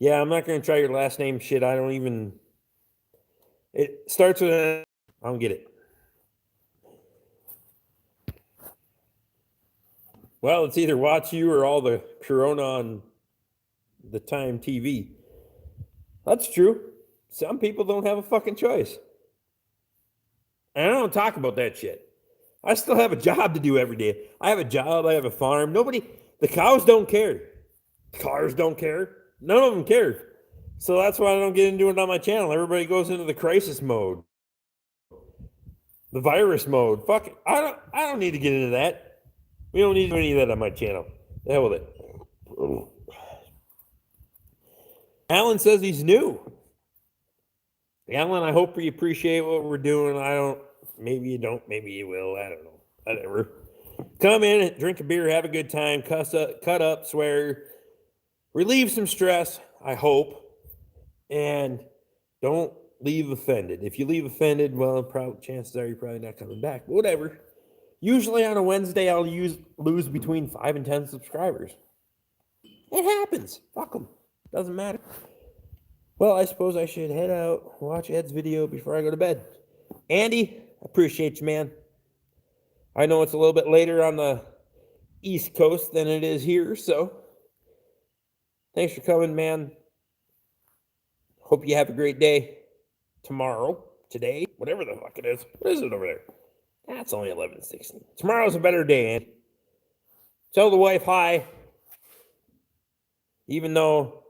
I'm not gonna try your last name shit. I don't even it starts with a I don't get it. Well, it's either watch you or all the Corona on the Time TV. That's true. Some people don't have a fucking choice. And I don't talk about that shit. I still have a job to do every day. I have a job, I have a farm. The cows don't care. Cars don't care. None of them care. So that's why I don't get into it on my channel. Everybody goes into the crisis mode. The virus mode. Fuck it. I don't need to get into that. We don't need to do any of that on my channel. The hell with it. Alan says he's new. Alan, I hope you appreciate what we're doing. Maybe you don't, maybe you will. I don't know. Whatever. Come in, drink a beer, have a good time, cut up, swear, relieve some stress, I hope, and don't leave offended. If you leave offended, well, chances are you're probably not coming back. But whatever. Usually on a Wednesday, I'll lose between 5 and 10 subscribers. It happens. Fuck them. Doesn't matter. Well, I suppose I should head out, watch Ed's video before I go to bed. Andy, I appreciate you, man. I know it's a little bit later on the East Coast than it is here, so thanks for coming, man. Hope you have a great day tomorrow, today, whatever the fuck it is. What is it over there? That's only 11:16. Tomorrow's a better day, Andy. Tell the wife hi, even though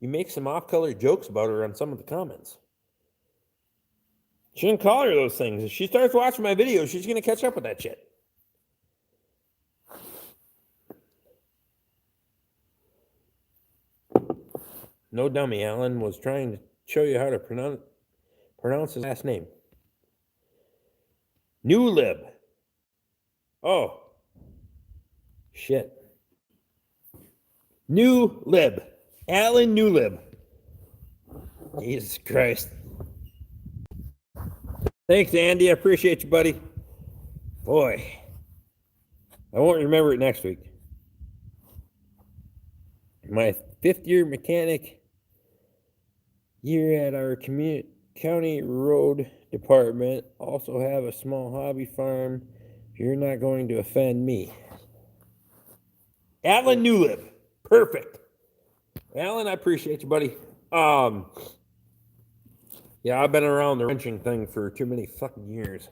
you make some off-color jokes about her on some of the comments. Shouldn't call her those things. If she starts watching my videos, she's going to catch up with that shit. No dummy, Alan was trying to show you how to pronounce his last name. New Lib. Oh. Shit. New Lib. Alan New Lib. Jesus Christ. Thanks, Andy. I appreciate you, buddy. Boy. I won't remember it next week. My 5th-year mechanic year at our county road department. Also have a small hobby farm. You're not going to offend me. Alan Newlib. Perfect. Alan, I appreciate you, buddy. Yeah, I've been around the wrenching thing for too many fucking years.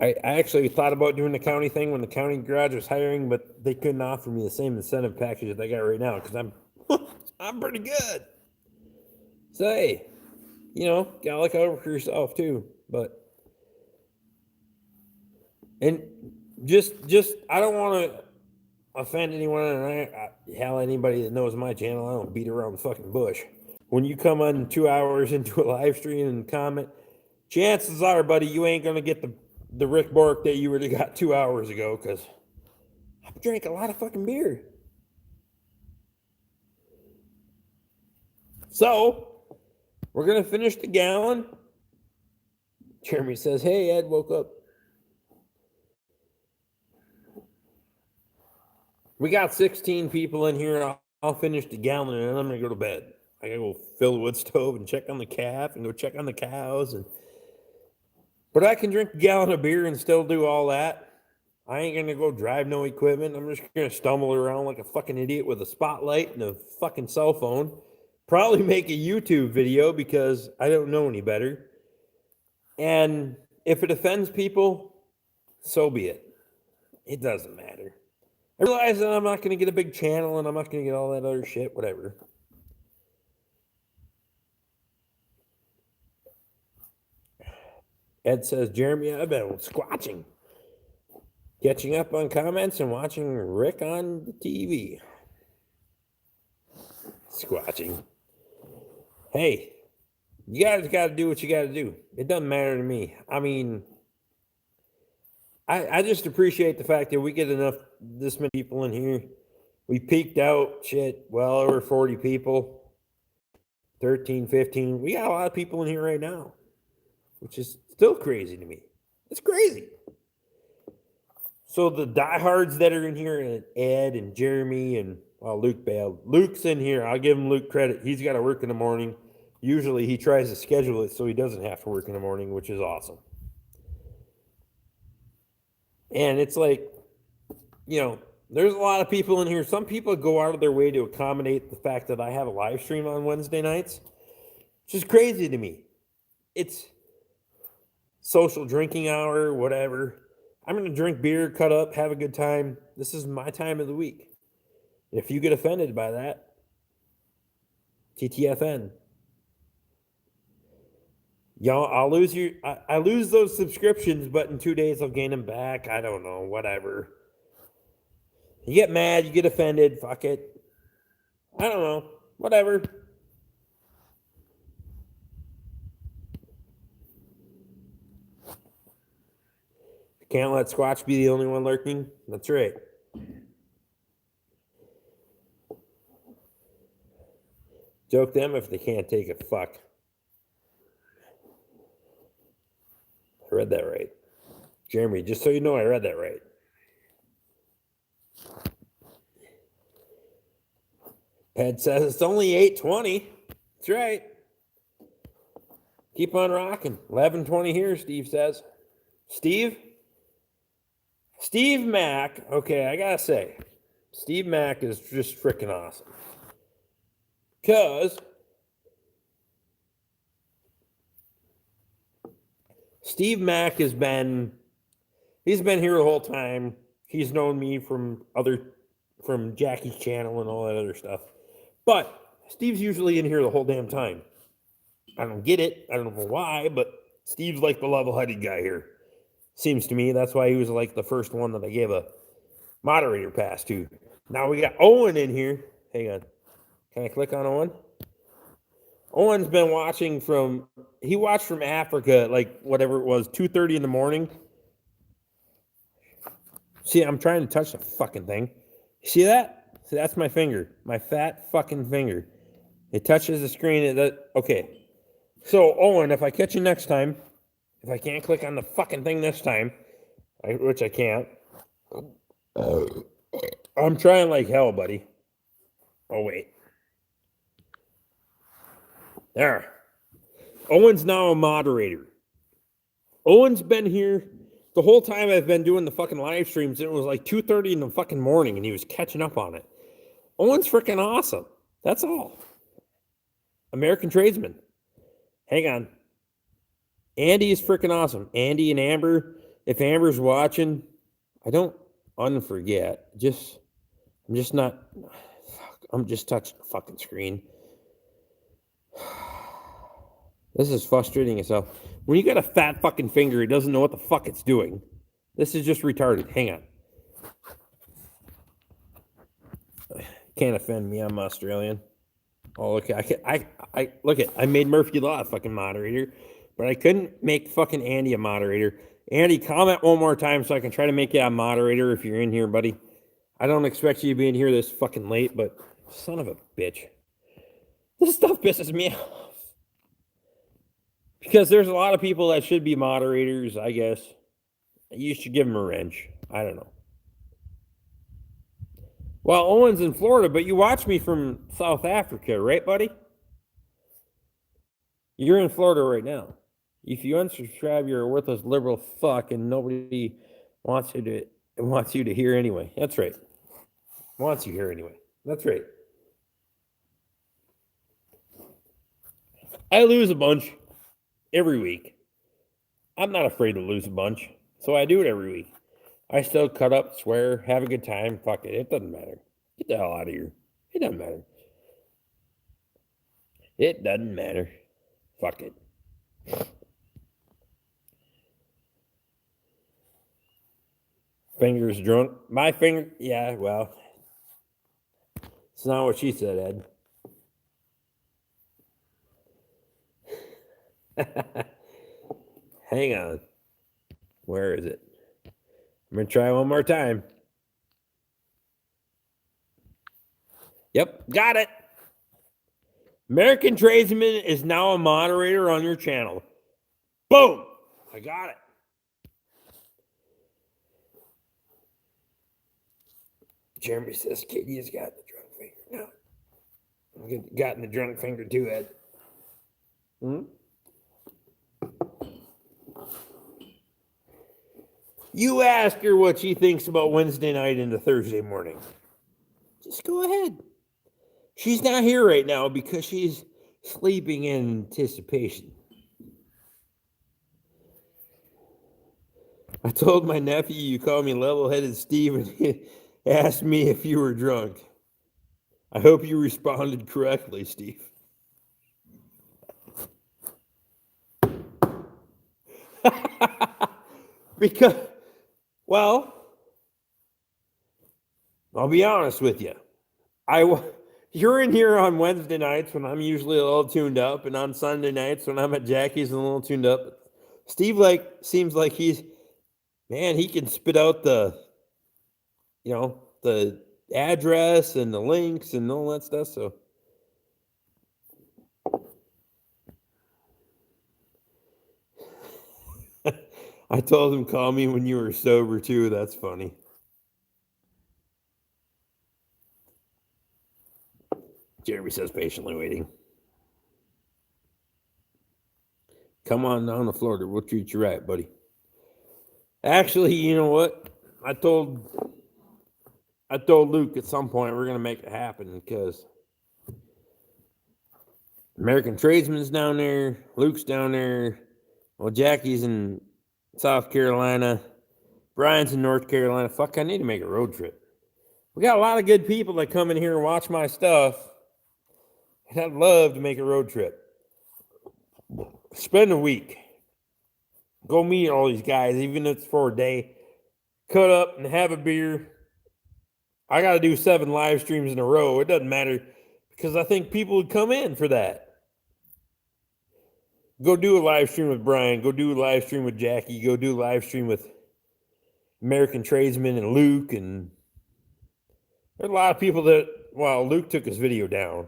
I actually thought about doing the county thing when the county garage was hiring, but they couldn't offer me the same incentive package that they got right now because I'm pretty good. So hey, gotta look out for yourself too. But and just I don't want to offend anyone, and hell, anybody that knows my channel, I don't beat around the fucking bush. When you come on 2 hours into a live stream and comment, chances are, buddy, you ain't gonna get the Rick Bork that you would have got 2 hours ago, because I drank a lot of fucking beer. So, we're going to finish the gallon. Jeremy says, hey, Ed, woke up. We got 16 people in here. I'll finish the gallon, and then I'm going to go to bed. I got to go fill the wood stove and check on the calf and go check on the cows. But I can drink a gallon of beer and still do all that. I ain't going to go drive no equipment. I'm just going to stumble around like a fucking idiot with a spotlight and a fucking cell phone. Probably make a YouTube video because I don't know any better. And if it offends people, so be it. It doesn't matter. I realize that I'm not going to get a big channel and I'm not going to get all that other shit, whatever. Ed says, Jeremy, I've been squatching. Catching up on comments and watching Rick on the TV. Squatching. Hey, you guys got to do what you got to do. It doesn't matter to me. I mean, I just appreciate the fact that we get this many people in here. We peaked out, well over 40 people, 13, 15. We got a lot of people in here right now, which is still crazy to me. It's crazy. So the diehards that are in here, and Ed and Jeremy and, well, Luke bailed. Luke's in here. I'll give him Luke credit. He's got to work in the morning. Usually he tries to schedule it so he doesn't have to work in the morning, which is awesome. And it's like, there's a lot of people in here. Some people go out of their way to accommodate the fact that I have a live stream on Wednesday nights, which is crazy to me. It's social drinking hour, whatever. I'm going to drink beer, cut up, have a good time. This is my time of the week. If you get offended by that, TTFN. Y'all, I lose those subscriptions, but in 2 days I'll gain them back. I don't know, whatever. You get mad, you get offended, fuck it. I don't know, whatever. Can't let Squatch be the only one lurking. That's right. Joke them if they can't take a fuck. I read that right. Jeremy, just so you know, I read that right. Ed says it's only 8:20. That's right. Keep on rocking. 11:20 here, Steve says. Steve Mack. Okay, I gotta say, Steve Mack is just freaking awesome. Because Steve Mack he's been here the whole time. He's known me from Jackie's channel and all that other stuff. But Steve's usually in here the whole damn time. I don't get it. I don't know why, but Steve's like the level-headed guy here. Seems to me. That's why he was like the first one that I gave a moderator pass to. Now we got Owen in here. Hang on. Can I click on Owen? Owen's been watching he watched from Africa, like whatever it was, 2:30 in the morning. See, I'm trying to touch the fucking thing. See that? See, that's my finger. My fat fucking finger. It touches the screen. Okay. So, Owen, if I catch you next time, if I can't click on the fucking thing this time, which I can't, I'm trying like hell, buddy. Oh, wait. There. Owen's now a moderator. Owen's been here the whole time I've been doing the fucking live streams. It was like 2:30 in the fucking morning, and he was catching up on it. Owen's freaking awesome. That's all. American tradesman. Hang on. Andy is freaking awesome. Andy and Amber. If Amber's watching, I don't unforget. I'm just not. Fuck, I'm just touching the fucking screen. This is frustrating yourself. When you got a fat fucking finger, it doesn't know what the fuck it's doing. This is just retarded. Hang on. Can't offend me. I'm Australian. Oh, okay. I look at. I made Murphy Law a fucking moderator, but I couldn't make fucking Andy a moderator. Andy, comment one more time so I can try to make you a moderator if you're in here, buddy. I don't expect you to be in here this fucking late, but son of a bitch. This stuff pisses me off. Because there's a lot of people that should be moderators, I guess. You should give them a wrench. I don't know. Well, Owen's in Florida, but you watch me from South Africa, right, buddy? You're in Florida right now. If you unsubscribe, you're a worthless liberal fuck, and nobody wants you to hear anyway. That's right. Wants you here anyway. That's right. I lose a bunch every week. I'm not afraid to lose a bunch, so I do it every week. I still cut up, swear, have a good time. Fuck it. It doesn't matter. Get the hell out of here. It doesn't matter. It doesn't matter. Fuck it. Fingers drunk. My finger. Yeah, well, it's not what she said, Ed. Hang on. Where is it? I'm going to try one more time. Yep, got it. American Tradesman is now a moderator on your channel. Boom! I got it. Jeremy says Katie has got the drunk finger. No. I've gotten the drunk finger too, Ed. You ask her what she thinks about Wednesday night into Thursday morning. Just go ahead. She's not here right now because she's sleeping in anticipation. I told my nephew you called me level-headed Steve and he asked me if you were drunk. I hope you responded correctly, Steve. Because, well, I'll be honest with you. You're in here on Wednesday nights when I'm usually a little tuned up, and on Sunday nights when I'm at Jackie's and a little tuned up. Steve seems like he can spit out the address and the links and all that stuff. So I told him call me when you were sober too. That's funny. Jeremy says patiently waiting. Come on down to Florida. We'll treat you right, buddy. Actually, you know what? I told Luke at some point we're gonna make it happen because American Tradesman's down there, Luke's down there, well, Jackie's in South Carolina, Brian's in North Carolina. Fuck, I need to make a road trip. We got a lot of good people that come in here and watch my stuff, and I'd love to make a road trip. Spend a week. Go meet all these guys, even if it's for a day. Cut up and have a beer. I got to do 7 live streams in a row. It doesn't matter because I think people would come in for that. Go do a live stream with Brian. Go do a live stream with Jackie. Go do a live stream with American Tradesman and Luke. And there's a lot of people that, well, Luke took his video down.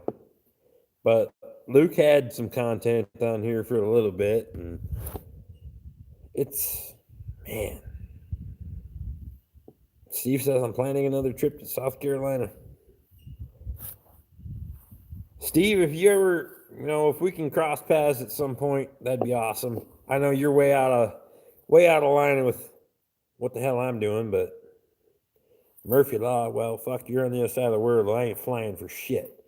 But Luke had some content on here for a little bit. And it's, man. Steve says I'm planning another trip to South Carolina. Steve, if you ever, if we can cross paths at some point, that'd be awesome. I know you're way out of line with what the hell I'm doing, but Murphy Law, well, fuck, you're on the other side of the world. I ain't flying for shit.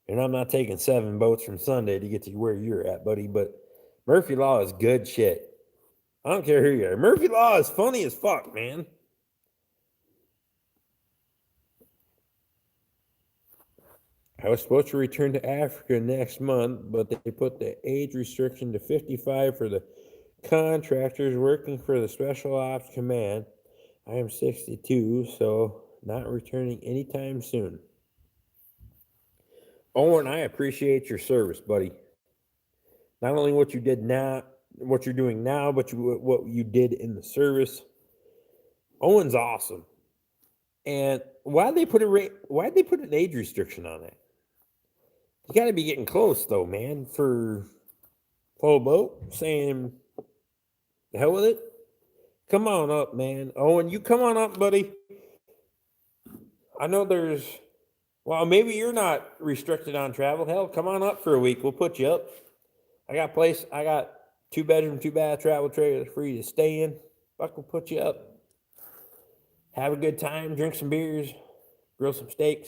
And I'm not taking 7 boats from Sunday to get to where you're at, buddy. But Murphy Law is good shit. I don't care who you are. Murphy Law is funny as fuck, man. I was supposed to return to Africa next month, but they put the age restriction to 55 for the contractors working for the Special Ops Command. I am 62, so not returning anytime soon. Owen, I appreciate your service, buddy. Not only what you did now, what you're doing now, but what you did in the service. Owen's awesome. And why'd they put an age restriction on it? You got to be getting close, though, man, for full boat, saying, the hell with it. Come on up, man. Owen, you come on up, buddy. I know maybe you're not restricted on travel. Hell, come on up for a week. We'll put you up. I got 2-bedroom, 2-bath travel trailer for you to stay in. Fuck, we'll put you up. Have a good time, drink some beers, grill some steaks.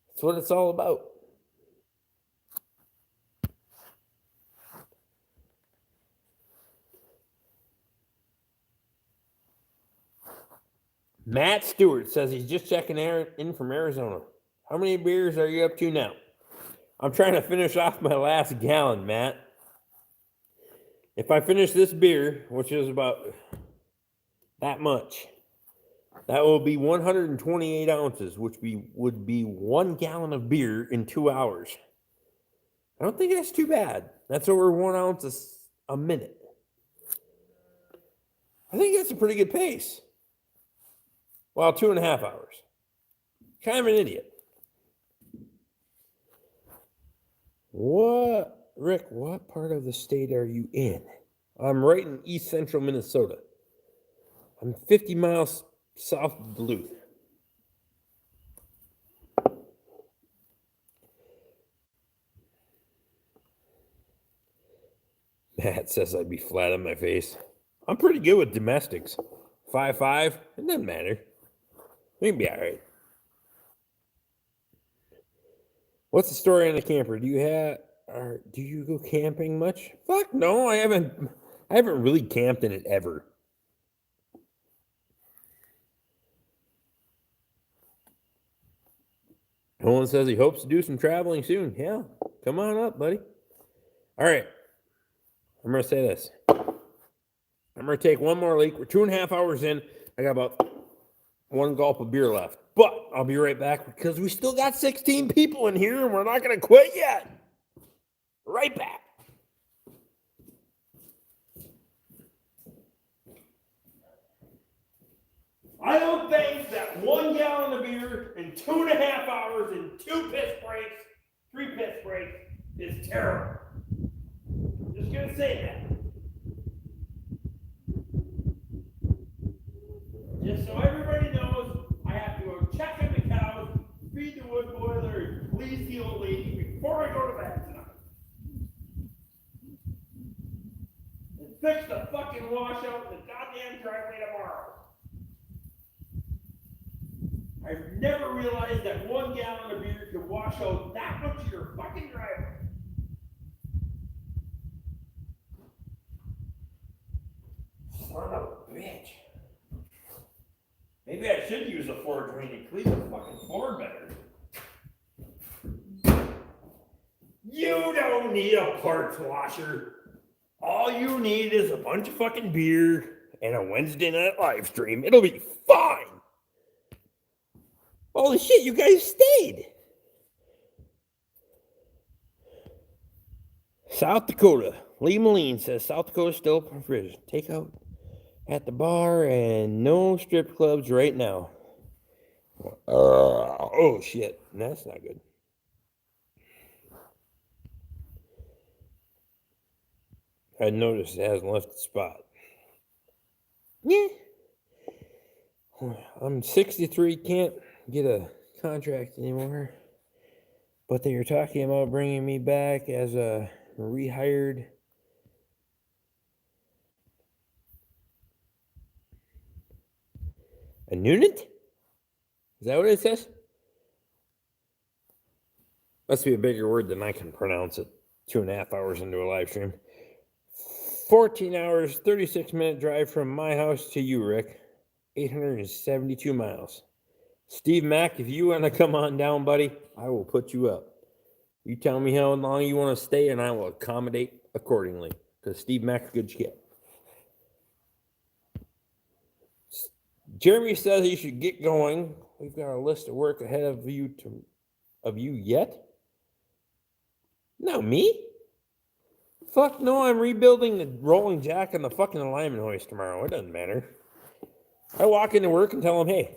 That's what it's all about. Matt Stewart says he's just checking in from Arizona. How many beers are you up to now? I'm trying to finish off my last gallon, Matt. If I finish this beer, which is about that much, That will be 128 ounces, which would be 1 gallon of beer in 2 hours. I don't think that's too bad. That's over 1 ounce a minute. I think that's a pretty good pace. Well, 2.5 hours. Kind of an idiot. What, Rick, what part of the state are you in? I'm right in east central Minnesota. I'm 50 miles south of Duluth. Matt says I'd be flat on my face. I'm pretty good with domestics. 5'5", it doesn't matter. We can be all right. What's the story on the camper? Do you go camping much? Fuck no, I haven't really camped in it ever. Nolan says he hopes to do some traveling soon. Yeah, come on up, buddy. All right, I'm gonna say this. I'm gonna take one more leak. We're 2.5 hours in. I got about 1 gulp of beer left, but I'll be right back because we still got 16 people in here and we're not gonna quit yet. Right back. I don't think that 1 gallon of beer in 2.5 hours and 3 piss breaks is terrible. Just gonna say that. Just so everybody knows, I have to go check on the cows, feed the wood boiler, and please the old lady before I go to bed tonight. And fix the fucking washout in the goddamn driveway tomorrow. I've never realized that 1 gallon of beer could wash out that much of your fucking driveway. Son of a bitch. Maybe I should use a floor drain to clean the fucking floor better. You don't need a parts washer. All you need is a bunch of fucking beer and a Wednesday night live stream. It'll be fine. Holy shit, you guys stayed. South Dakota. Lee Moline says South Dakota still open for business. Takeout at the bar and no strip clubs right now. Oh shit, that's not good. I noticed it hasn't left the spot. Yeah. I'm 63, can't get a contract anymore. But they were talking about bringing me back as a rehired a unit? Is that what it says? Must be a bigger word than I can pronounce it. 2.5 hours into a live stream. 14 hours, 36-minute drive from my house to you, Rick. 872 miles. Steve Mack, if you want to come on down, buddy, I will put you up. You tell me how long you want to stay, and I will accommodate accordingly. Because Steve Mack's a good shit. Jeremy says you should get going. We've got a list of work ahead of you yet? No, me? Fuck no, I'm rebuilding the rolling jack and the fucking alignment hoist tomorrow. It doesn't matter. I walk into work and tell them, hey,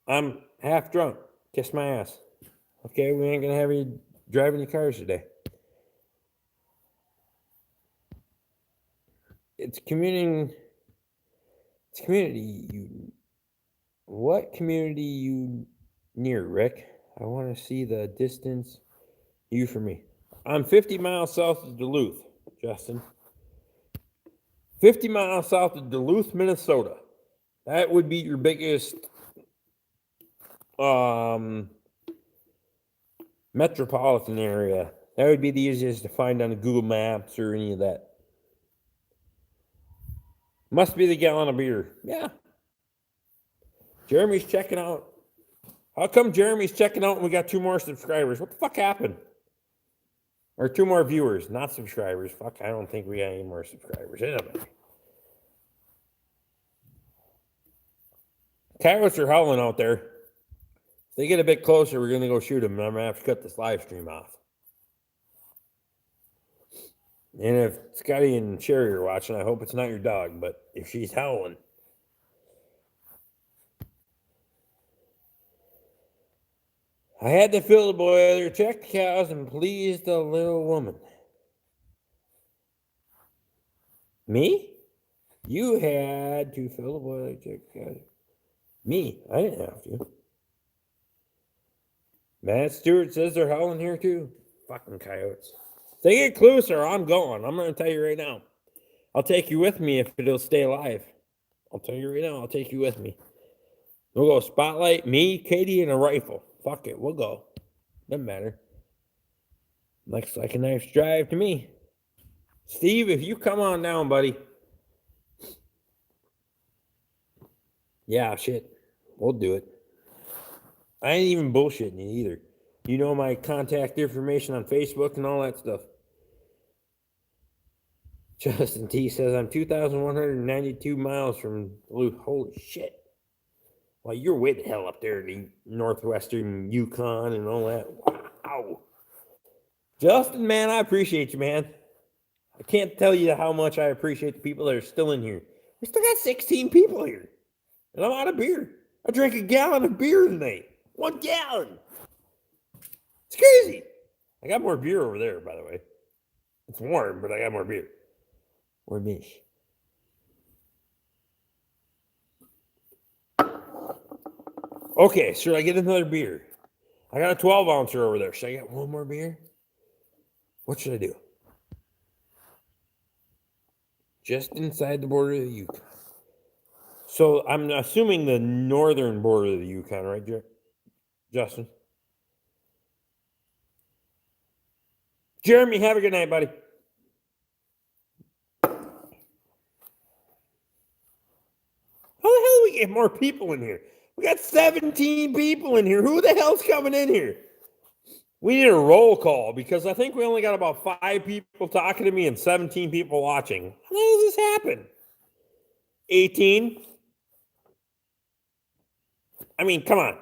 I'm half drunk. Kiss my ass. Okay, we ain't gonna have you driving your cars today. It's community. What community you near, Rick? I want to see the distance. You for me. I'm 50 miles south of Duluth, Justin. 50 miles south of Duluth, Minnesota. That would be your biggest metropolitan area. That would be the easiest to find on Google Maps or any of that. Must be the gallon of beer. Yeah. Jeremy's checking out. How come Jeremy's checking out and we got 2 more subscribers? What the fuck happened? Or 2 more viewers, not subscribers. Fuck, I don't think we got any more subscribers. It doesn't matter. Coyotes are howling out there. If they get a bit closer, we're going to go shoot them. I'm going to have to cut this live stream off. And if Scotty and Sherry are watching, I hope it's not your dog, but if she's howling. I had to fill the boiler, check the cows, and please the little woman. Me? You had to fill the boiler, check the cows. Me? I didn't have to. Matt Stewart says they're howling here too. Fucking coyotes. If they get closer, I'm going. I'm going to tell you right now. I'll take you with me if it'll stay alive. I'll tell you right now, I'll take you with me. We'll go spotlight, me, Katie, and a rifle. Fuck it, we'll go. Doesn't matter. Looks like a nice drive to me. Steve, if you come on down, buddy. Yeah, shit. We'll do it. I ain't even bullshitting you either. You know my contact information on Facebook and all that stuff. Justin T says I'm 2,192 miles from Duluth. Holy shit. Well, you're way the hell up there in the northwestern Yukon and all that. Wow. Justin, man, I appreciate you, man. I can't tell you how much I appreciate the people that are still in here. We still got 16 people here. And I'm out of beer. I drank a gallon of beer tonight. 1 gallon. It's crazy. I got more beer over there, by the way. It's warm, but I got more beer. Or mish. Okay, should I get another beer? I got a 12-ouncer over there. Should I get one more beer? What should I do? Just inside the border of the Yukon. So I'm assuming the northern border of the Yukon, right, Justin? Jeremy, have a good night, buddy. How the hell do we get more people in here? We got 17 people in here. Who the hell's coming in here? We need a roll call because I think we only got about 5 people talking to me and 17 people watching. How the hell does this happen? 18? I mean, come on.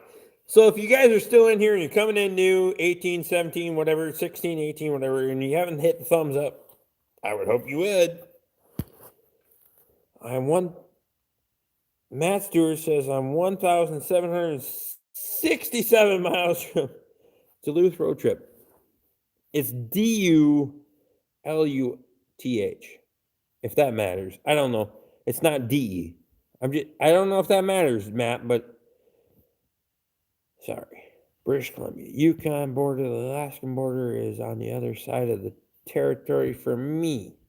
So if you guys are still in here and you're coming in new, 18, 17, whatever, 16, 18, whatever, and you haven't hit the thumbs up, I would hope you would. Matt Stewart says I'm 1,767 miles from Duluth road trip. It's D-U-L-U-T-H, if that matters. I don't know. It's not D. I don't know if that matters, Matt, but sorry. British Columbia. Yukon border, the Alaskan border is on the other side of the territory for me.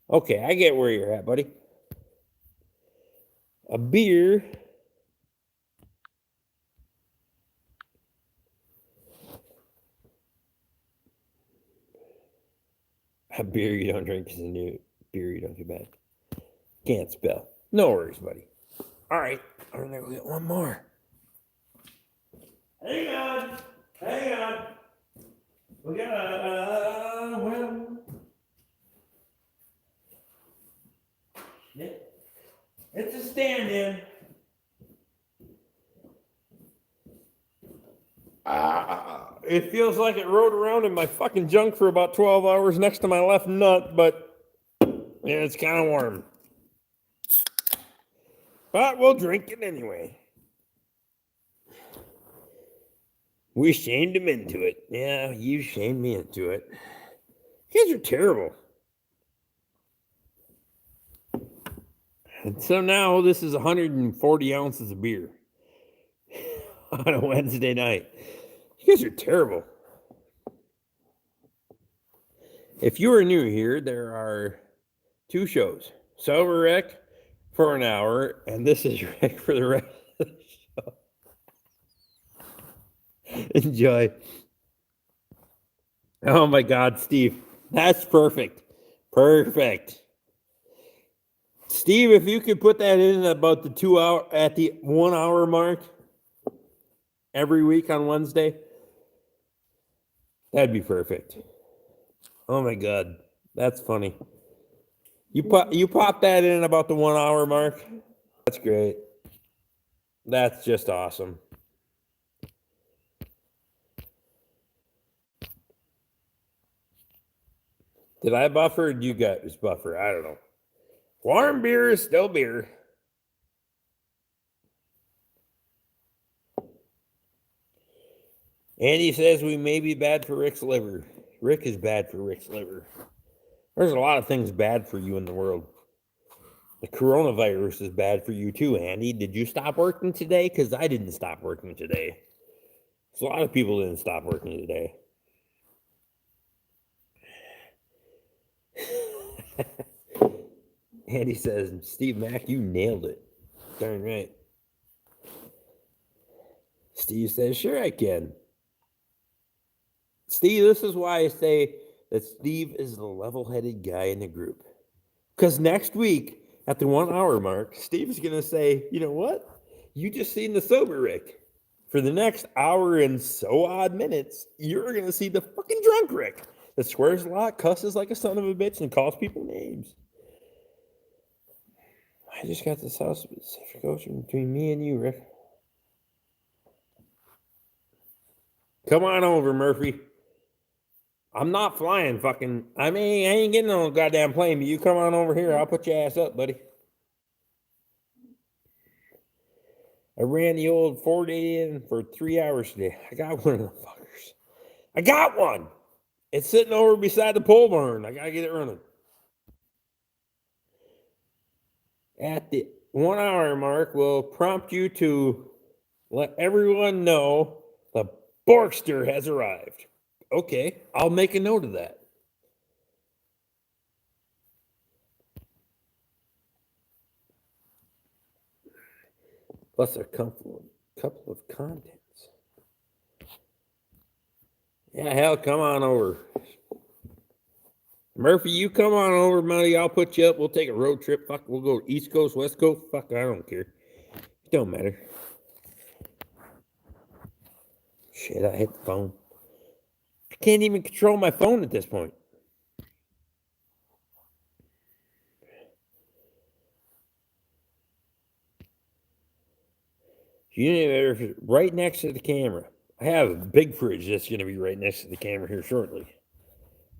Okay, I get where you're at, buddy. A beer. A beer you don't drink is a new beer you don't do bad. Can't spell. No worries, buddy. All right, I'm gonna go get one more. Hang on. We got it's a stand-in. It feels like it rode around in my fucking junk for about 12 hours next to my left nut, but yeah, it's kind of warm. But we'll drink it anyway. We shamed him into it. Yeah, you shamed me into it. You guys are terrible. And so now this is 140 ounces of beer on a Wednesday night. You guys are terrible. If you are new here, there are 2 shows. Sober Rick for an hour, and this is Rick for the rest of the show. Enjoy. Oh my God, Steve. That's perfect. Perfect. Steve, if you could put that in about the 2 hour, at the 1 hour mark every week on Wednesday, that'd be perfect. Oh my God, that's funny. You pop that in about the 1 hour mark. That's great. That's just awesome. Did I buffer or did you guys buffer? I don't know. Warm beer is still beer. Andy says we may be bad for Rick's liver. Rick is bad for Rick's liver. There's a lot of things bad for you in the world. The coronavirus is bad for you too, Andy. Did you stop working today? Because I didn't stop working today. So a lot of people didn't stop working today. Andy says, Steve Mack, you nailed it. Darn right. Steve says, sure I can. Steve, this is why I say that Steve is the level-headed guy in the group. Because next week, at the 1 hour mark, Steve's going to say, you know what? You just seen the sober Rick. For the next hour and so odd minutes, you're going to see the fucking drunk Rick that swears a lot, cusses like a son of a bitch, and calls people names. I just got this house specific ocean between me and you, Rick. Come on over, Murphy. I'm not flying fucking. I ain't getting on a goddamn plane, but you come on over here. I'll put your ass up, buddy. I ran the old 4-day in for 3 hours today. I got one of the fuckers. I got one. It's sitting over beside the pole barn. I gotta get it running. At the 1 hour mark, we'll prompt you to let everyone know the Borkster has arrived. Okay, I'll make a note of that. Plus a couple of contents. Yeah, hell, come on over. Murphy, you come on over, buddy. I'll put you up. We'll take a road trip. Fuck, we'll go East Coast, West Coast. Fuck, I don't care. It don't matter. Shit, I hit the phone. I can't even control my phone at this point. Unit right next to the camera. I have a big fridge that's going to be right next to the camera here shortly.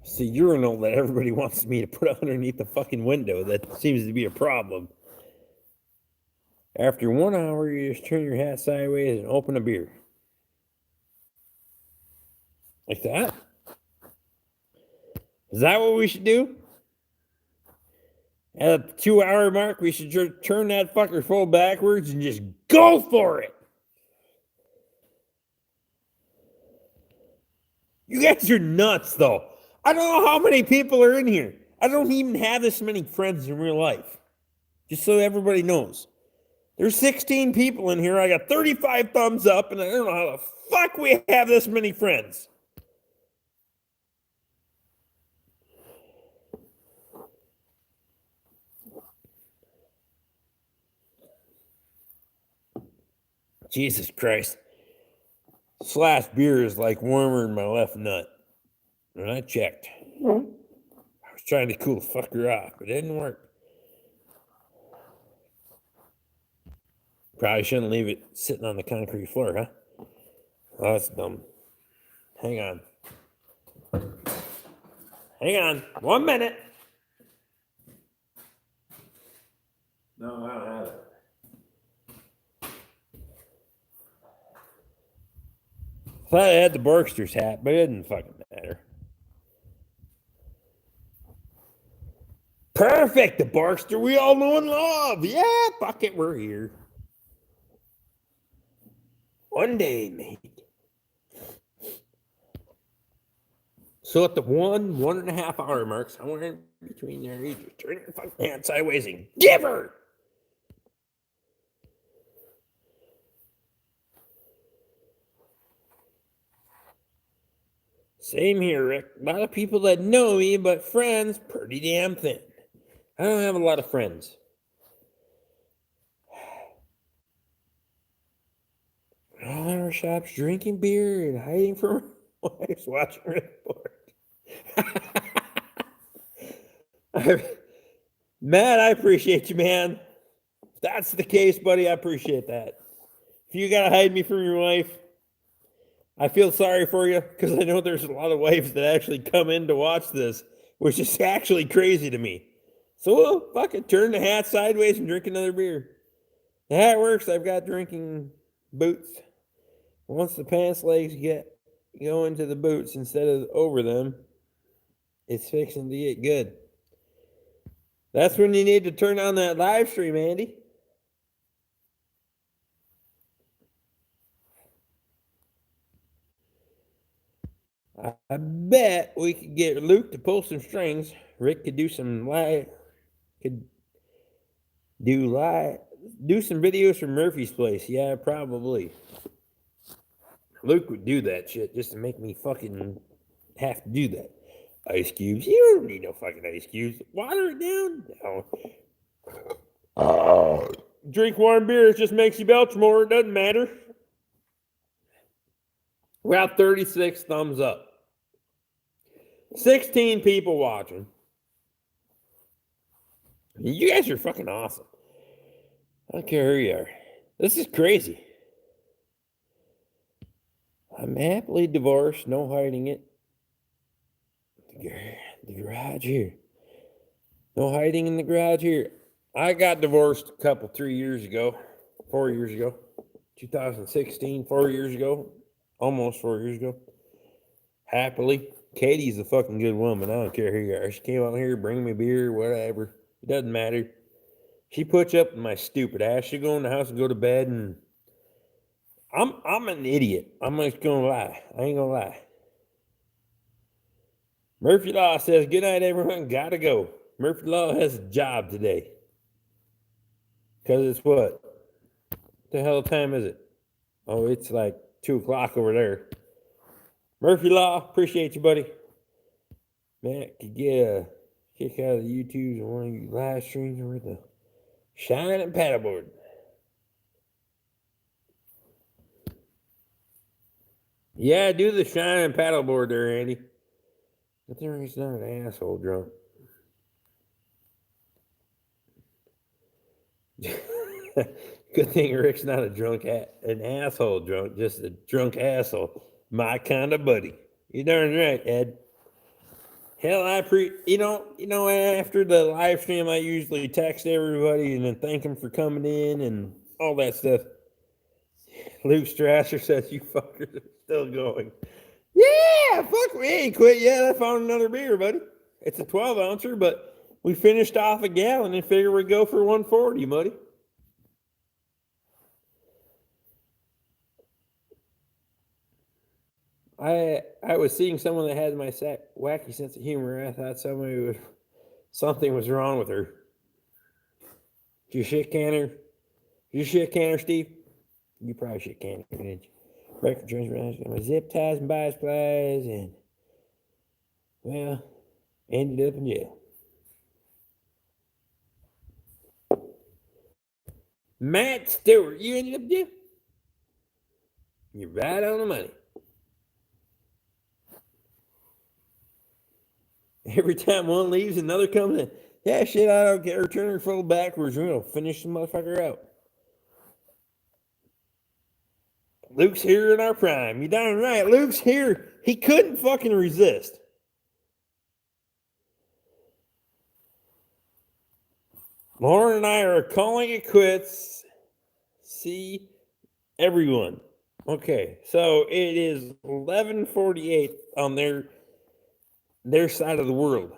It's the urinal that everybody wants me to put underneath the fucking window. That seems to be a problem. After 1 hour, you just turn your hat sideways and open a beer. Like that? Is that what we should do? At the 2 hour mark, we should turn that fucker full backwards and just go for it. You guys are nuts, though. I don't know how many people are in here. I don't even have this many friends in real life. Just so everybody knows. There's 16 people in here. I got 35 thumbs up, and I don't know how the fuck we have this many friends. Jesus Christ. This last beer is like warmer than my left nut. And I checked. I was trying to cool the fucker off, but it didn't work. Probably shouldn't leave it sitting on the concrete floor, huh? Oh, that's dumb. Hang on. Hang on. 1 minute. No, I don't have it. I thought I had the Borkster's hat, but it didn't fucking matter. Perfect, the Borkster we all know and love. Yeah, fuck it, we're here. 1 day, mate. So at the 1.5 hour mark, somewhere in between there, you just turn your fucking hand sideways and give her. Same here, Rick. A lot of people that know me, but friends, pretty damn thin. I don't have a lot of friends. All in our shops drinking beer and hiding from our wives watching Rick Bork. Matt, I appreciate you, man. If that's the case, buddy, I appreciate that. if you gotta hide me from your wife, I feel sorry for you because I know there's a lot of wives that actually come in to watch this, which is actually crazy to me. So we'll fucking turn the hat sideways and drink another beer. The hat works. I've got drinking boots. Once the pants legs go into the boots instead of over them, it's fixing to get good. That's when you need to turn on that live stream, Andy. I bet we could get Luke to pull some strings. Rick could do some could do some videos from Murphy's place. Yeah, probably. Luke would do that shit just to make me fucking have to do that. Ice cubes. You don't need no fucking ice cubes. Water it down. No. Drink warm beer. It just makes you belch more. It doesn't matter. We're at 36 thumbs up. 16 people watching. You guys are fucking awesome. I don't care who you are. This is crazy. I'm happily divorced. No hiding it. The garage here. No hiding in the garage here. I got divorced 3 years ago. 4 years ago. 2016, 4 years ago. Almost 4 years ago. Happily. Katie's a fucking good woman. I don't care who you are. She came out here, bring me beer, whatever. It doesn't matter. She puts up with my stupid ass. She go in the house and go to bed, and I'm an idiot. I'm just gonna lie. I ain't gonna lie. Murphy Law says, good night, everyone. Gotta go. Murphy Law has a job today. Because it's what? The hell time is it? Oh, it's like 2 o'clock over there. Murphy Law, appreciate you, buddy. Matt could get a kick out of the YouTubes and one of you live streams with the shining paddleboard. Yeah, do the shining paddleboard there, Andy. But there he's not an asshole drunk. Good thing Rick's not a an asshole drunk, just a drunk asshole. My kind of buddy. You darn right, Ed. Hell, after the live stream, I usually text everybody and then thank them for coming in and all that stuff. Luke Strasser says, you fuckers are still going. Yeah, fuck, we ain't quit yet. I found another beer, buddy. It's a 12-ouncer, but we finished off a gallon and figured we'd go for 140, buddy. I was seeing someone that had my wacky sense of humor. I thought something was wrong with her. Did you shit can her? Did you shit can her, Steve? You probably shit can her, didn't you? Record transfer, my zip ties and bias plies, and well, ended up in jail. Matt Stewart, you ended up in jail? You're right on the money. Every time one leaves, another comes in. Yeah, shit, I don't care. Turn her full backwards. We're going to finish the motherfucker out. Luke's here in our prime. You darn right. Luke's here. He couldn't fucking resist. Lauren and I are calling it quits. See everyone. Okay, so it is 11:48 on their side of the world.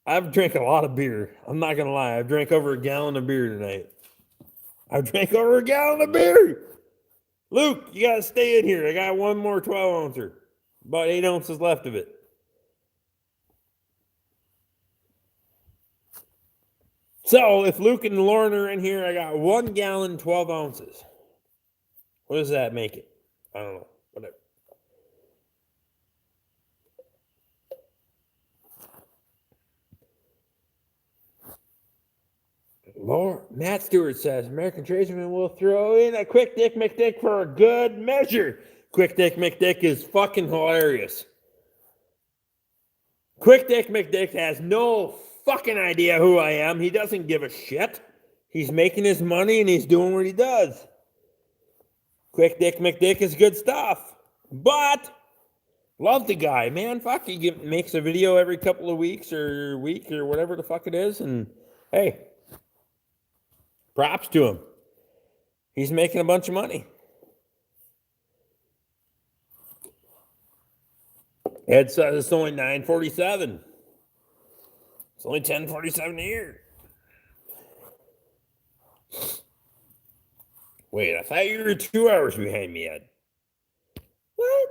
I've drank a lot of beer. I'm not going to lie. I've drank over a gallon of beer tonight. I've drank over a gallon of beer. Luke, you got to stay in here. I got one more 12-ouncer. About 8 ounces left of it. So, if Luke and Lauren are in here, I got 1 gallon, 12 ounces. What does that make it? I don't know. Whatever. Matt Stewart says, American tradesmen will throw in a Quick Dick McDick for a good measure. Quick Dick McDick is fucking hilarious. Quick Dick McDick has no fucking idea who I am. He doesn't give a shit. He's making his money and he's doing what he does. Quick Dick McDick is good stuff. But love the guy, man. Fuck, he makes a video every couple of weeks or week or whatever the fuck it is. And hey, props to him. He's making a bunch of money. Ed says it's only $9.47. It's only $10.47 a year. Wait, I thought you were 2 hours behind me, Ed. What?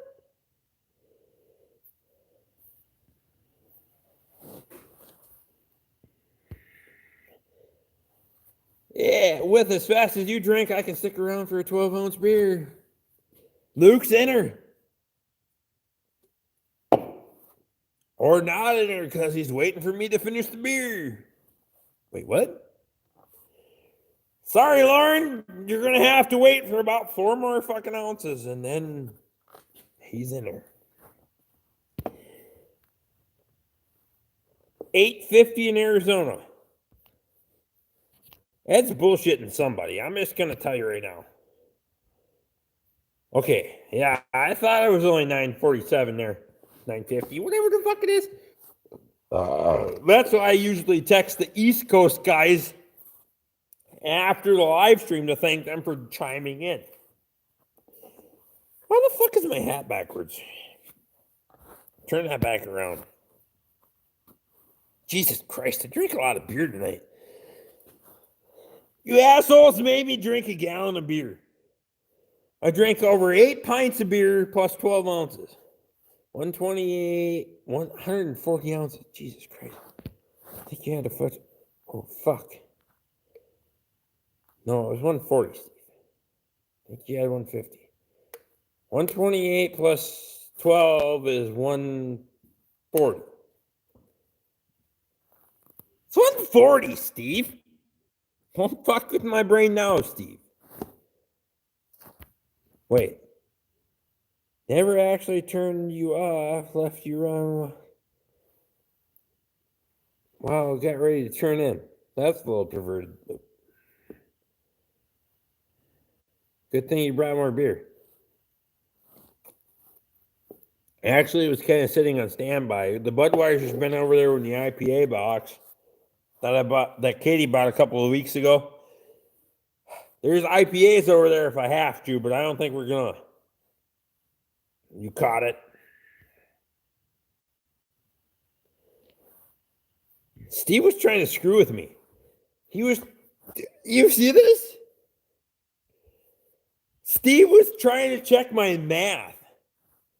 Yeah, with as fast as you drink, I can stick around for a 12-ounce beer. Luke's in her. Or not in her because he's waiting for me to finish the beer. Wait, what? Sorry, Lauren. You're going to have to wait for about 4 more fucking ounces, and then he's in her. 850 in Arizona. Ed's bullshitting somebody. I'm just going to tell you right now. Okay, yeah, I thought it was only 947 there. 950, whatever the fuck it is. That's why I usually text the East Coast guys after the live stream to thank them for chiming in. Why the fuck is my hat backwards? Turn that back around. Jesus Christ, I drink a lot of beer tonight. You assholes made me drink a gallon of beer. I drank over 8 pints of beer plus 12 ounces. 128, 140 ounces. Jesus Christ. I think you had a foot. Oh, fuck. No, it was 140, Steve. I think you had 150. 128 plus 12 is 140. It's 140, Steve. Don't fuck with my brain now, Steve. Wait. Never actually turned you off, left you on. Wow, got ready to turn in. That's a little perverted. Good thing you brought more beer. Actually, it was kind of sitting on standby. The Budweiser's been over there in the IPA box that Katie bought a couple of weeks ago. There's IPAs over there if I have to, but I don't think we're gonna. You caught it. Steve was trying to screw with me. You see this? Steve was trying to check my math.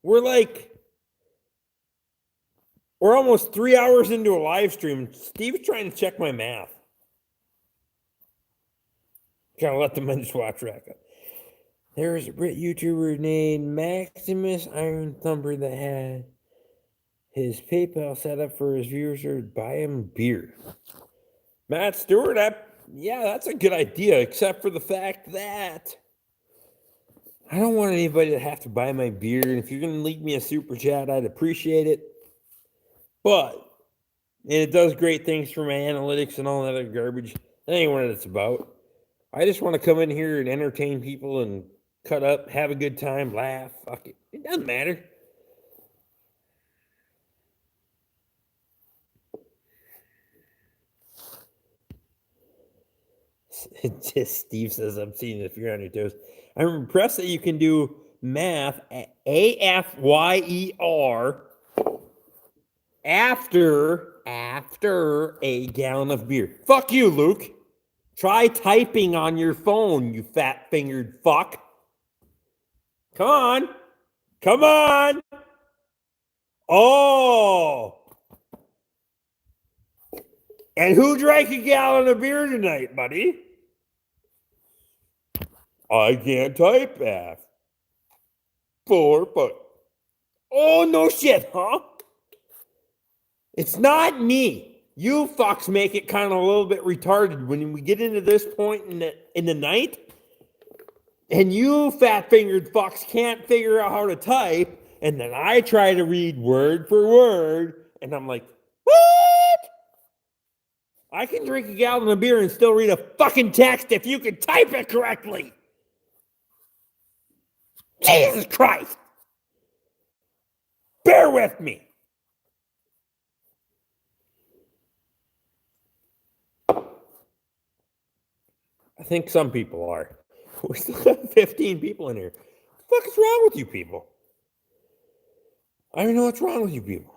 We're almost 3 hours into a live stream. Steve's trying to check my math. Gotta let the men just watch rack up. There was a Brit YouTuber named Maximus Iron Thumper that had his PayPal set up for his viewers to buy him beer. Matt Stewart, that's a good idea, except for the fact that I don't want anybody to have to buy my beer. And if you're going to leave me a super chat, I'd appreciate it. And it does great things for my analytics and all that other garbage. That ain't what it's about. I just want to come in here and entertain people and cut up, have a good time, laugh. Fuck it. It doesn't matter. Steve says, I'm seeing if you're on your toes. I'm impressed that you can do math at AFYER after a gallon of beer. Fuck you, Luke. Try typing on your phone, you fat-fingered fuck. Come on. Come on. Oh. And who drank a gallon of beer tonight, buddy? I can't type F. 4 foot. Oh, no shit, huh? It's not me. You fucks make it kind of a little bit retarded when we get into this point in the night, and you fat-fingered fucks can't figure out how to type, and then I try to read word for word, and I'm like, what? I can drink a gallon of beer and still read a fucking text if you can type it correctly. Jesus Christ! Bear with me! I think some people are. We still have 15 people in here. What the fuck is wrong with you people? I don't know what's wrong with you people.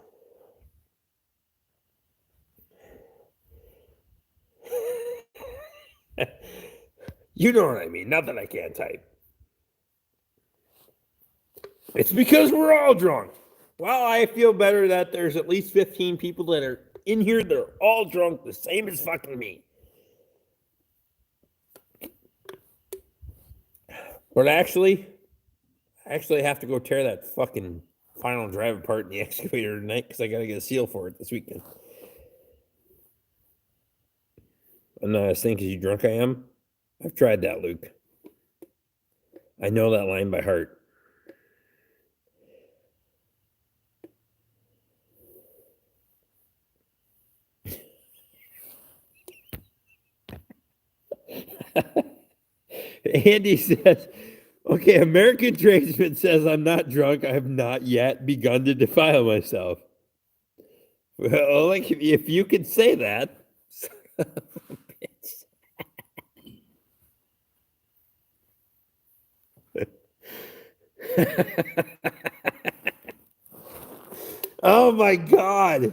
You know what I mean. Not that I can't type. It's because we're all drunk. Well, I feel better that there's at least 15 people that are in here that are all drunk, the same as fucking me. But actually, I have to go tear that fucking final drive apart in the excavator tonight because I got to get a seal for it this weekend. I'm not as thinking as you drunk I am. I've tried that, Luke. I know that line by heart. Andy says, okay, American tradesman says I'm not drunk. I have not yet begun to defile myself. Well, like if you could say that. Oh my God.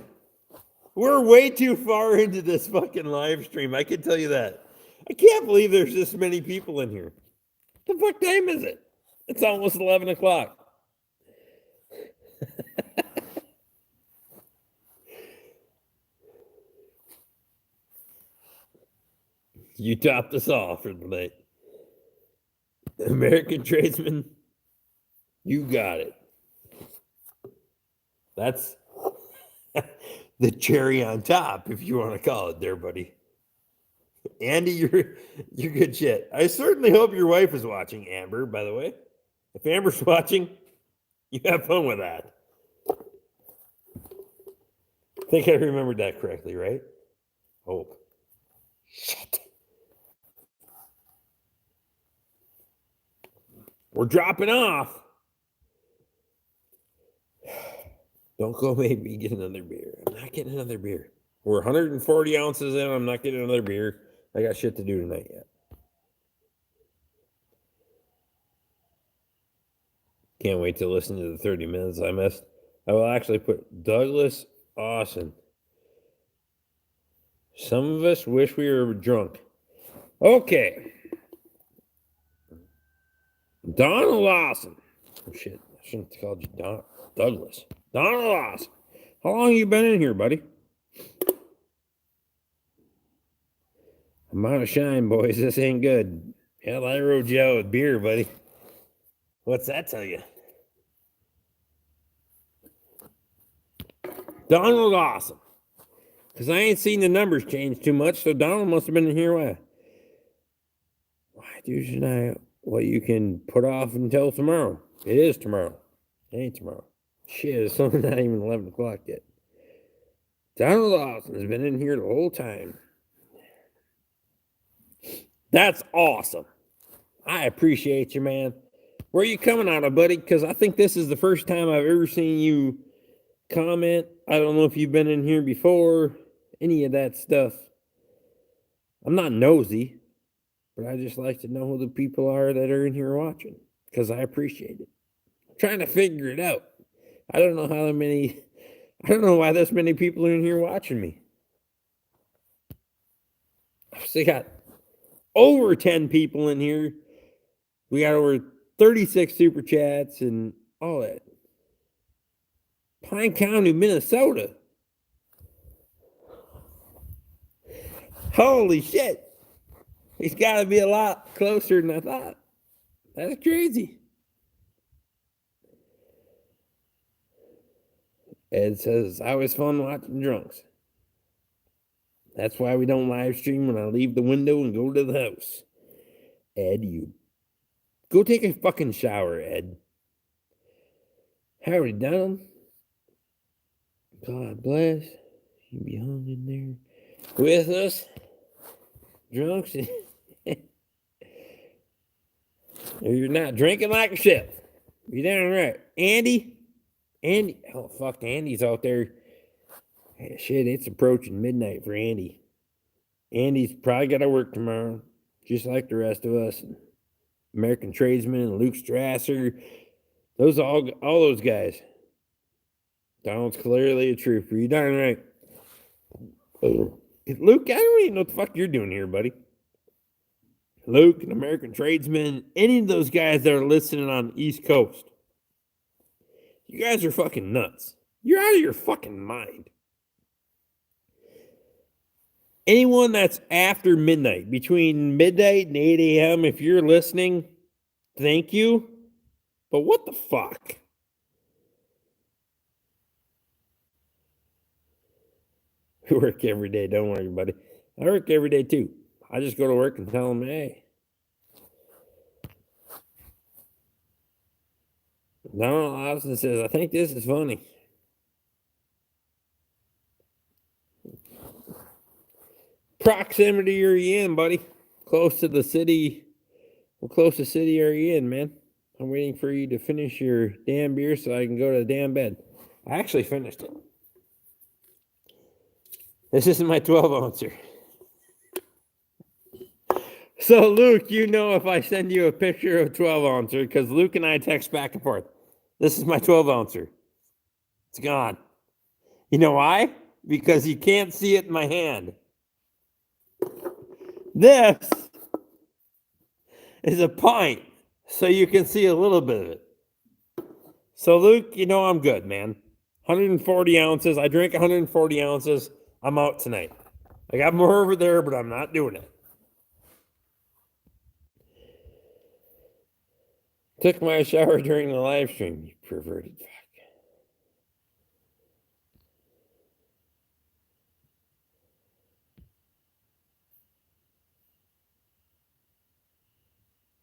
We're way too far into this fucking live stream. I can tell you that. I can't believe there's this many people in here. What the fuck time is it? It's almost 11 o'clock. You topped us off for the night. American tradesman, you got it. That's the cherry on top, if you want to call it there, buddy. Andy, you're good shit. I certainly hope your wife is watching, Amber, by the way. If Amber's watching, you have fun with that. I think I remembered that correctly, right? Hope. Shit. We're dropping off. Don't go make me get another beer. I'm not getting another beer. We're 140 ounces in. I'm not getting another beer. I got shit to do tonight yet. Can't wait to listen to the 30 minutes I missed. I will actually put Douglas Austin. Some of us wish we were drunk. Okay. Donald Lawson. Oh, shit. I shouldn't have called you Douglas. Donald Lawson. How long have you been in here, buddy? I'm out of shine, boys. This ain't good. Hell, I rode you out with beer, buddy. What's that tell you? Donald Lawson. Because I ain't seen the numbers change too much, so Donald must have been in here. Why do tonight what you can put off until tomorrow? It is tomorrow. It ain't tomorrow. Shit, it's not even 11 o'clock yet. Donald Lawson has been in here the whole time. That's awesome. I appreciate you, man. Where are you coming out of, buddy? Because I think this is the first time I've ever seen you comment. I don't know if you've been in here before, any of that stuff. I'm not nosy, but I just like to know who the people are that are in here watching because I appreciate it. I'm trying to figure it out. I don't know why this many people are in here watching me. I've still got over 10 people in here. We got over 36 super chats and all that. Pine County, Minnesota. Holy shit. He's got to be a lot closer than I thought. That's crazy. Ed says, it's always fun watching drunks. That's why we don't live stream when I leave the window and go to the house. Ed, you go take a fucking shower, Ed. Howdy, Donald. God bless. You be hung in there with us. Drunks. You're not drinking like a ship. You damn right. Andy? Oh, fuck, Andy's out there. Hey, shit, it's approaching midnight for Andy. Andy's probably got to work tomorrow, just like the rest of us. American Tradesman and Luke Strasser. Those all those guys. Donald's clearly a trooper. You darn right. Luke, I don't even know what the fuck you're doing here, buddy. Luke, an American Tradesman, any of those guys that are listening on the East Coast. You guys are fucking nuts. You're out of your fucking mind. Anyone that's after midnight, between midnight and 8 a.m., if you're listening, thank you. But what the fuck? I work every day. Don't worry, buddy. I work every day too. I just go to work and tell them, hey. Donald Austin says, I think this is funny. Proximity are you in, buddy? Close to the city. What close to city are you in, man? I'm waiting for you to finish your damn beer so I can go to the damn bed. I actually finished it. This isn't my 12 ouncer. So, Luke, you know if I send you a picture of 12 ouncer, because Luke and I text back and forth. This is my 12 ouncer. It's gone. You know why? Because you can't see it in my hand. This is a pint, so you can see a little bit of it. So, Luke, you know I'm good, man. 140 ounces. I drink 140 ounces. I'm out tonight. I got more over there, but I'm not doing it. Took my shower during the live stream, you perverted fuck.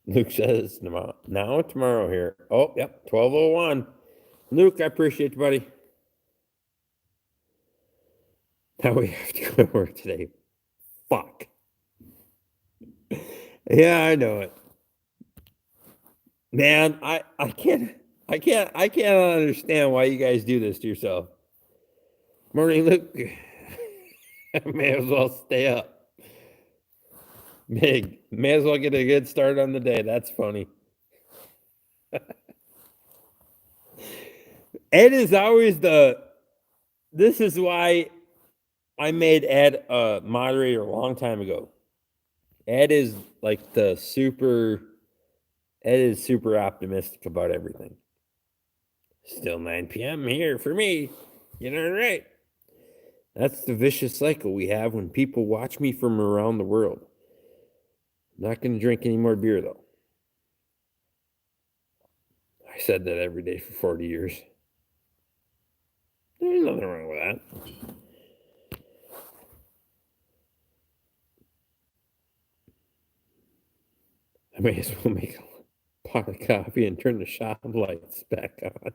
Luke says tomorrow here. Oh, yep, 12:01. Luke, I appreciate you, buddy. Now we have to go to work today. Fuck. Yeah, I know it. Man, I can't understand why you guys do this to yourself. Morning, Luke. I may as well stay up. Big. May as well get a good start on the day. That's funny. Ed is always this is why I made Ed a moderator a long time ago. Ed is like Ed is super optimistic about everything. Still 9 p.m. here for me. You know, right? That's the vicious cycle we have when people watch me from around the world. I'm not going to drink any more beer, though. I said that every day for 40 years. There's nothing wrong with that. I may as well make a pot of coffee and turn the shop lights back on.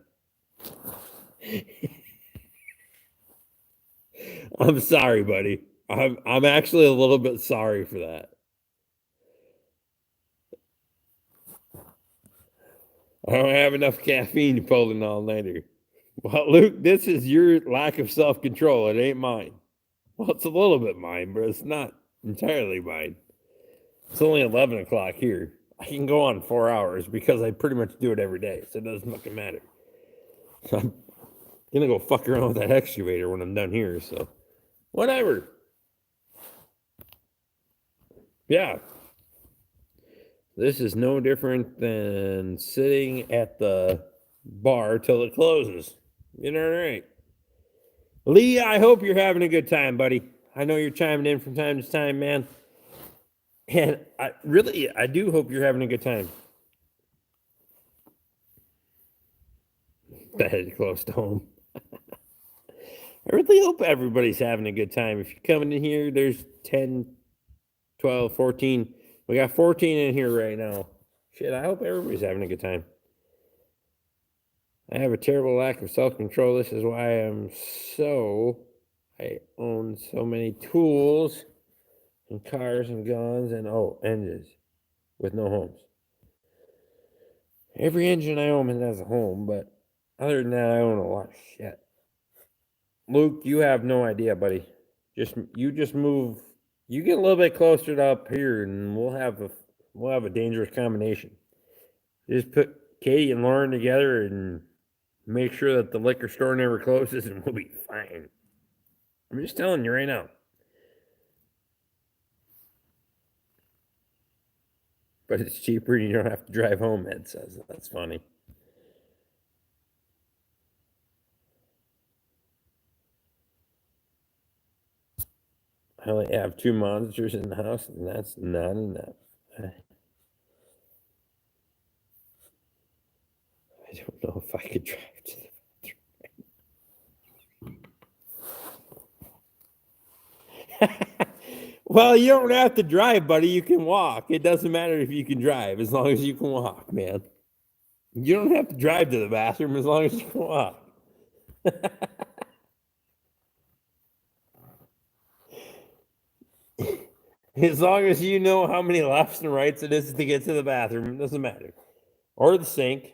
I'm sorry, buddy. I'm actually a little bit sorry for that. I don't have enough caffeine to pull an all-nighter. Well, Luke, this is your lack of self-control. It ain't mine. Well, it's a little bit mine, but it's not entirely mine. It's only 11 o'clock here. I can go on 4 hours because I pretty much do it every day, so it doesn't fucking matter. So I'm gonna go fuck around with that excavator when I'm done here, so whatever. Yeah. This is no different than sitting at the bar till it closes. You know, right? Lee, I hope you're having a good time, buddy. I know you're chiming in from time to time, man. And I do hope you're having a good time. Bed close to home. I really hope everybody's having a good time. If you're coming in here, there's 10, 12, 14. We got 14 in here right now. Shit, I hope everybody's having a good time. I have a terrible lack of self-control. This is why I own so many tools and cars and guns and engines with no homes. Every engine I own has a home, but other than that, I own a lot of shit. Luke, you have no idea, buddy. Just move. You get a little bit closer to up here, and we'll have a dangerous combination. Just put Katie and Lauren together and make sure that the liquor store never closes, and we'll be fine. I'm just telling you right now. But it's cheaper and you don't have to drive home, Ed says. That's funny. I only have 2 monsters in the house, and that's not enough. I don't know if I could drive to the bathroom. Well, you don't have to drive, buddy. You can walk. It doesn't matter if you can drive, as long as you can walk, man. You don't have to drive to the bathroom as long as you can walk. As long as you know how many lefts and rights it is to get to the bathroom, it doesn't matter. Or the sink.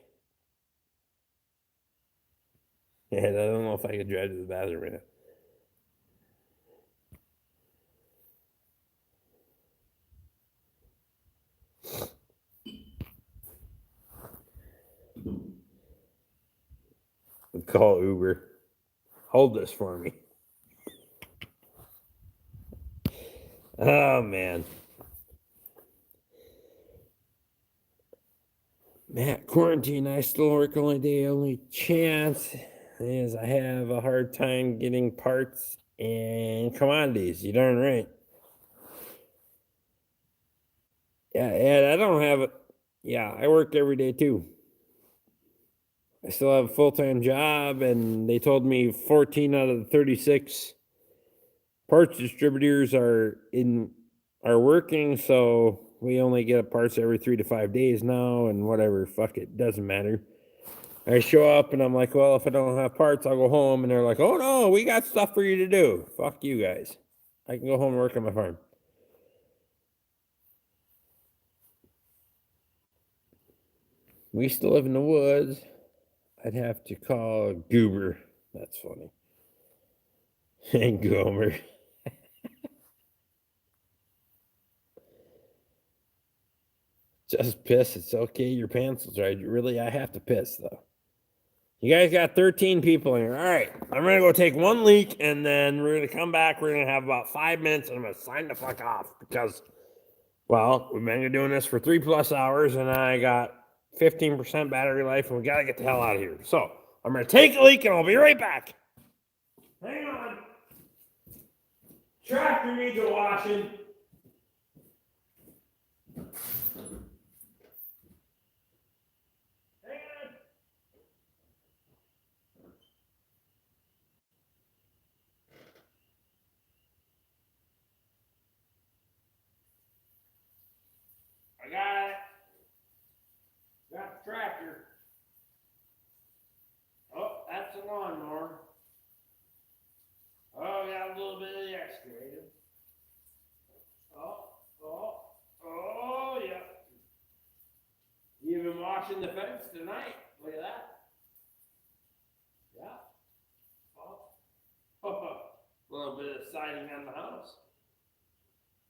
Yeah, I don't know if I could drive to the bathroom right now. Call Uber. Hold this for me. Oh, man. Matt, quarantine, I still work only chance is I have a hard time getting parts and commodities. You darn right. Yeah, Ed, I don't have it. Yeah, I work every day too. I still have a full-time job, and they told me 14 out of the 36 parts distributors are working, so we only get parts every 3 to 5 days now, and whatever, fuck it, doesn't matter. I show up and I'm like, well, if I don't have parts, I'll go home, and they're like, oh no, we got stuff for you to do. Fuck you guys. I can go home and work on my farm. We still live in the woods. I'd have to call Goober. That's funny. And Gomer. Just piss. It's okay. Your pants will dry. Really, I have to piss, though. You guys got 13 people in here. All right. I'm going to go take one leak, and then we're going to come back. We're going to have about 5 minutes, and I'm going to sign the fuck off because, well, we've been doing this for 3+ hours, and I got 15% battery life, and we got to get the hell out of here. So I'm going to take a leak, and I'll be right back. Hang on. Tractor needs a washing. I got it. Got the tractor. Oh, that's the lawnmower. Oh, got a little bit of the excavator. Oh, yeah. You've been washing the fence tonight. Look at that. Yeah. Oh, a little bit of siding on the house.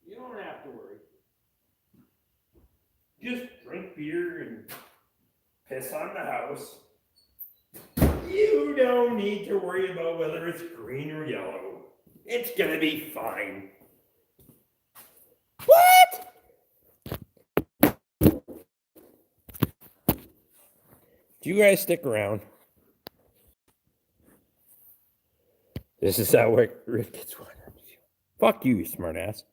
You don't have to worry. Just drink beer and piss on the house. You don't need to worry about whether it's green or yellow. It's gonna be fine. What? Do you guys stick around? This is how Rick gets one. Fuck you, smartass.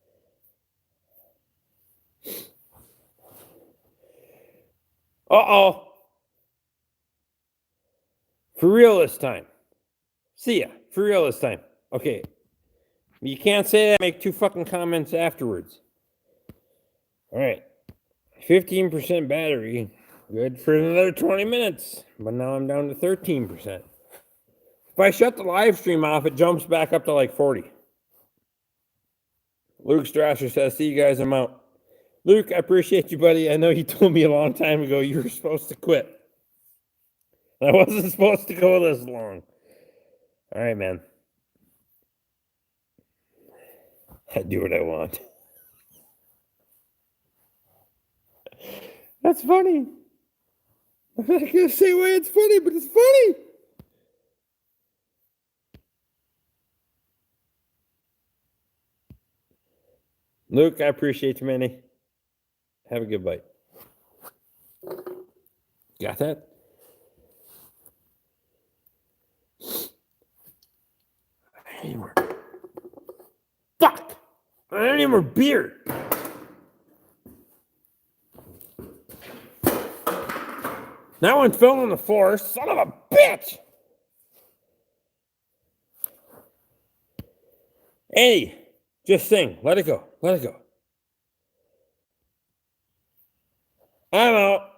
Uh-oh. For real this time. See ya. For real this time. Okay. You can't say that. Make 2 fucking comments afterwards. All right. 15% battery. Good for another 20 minutes. But now I'm down to 13%. If I shut the live stream off, it jumps back up to like 40. Luke Strasser says, see you guys, I'm out. Luke, I appreciate you, buddy. I know you told me a long time ago you were supposed to quit. I wasn't supposed to go this long. All right, man. I do what I want. That's funny. I'm not going to say why it's funny, but it's funny. Luke, I appreciate you, Manny. Have a good bite. Got that? I need more. Fuck! I need more beer. That one fell on the floor. Son of a bitch! Hey, just sing. Let it go. Let it go. I'm out.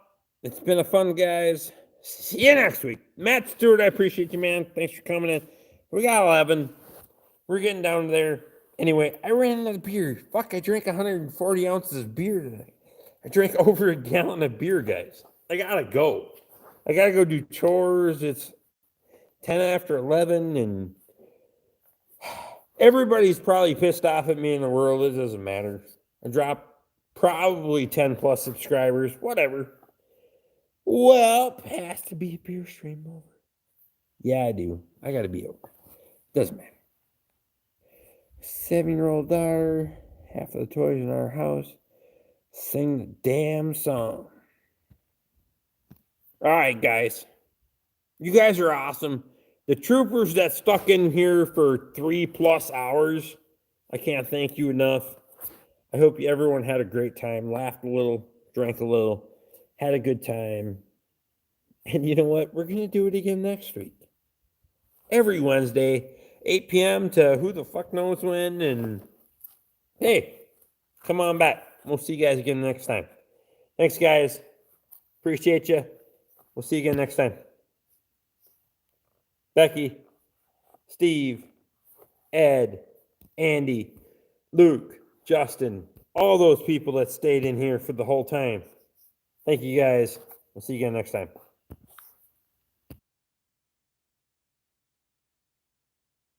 It's been a fun, guys. See you next week. Matt Stewart, I appreciate you, man. Thanks for coming in. We got 11. We're getting down there. Anyway, I ran out of beer. Fuck, I drank 140 ounces of beer today. I drank over a gallon of beer, guys. I gotta go. I gotta go do chores. It's 10 after 11, and everybody's probably pissed off at me in the world. It doesn't matter. I dropped probably 10 plus subscribers. Whatever. Well, it has to be a beer stream over. Yeah, I do. I gotta be over. Doesn't matter. 7-year-old daughter, half of the toys in our house. Sing the damn song. All right, guys. You guys are awesome. The troopers that stuck in here for 3+ hours, I can't thank you enough. I hope everyone had a great time, laughed a little, drank a little, had a good time. And you know what? We're going to do it again next week. Every Wednesday, 8 p.m. to who the fuck knows when. And hey, come on back. We'll see you guys again next time. Thanks, guys. Appreciate you. We'll see you again next time. Becky, Steve, Ed, Andy, Luke, Justin, all those people that stayed in here for the whole time. Thank you, guys. We'll see you again next time.